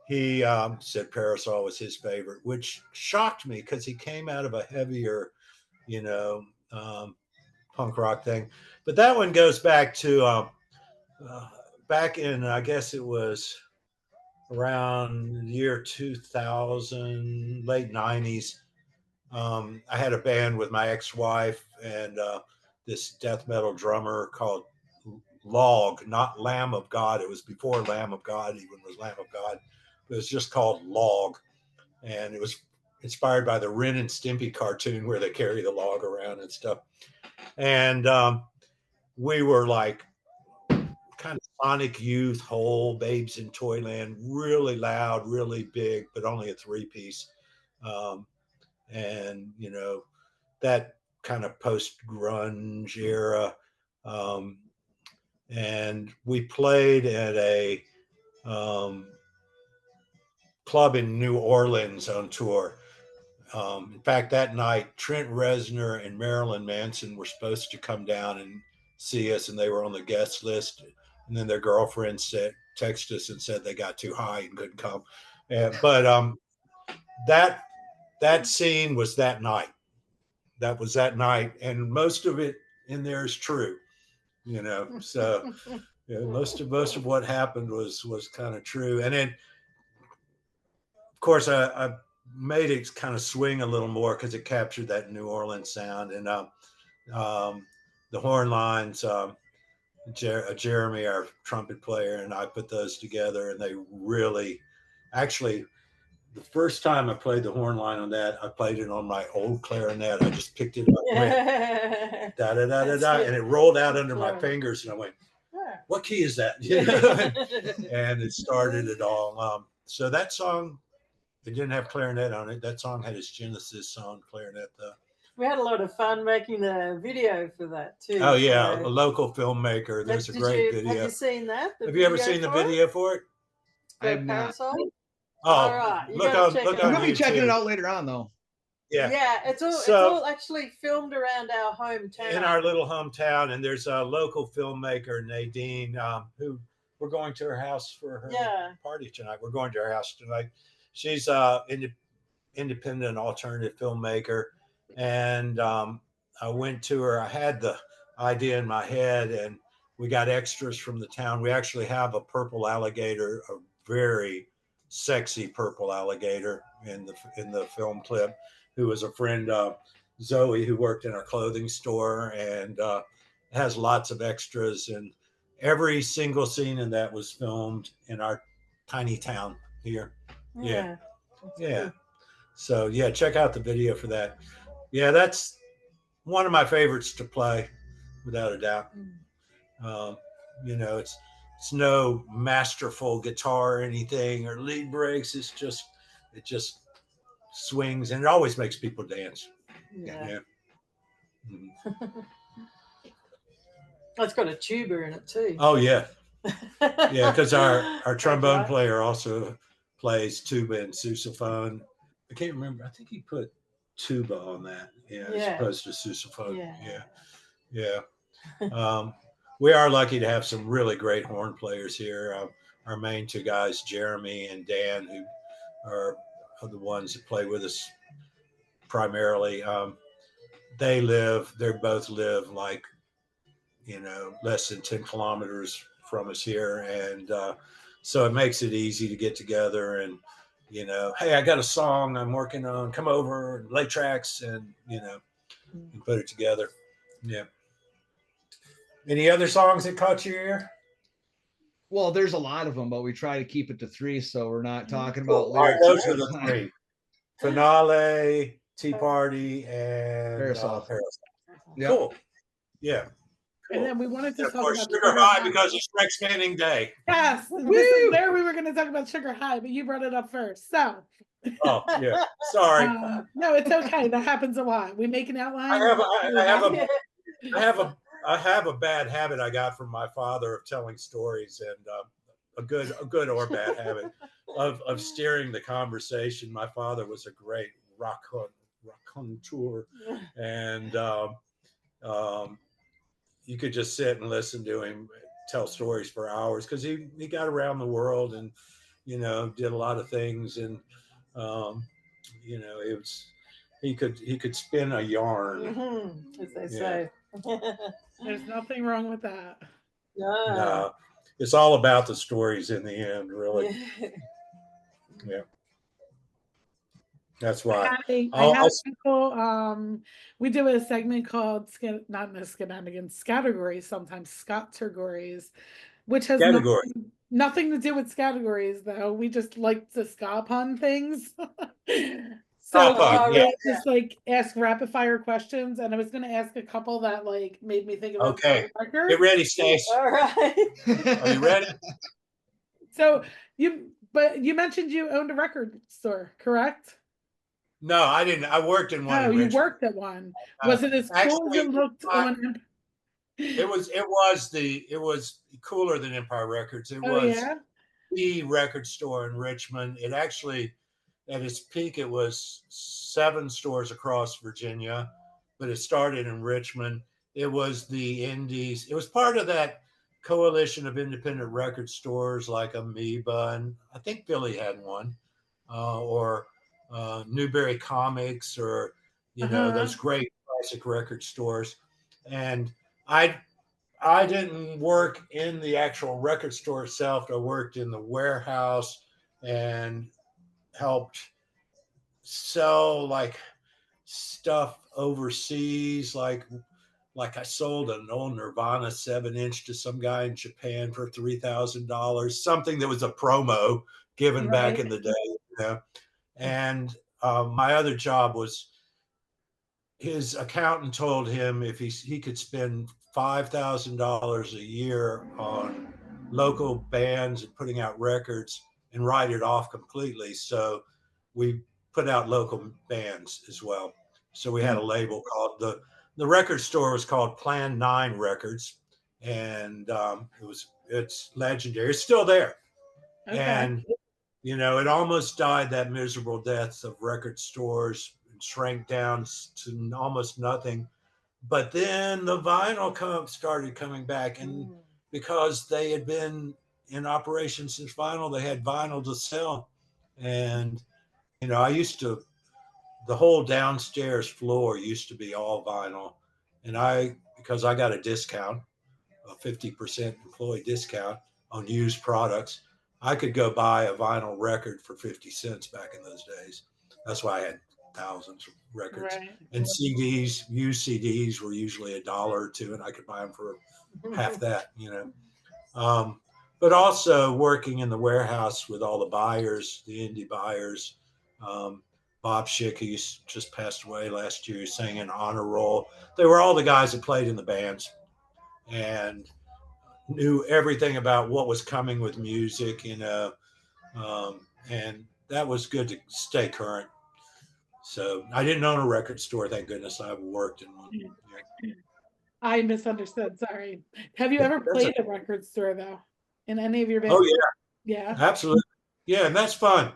Speaker 2: He said Parasol was his favorite, which shocked me because he came out of a heavier, you know, punk rock thing. But that one goes back to back in, I guess it was around the year 2000, late 90s. I had a band with my ex-wife and this death metal drummer called Log, not Lamb of God. It was before Lamb of God even was Lamb of God. It was just called Log, and it was inspired by the Ren and Stimpy cartoon where they carry the log around and stuff. And we were like kind of Sonic Youth, Hole, Babes in Toyland, really loud, really big, but only a 3-piece. And, you know, that kind of post-grunge era. And we played at a club in New Orleans on tour. In fact, that night, Trent Reznor and Marilyn Manson were supposed to come down and see us, and they were on the guest list. And then their girlfriends texted us and said they got too high and couldn't come. But that scene was that night. That was that night, and most of it in there is true, you know. So yeah, most of what happened was kind of true. And then, of course, I made it kind of swing a little more because it captured that New Orleans sound. And the horn lines, Jeremy, our trumpet player, and I put those together, and they really, actually, the first time I played the horn line on that, I played it on my old clarinet. I just picked it up, went, da da da da da, and it rolled out under my fingers, and I went, "What key is that?" You know? And it started it all. So that song, it didn't have clarinet on it. That song had its Genesis on clarinet, though.
Speaker 4: We had a lot of fun making the video for that too.
Speaker 2: Oh yeah, a local filmmaker. There's a great video.
Speaker 4: Have you seen that?
Speaker 2: Have you ever seen the video for it?
Speaker 3: I have not.
Speaker 2: Oh, all right. Look on
Speaker 3: We'll be checking it out later on, though.
Speaker 2: Yeah,
Speaker 4: yeah, it's all actually filmed around our hometown.
Speaker 2: In our little hometown, and there's a local filmmaker, Nadine, who we're going to her house for her party tonight. We're going to her house tonight. She's independent alternative filmmaker, and I went to her. I had the idea in my head, and we got extras from the town. We actually have a purple alligator, a very sexy purple alligator in the film clip, who was a friend of Zoe, who worked in our clothing store, and has lots of extras. And every single scene in that was filmed in our tiny town here. Yeah. So yeah, check out the video for that. Yeah, that's one of my favorites to play, without a doubt. You know, it's no masterful guitar or anything or lead breaks. It just swings, and it always makes people dance.
Speaker 4: Yeah.
Speaker 2: Mhm.
Speaker 4: It's got a tuba in it too.
Speaker 2: Oh yeah, yeah. Because our trombone
Speaker 4: right.
Speaker 2: player also plays tuba and sousaphone. I can't remember. I think he put tuba on that. Yeah, as opposed to sousaphone. Yeah. We are lucky to have some really great horn players here. Our main two guys, Jeremy and Dan, who are the ones that play with us primarily. They both live like, you know, less than 10 kilometers from us here. And so it makes it easy to get together and, you know, hey, I got a song I'm working on, come over and lay tracks and, you know, and put it together. Yeah. Any other songs that caught your ear?
Speaker 3: Well, there's a lot of them, but we try to keep it to 3, so we're not talking
Speaker 2: Cool.
Speaker 3: about lyrics.
Speaker 2: All right, those are the 3: Finale, Tea Party, and
Speaker 3: Parasol.
Speaker 2: Yep. Cool. Yeah.
Speaker 5: And then we wanted to
Speaker 2: and of
Speaker 5: talk
Speaker 2: course,
Speaker 5: about
Speaker 2: Sugar High because it's Rex Manning Day.
Speaker 5: Yes, this is there. We were going to talk about Sugar High, but you brought it up first. So.
Speaker 2: Oh yeah, sorry.
Speaker 5: No, it's okay. That happens a lot. We make an outline.
Speaker 2: I have a bad habit I got from my father of telling stories, and a good or bad habit of steering the conversation. My father was a great raconteur, and you could just sit and listen to him tell stories for hours because he got around the world and, you know, did a lot of things, and you know, he could spin a yarn,
Speaker 4: as they say.
Speaker 5: There's nothing wrong with that.
Speaker 2: No, it's all about the stories in the end, really. Yeah. That's why.
Speaker 5: I had people, we do a segment called Scattergories, sometimes Scattergories, which has nothing to do with categories, though. We just like to ska pun things. So just like ask rapid fire questions, and I was going to ask a couple that like made me think about
Speaker 2: okay. Get ready, Stacey.
Speaker 4: All right.
Speaker 2: Are you ready?
Speaker 5: So you mentioned you owned a record store, correct?
Speaker 2: No, I didn't. I worked in one.
Speaker 5: Oh, you worked at one. Was it as cool as it looked on?
Speaker 2: It was cooler than Empire Records. It was the record store in Richmond. It actually, at its peak, it was 7 stores across Virginia, but it started in Richmond. It was the indies. It was part of that coalition of independent record stores like Amoeba, and I think Philly had one, or Newberry Comics, or, you know, those great classic record stores. And I didn't work in the actual record store itself. I worked in the warehouse and helped sell like stuff overseas, like I sold an old Nirvana 7-inch to some guy in Japan for $3,000, something that was a promo given back in the day, you know. And my other job was, his accountant told him if he could spend $5,000 a year on local bands and putting out records and write it off completely. So we put out local bands as well. So we had a label called the record store was called Plan 9 Records, and it's legendary. It's still there. Okay. And, you know, it almost died that miserable death of record stores and shrank down to almost nothing. But then the vinyl started coming back, and because they had been in operation since vinyl, they had vinyl to sell. And, you know, the whole downstairs floor used to be all vinyl. And because I got a discount, a 50% employee discount on used products, I could go buy a vinyl record for 50 cents back in those days. That's why I had thousands of records. And CDs, used CDs were usually $1 or $2, and I could buy them for half that, you know. But also working in the warehouse with all the buyers, the indie buyers, Bob Schick, who just passed away last year, sang in honor roll. They were all the guys that played in the bands and knew everything about what was coming with music, and that was good to stay current. So I didn't own a record store, thank goodness. I worked in one. Yeah.
Speaker 5: I misunderstood. Sorry. Have you ever played a record store though? In any of your bands?
Speaker 2: Oh yeah,
Speaker 5: Yeah.
Speaker 2: absolutely. Yeah, and that's fun.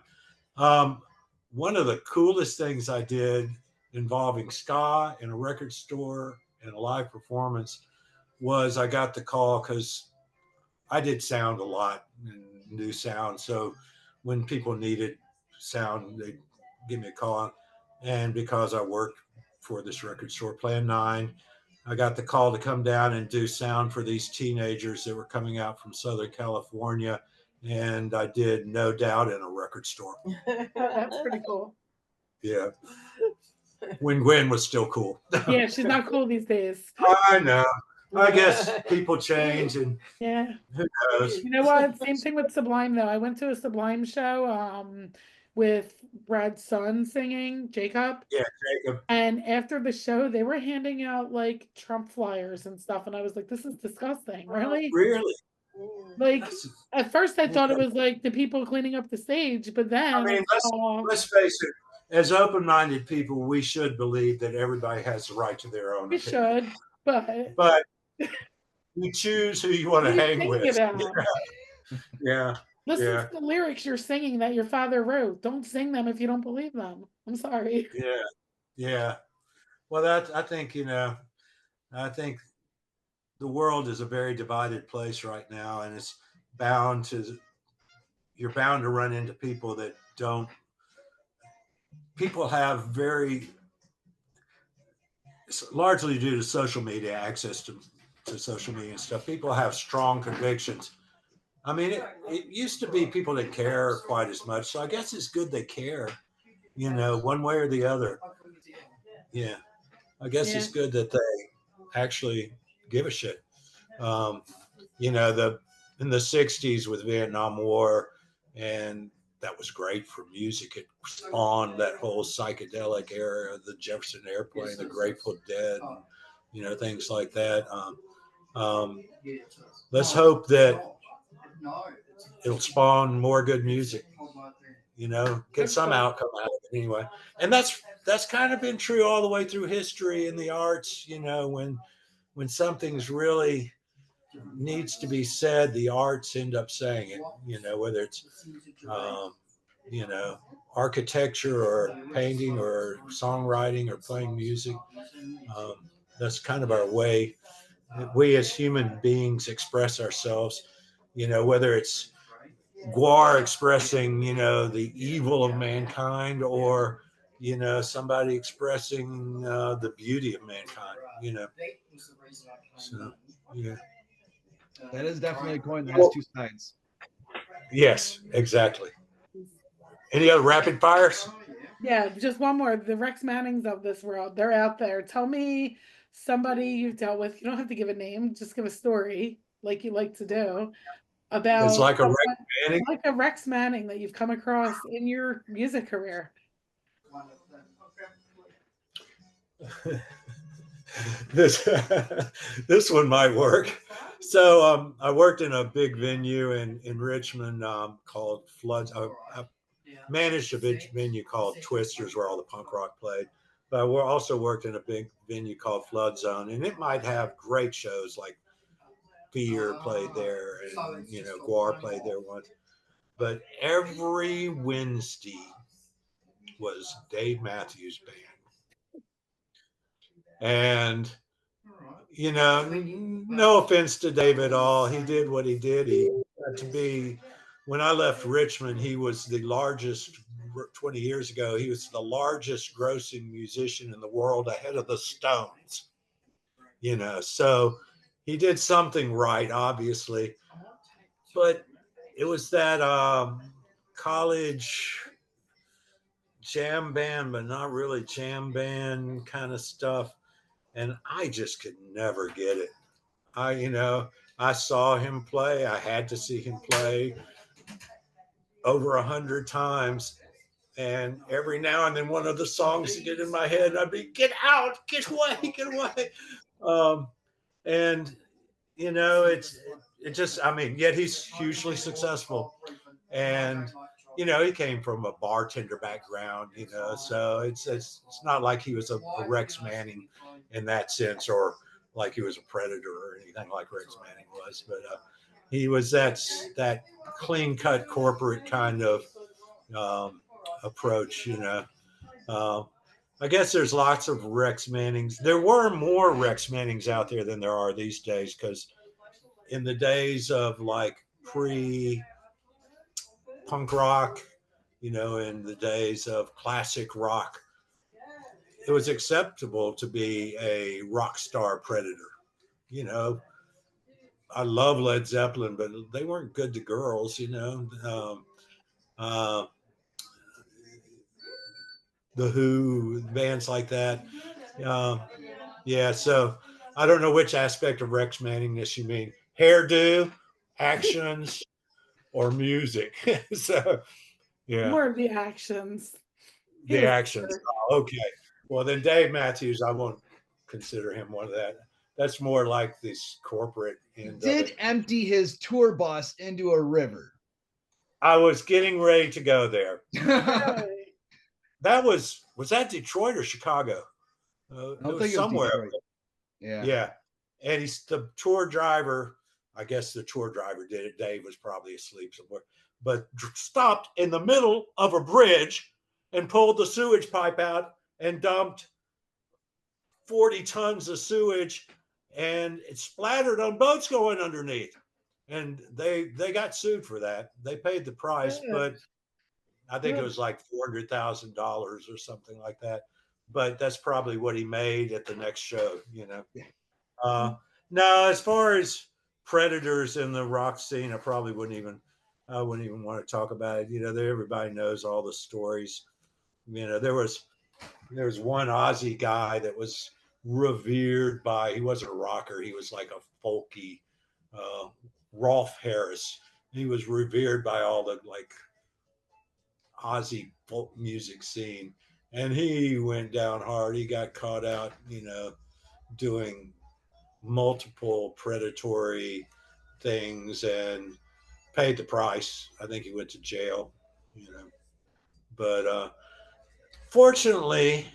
Speaker 2: One of the coolest things I did involving ska in a record store and a live performance was I got the call because I did sound a lot and knew sound. So when people needed sound, they'd give me a call. And because I worked for this record store, Plan 9, I got the call to come down and do sound for these teenagers that were coming out from Southern California. And I did No Doubt in a record store.
Speaker 5: Oh, that's pretty cool.
Speaker 2: Yeah. When Gwen was still cool.
Speaker 5: Yeah, she's not cool these days.
Speaker 2: I know. I guess people change, and
Speaker 5: yeah,
Speaker 2: who knows?
Speaker 5: You know what? Same thing with Sublime though. I went to a Sublime show with Brad's son singing, Jacob.
Speaker 2: Yeah, Jacob.
Speaker 5: And after the show, they were handing out like Trump flyers and stuff, and I was like, "This is disgusting." Really?
Speaker 2: Really?
Speaker 5: Like at first, I thought it was like the people cleaning up the stage, but then
Speaker 2: I mean, let's face it. As open-minded people, we should believe that everybody has the right to their own opinion.
Speaker 5: We should,
Speaker 2: but you choose who you want to hang with. Yeah.
Speaker 5: Listen to the lyrics you're singing that your father wrote. Don't sing them if you don't believe them. I'm sorry.
Speaker 2: Yeah. Yeah. Well, I think the world is a very divided place right now, and it's you're bound to run into people that don't. People have largely due to social media, access to social media and stuff, people have strong convictions. I mean, it used to be people didn't care quite as much. So I guess it's good they care, one way or the other. Yeah. I guess it's good that they actually give a shit. In the 60s with Vietnam War, and that was great for music. It spawned that whole psychedelic era, the Jefferson Airplane, the Grateful Dead, things like that. Let's hope that it'll spawn more good music, get some outcome out of it anyway. And that's kind of been true all the way through history in the arts. When something's really needs to be said, the arts end up saying it, whether it's architecture or painting or songwriting or playing music. That's kind of our way we as human beings express ourselves, whether it's Guar expressing the evil of mankind, or somebody expressing the beauty of mankind. So yeah.
Speaker 3: That is definitely a coin that has two sides.
Speaker 2: Yes, exactly. Any other rapid fires?
Speaker 5: Yeah, just one more. The Rex Mannings of this world, they're out there. Tell me somebody you've dealt with. You don't have to give a name, just give a story like you like to do about
Speaker 2: it's like a Rex Manning.
Speaker 5: Like a Rex Manning that you've come across in your music career.
Speaker 2: This one might work. So I worked in a big venue in Richmond called Floods. I managed a big venue called Twisters where all the punk rock played. But I also worked in a big venue called Flood Zone, and it might have great shows like Fear played there, and Guar played there once. But every Wednesday was Dave Matthews Band. And no offense to Dave at all. He did what he did. He got to be, when I left Richmond, he was the largest, 20 years ago, he was the largest grossing musician in the world ahead of the Stones. So he did something right, obviously. But it was that college jam band, but not really jam band kind of stuff. And I just could never get it. I saw him play. I had to see him play over 100 times. And every now and then one of the songs would get in my head, and I'd be, get out, get away, get away. And, you know, it just, I mean, yet he's hugely successful. And, you know, he came from a bartender background, you know, so it's not like he was a Rex Manning in that sense, or like he was a predator or anything like Rex Manning was. But he was that clean cut corporate kind of approach, you know. I guess there's lots of Rex Mannings. There were more Rex Mannings out there than there are these days, because in the days of like pre punk rock, you know, in the days of classic rock, it was acceptable to be a rock star predator. You know, I love Led Zeppelin, but they weren't good to girls, you know. Uh, the Who, bands like that. Yeah, so I don't know which aspect of Rex Manningness you mean. Hairdo, actions, or music. So, yeah.
Speaker 5: More of the actions. He
Speaker 2: The
Speaker 5: was
Speaker 2: actions.
Speaker 5: better.
Speaker 2: Oh, okay. Well, then Dave Matthews, I won't consider him one of that. That's more like this corporate end of
Speaker 3: Did
Speaker 2: it.
Speaker 3: empty his tour bus into a river.
Speaker 2: I was getting ready to go there.
Speaker 5: Really?
Speaker 2: That was that Detroit or Chicago?
Speaker 3: I
Speaker 2: It
Speaker 3: don't
Speaker 2: was
Speaker 3: think it was
Speaker 2: somewhere.
Speaker 3: Detroit. Yeah.
Speaker 2: Yeah. And he's the tour driver. I guess the tour driver did it. Dave was probably asleep somewhere, but stopped in the middle of a bridge and pulled the sewage pipe out and dumped 40 tons of sewage, and it splattered on boats going underneath. And they got sued for that. They paid the price,
Speaker 5: Good.
Speaker 2: but I think it
Speaker 5: Good.
Speaker 2: was like $400,000 or something like that. But that's probably what he made at the next show, you know. No, as far as predators in the rock scene, I wouldn't even want to talk about it. You know, everybody knows all the stories. You know, there was one Aussie guy that was revered by, he wasn't a rocker, he was like a folky, Rolf Harris. He was revered by all the like Aussie folk music scene, and he went down hard. He got caught out, you know, doing multiple predatory things and paid the price. I think he went to jail, you know. But fortunately,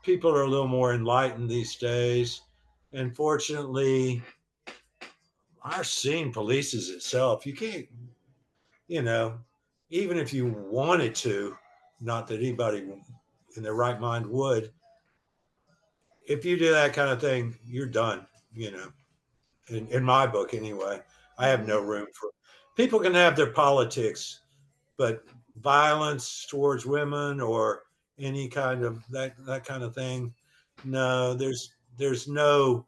Speaker 2: people are a little more enlightened these days. And fortunately, our scene polices itself. You can't, you know, even if you wanted to, not that anybody in their right mind would, if you do that kind of thing, you're done, you know, in my book anyway. I have no room for, people can have their politics, but violence towards women or any kind of that kind of thing, no, there's no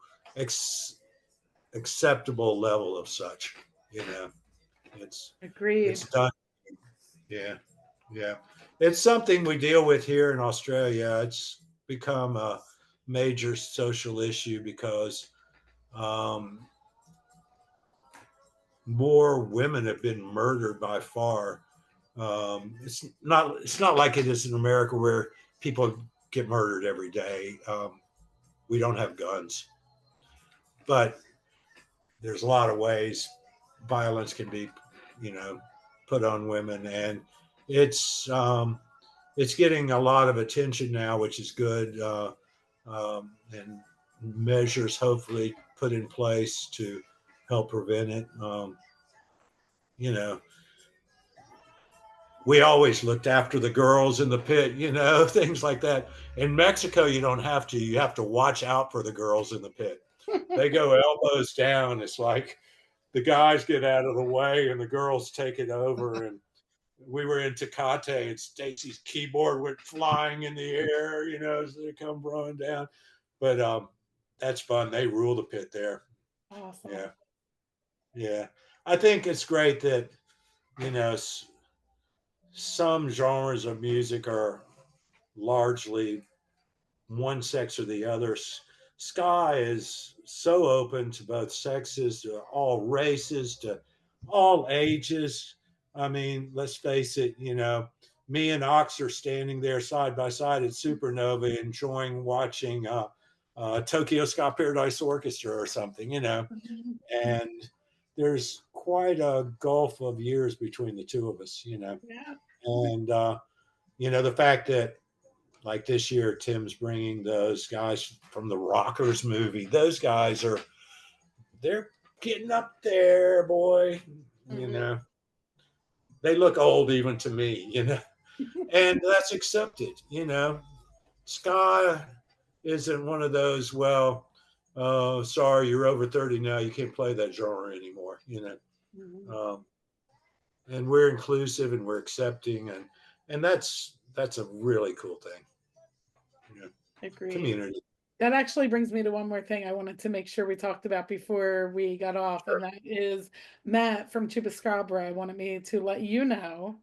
Speaker 2: acceptable level of such, you know.
Speaker 5: Agreed.
Speaker 2: It's done. Yeah, yeah, it's something we deal with here in Australia. It's become a major social issue because more women have been murdered by far. It's not like it is in America where people get murdered every day. We don't have guns, but there's a lot of ways violence can be, you know, put on women, and it's getting a lot of attention now, which is good, and measures hopefully put in place to help prevent it. You know, we always looked after the girls in the pit, you know, things like that. In Mexico, you don't have to. You have to watch out for the girls in the pit. They go elbows down. It's like the guys get out of the way and the girls take it over. And we were in Tecate and Stacy's keyboard went flying in the air, you know, as they come running down. But that's fun. They rule the pit there.
Speaker 5: Awesome.
Speaker 2: Yeah. Yeah. I think it's great that, you know, some genres of music are largely one sex or the other. Ska is so open to both sexes, to all races, to all ages. I mean, let's face it, you know, me and Ox are standing there side by side at Supernova, enjoying watching Tokyo Ska Paradise Orchestra or something, you know. And there's quite a gulf of years between the two of us, you know.
Speaker 5: Yeah.
Speaker 2: And you know, the fact that like this year Tim's bringing those guys from the Rockers movie, those guys they're getting up there, boy. You know, they look old even to me, you know. And that's accepted, you know. Ska isn't one of those, well, sorry, you're over 30 now, you can't play that genre anymore, you know. And we're inclusive and we're accepting, and that's a really cool thing, you know.
Speaker 5: Agreed.
Speaker 2: Community.
Speaker 5: That actually brings me to one more thing I wanted to make sure we talked about before we got off,
Speaker 2: Sure.
Speaker 5: and that is Matt from Chupacabra wanted me to let you know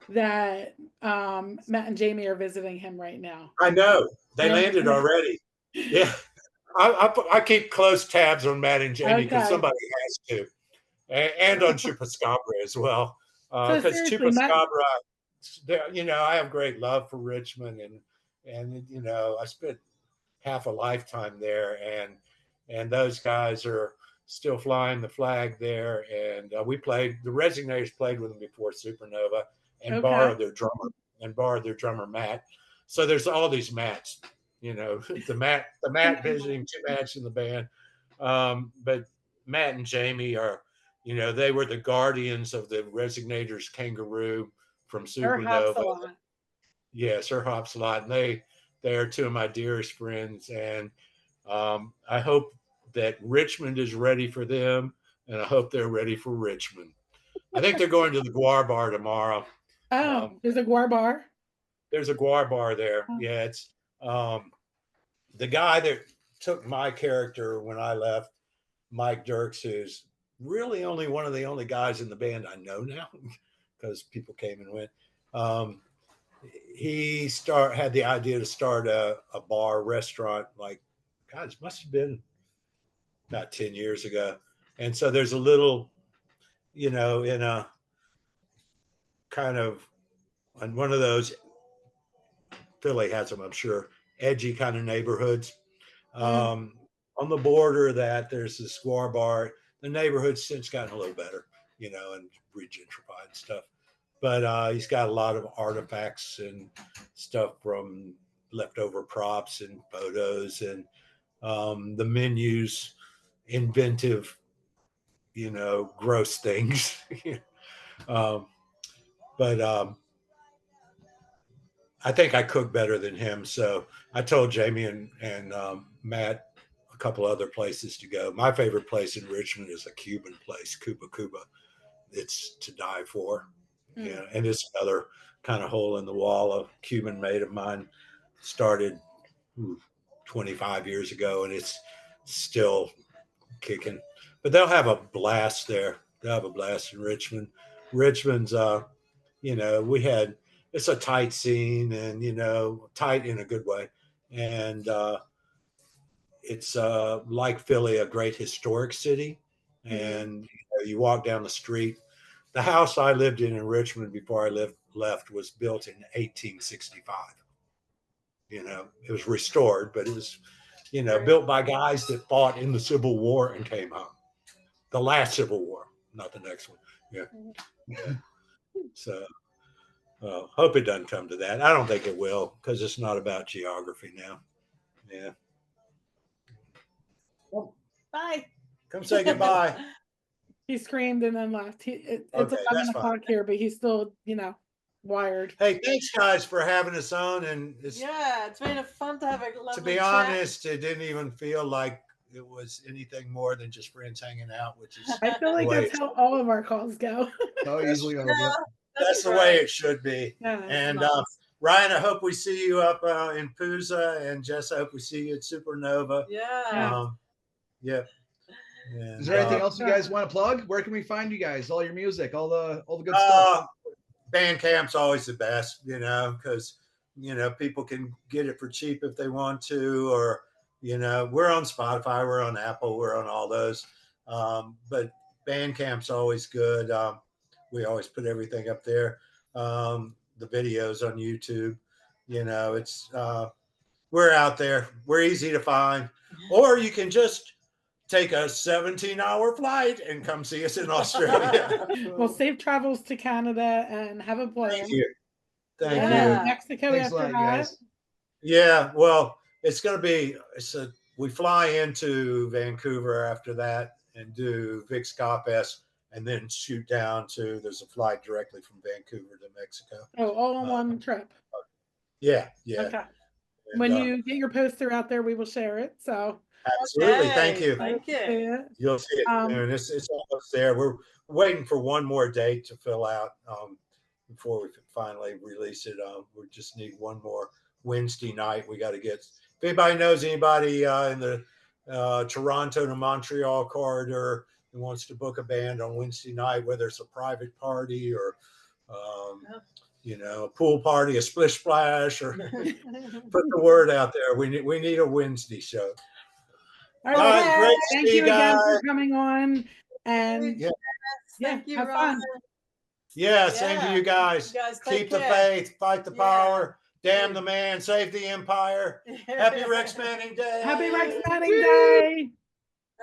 Speaker 5: that Matt and Jamie are visiting him right now.
Speaker 2: I know they landed already. Yeah, I keep close tabs on Matt and Jamie because somebody has to, and on Chupacabra as well, because Chupacabra, you know, I have great love for Richmond, and you know, I spent half a lifetime there, and those guys are still flying the flag there, and the Resignators played with them before Supernova, and borrowed their drummer Matt. So there's all these Matts, you know, the Matt visiting two Matts in the band, but Matt and Jamie are, you know, they were the guardians of the Resignators Kangaroo from Supernova. Yes, her hops a lot, and they are two of my dearest friends, and I hope that Richmond is ready for them, and I hope they're ready for Richmond. I think they're going to the Guar Bar tomorrow.
Speaker 5: There's a Guar Bar?
Speaker 2: There's a Guar Bar there. Yeah, it's the guy that took my character when I left, Mike Dirks, who's really only one of the only guys in the band I know now because people came and went. He had the idea to start a bar restaurant, like, God, it must have been about 10 years ago. And so there's a little, you know, in a kind of on one of those, Philly has them, I'm sure, edgy kind of neighborhoods. On the border of that, there's this Guar Bar. The neighborhood's since gotten a little better, you know, and regentrified and stuff. But he's got a lot of artifacts and stuff from leftover props and photos, and the menus, inventive, you know, gross things. But I think I cook better than him. So I told Jamie and Matt a couple other places to go. My favorite place in Richmond is a Cuban place, Cuba Cuba. It's to die for. Yeah, and it's another kind of hole in the wall. A Cuban mate of mine started 25 years ago, and it's still kicking. But they'll have a blast there. They'll have a blast in Richmond. Richmond's, you know, it's a tight scene, and, you know, tight in a good way. And it's like Philly, a great historic city. And you walk down the street. The house I lived in Richmond before I left was built in 1865. You know, it was restored, but it was, you know, built by guys that fought in the Civil War and came home. The last Civil War, not the next one. Yeah. So hope it doesn't come to that. I don't think it will, because it's not about geography now. Yeah.
Speaker 4: Well, bye.
Speaker 2: Come say goodbye.
Speaker 5: He screamed and then left. It's
Speaker 2: Okay,
Speaker 5: 11 o'clock here, but he's still, you know, wired.
Speaker 2: Hey, thanks guys for having us on. And
Speaker 4: it's been fun to have a lovely
Speaker 2: To be
Speaker 4: chat.
Speaker 2: honest, it didn't even feel like it was anything more than just friends hanging out, which is
Speaker 5: I feel like that's how all of our calls go.
Speaker 3: Easily over.
Speaker 2: That's the way it should be.
Speaker 5: Yeah,
Speaker 2: and
Speaker 5: nice.
Speaker 2: Ryan, I hope we see you up in Pooza, and Jess, I hope we see you at Supernova.
Speaker 4: Yeah.
Speaker 2: Yep. And,
Speaker 3: is there anything else you guys want to plug? Where can we find you guys? All your music, all the good stuff.
Speaker 2: Bandcamp's always the best, you know, because, you know, people can get it for cheap if they want to, or, you know, we're on Spotify, we're on Apple, we're on all those. But Bandcamp's always good. We always put everything up there. the videos on YouTube. You know, it's we're out there. We're easy to find. Or you can just take a 17-hour flight and come see us in Australia.
Speaker 5: Well, safe travels to Canada and have a
Speaker 2: Thank
Speaker 5: blast.
Speaker 2: you. Thank
Speaker 5: And
Speaker 2: you.
Speaker 5: then Mexico
Speaker 3: Thanks a
Speaker 5: after
Speaker 3: lot,
Speaker 5: that.
Speaker 3: guys.
Speaker 2: Yeah, well, it's going to be, we fly into Vancouver after that and do Vic Ska Fest and then shoot down to, there's a flight directly from Vancouver to Mexico.
Speaker 5: Oh, all in one trip.
Speaker 2: Yeah.
Speaker 5: Okay.
Speaker 2: And,
Speaker 5: When you get your poster out there, we will share it. So
Speaker 2: absolutely. Thank you.
Speaker 4: Thank you.
Speaker 2: You'll see it soon. It's almost there. We're waiting for one more date to fill out before we finally release it. We just need one more Wednesday night. We got to get, if anybody knows anybody in the Toronto to Montreal corridor who wants to book a band on Wednesday night, whether it's a private party or you know, a pool party, a splish splash, or put the word out there. We need a Wednesday show.
Speaker 5: all right,
Speaker 2: great.
Speaker 5: Thank you again for coming on. And
Speaker 4: Thank you,
Speaker 5: have
Speaker 4: Ryan.
Speaker 5: fun.
Speaker 2: Yeah, same to you guys.
Speaker 4: You guys
Speaker 2: Keep
Speaker 4: take
Speaker 2: the
Speaker 4: care.
Speaker 2: faith, fight the power, damn the man, save the empire. Happy Rex Manning Day.
Speaker 5: Happy Rex Manning Day.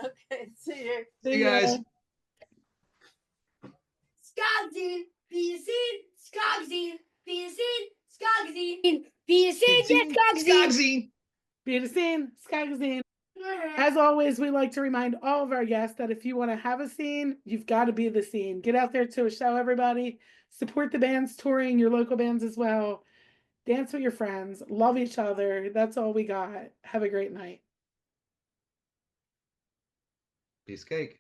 Speaker 4: Okay, see you.
Speaker 3: See you guys.
Speaker 6: SKAgazine, be a scene, SKAgazine, be a scene, SKAgazine, be a scene, SKAgazine.
Speaker 3: SKAgazine.
Speaker 5: Be the scene, SKAgazine. As always, we like to remind all of our guests that if you want to have a scene, you've got to be the scene. Get out there to a show, everybody. Support the bands touring, your local bands as well. Dance with your friends. Love each other. That's all we got. Have a great night.
Speaker 3: Peace cake.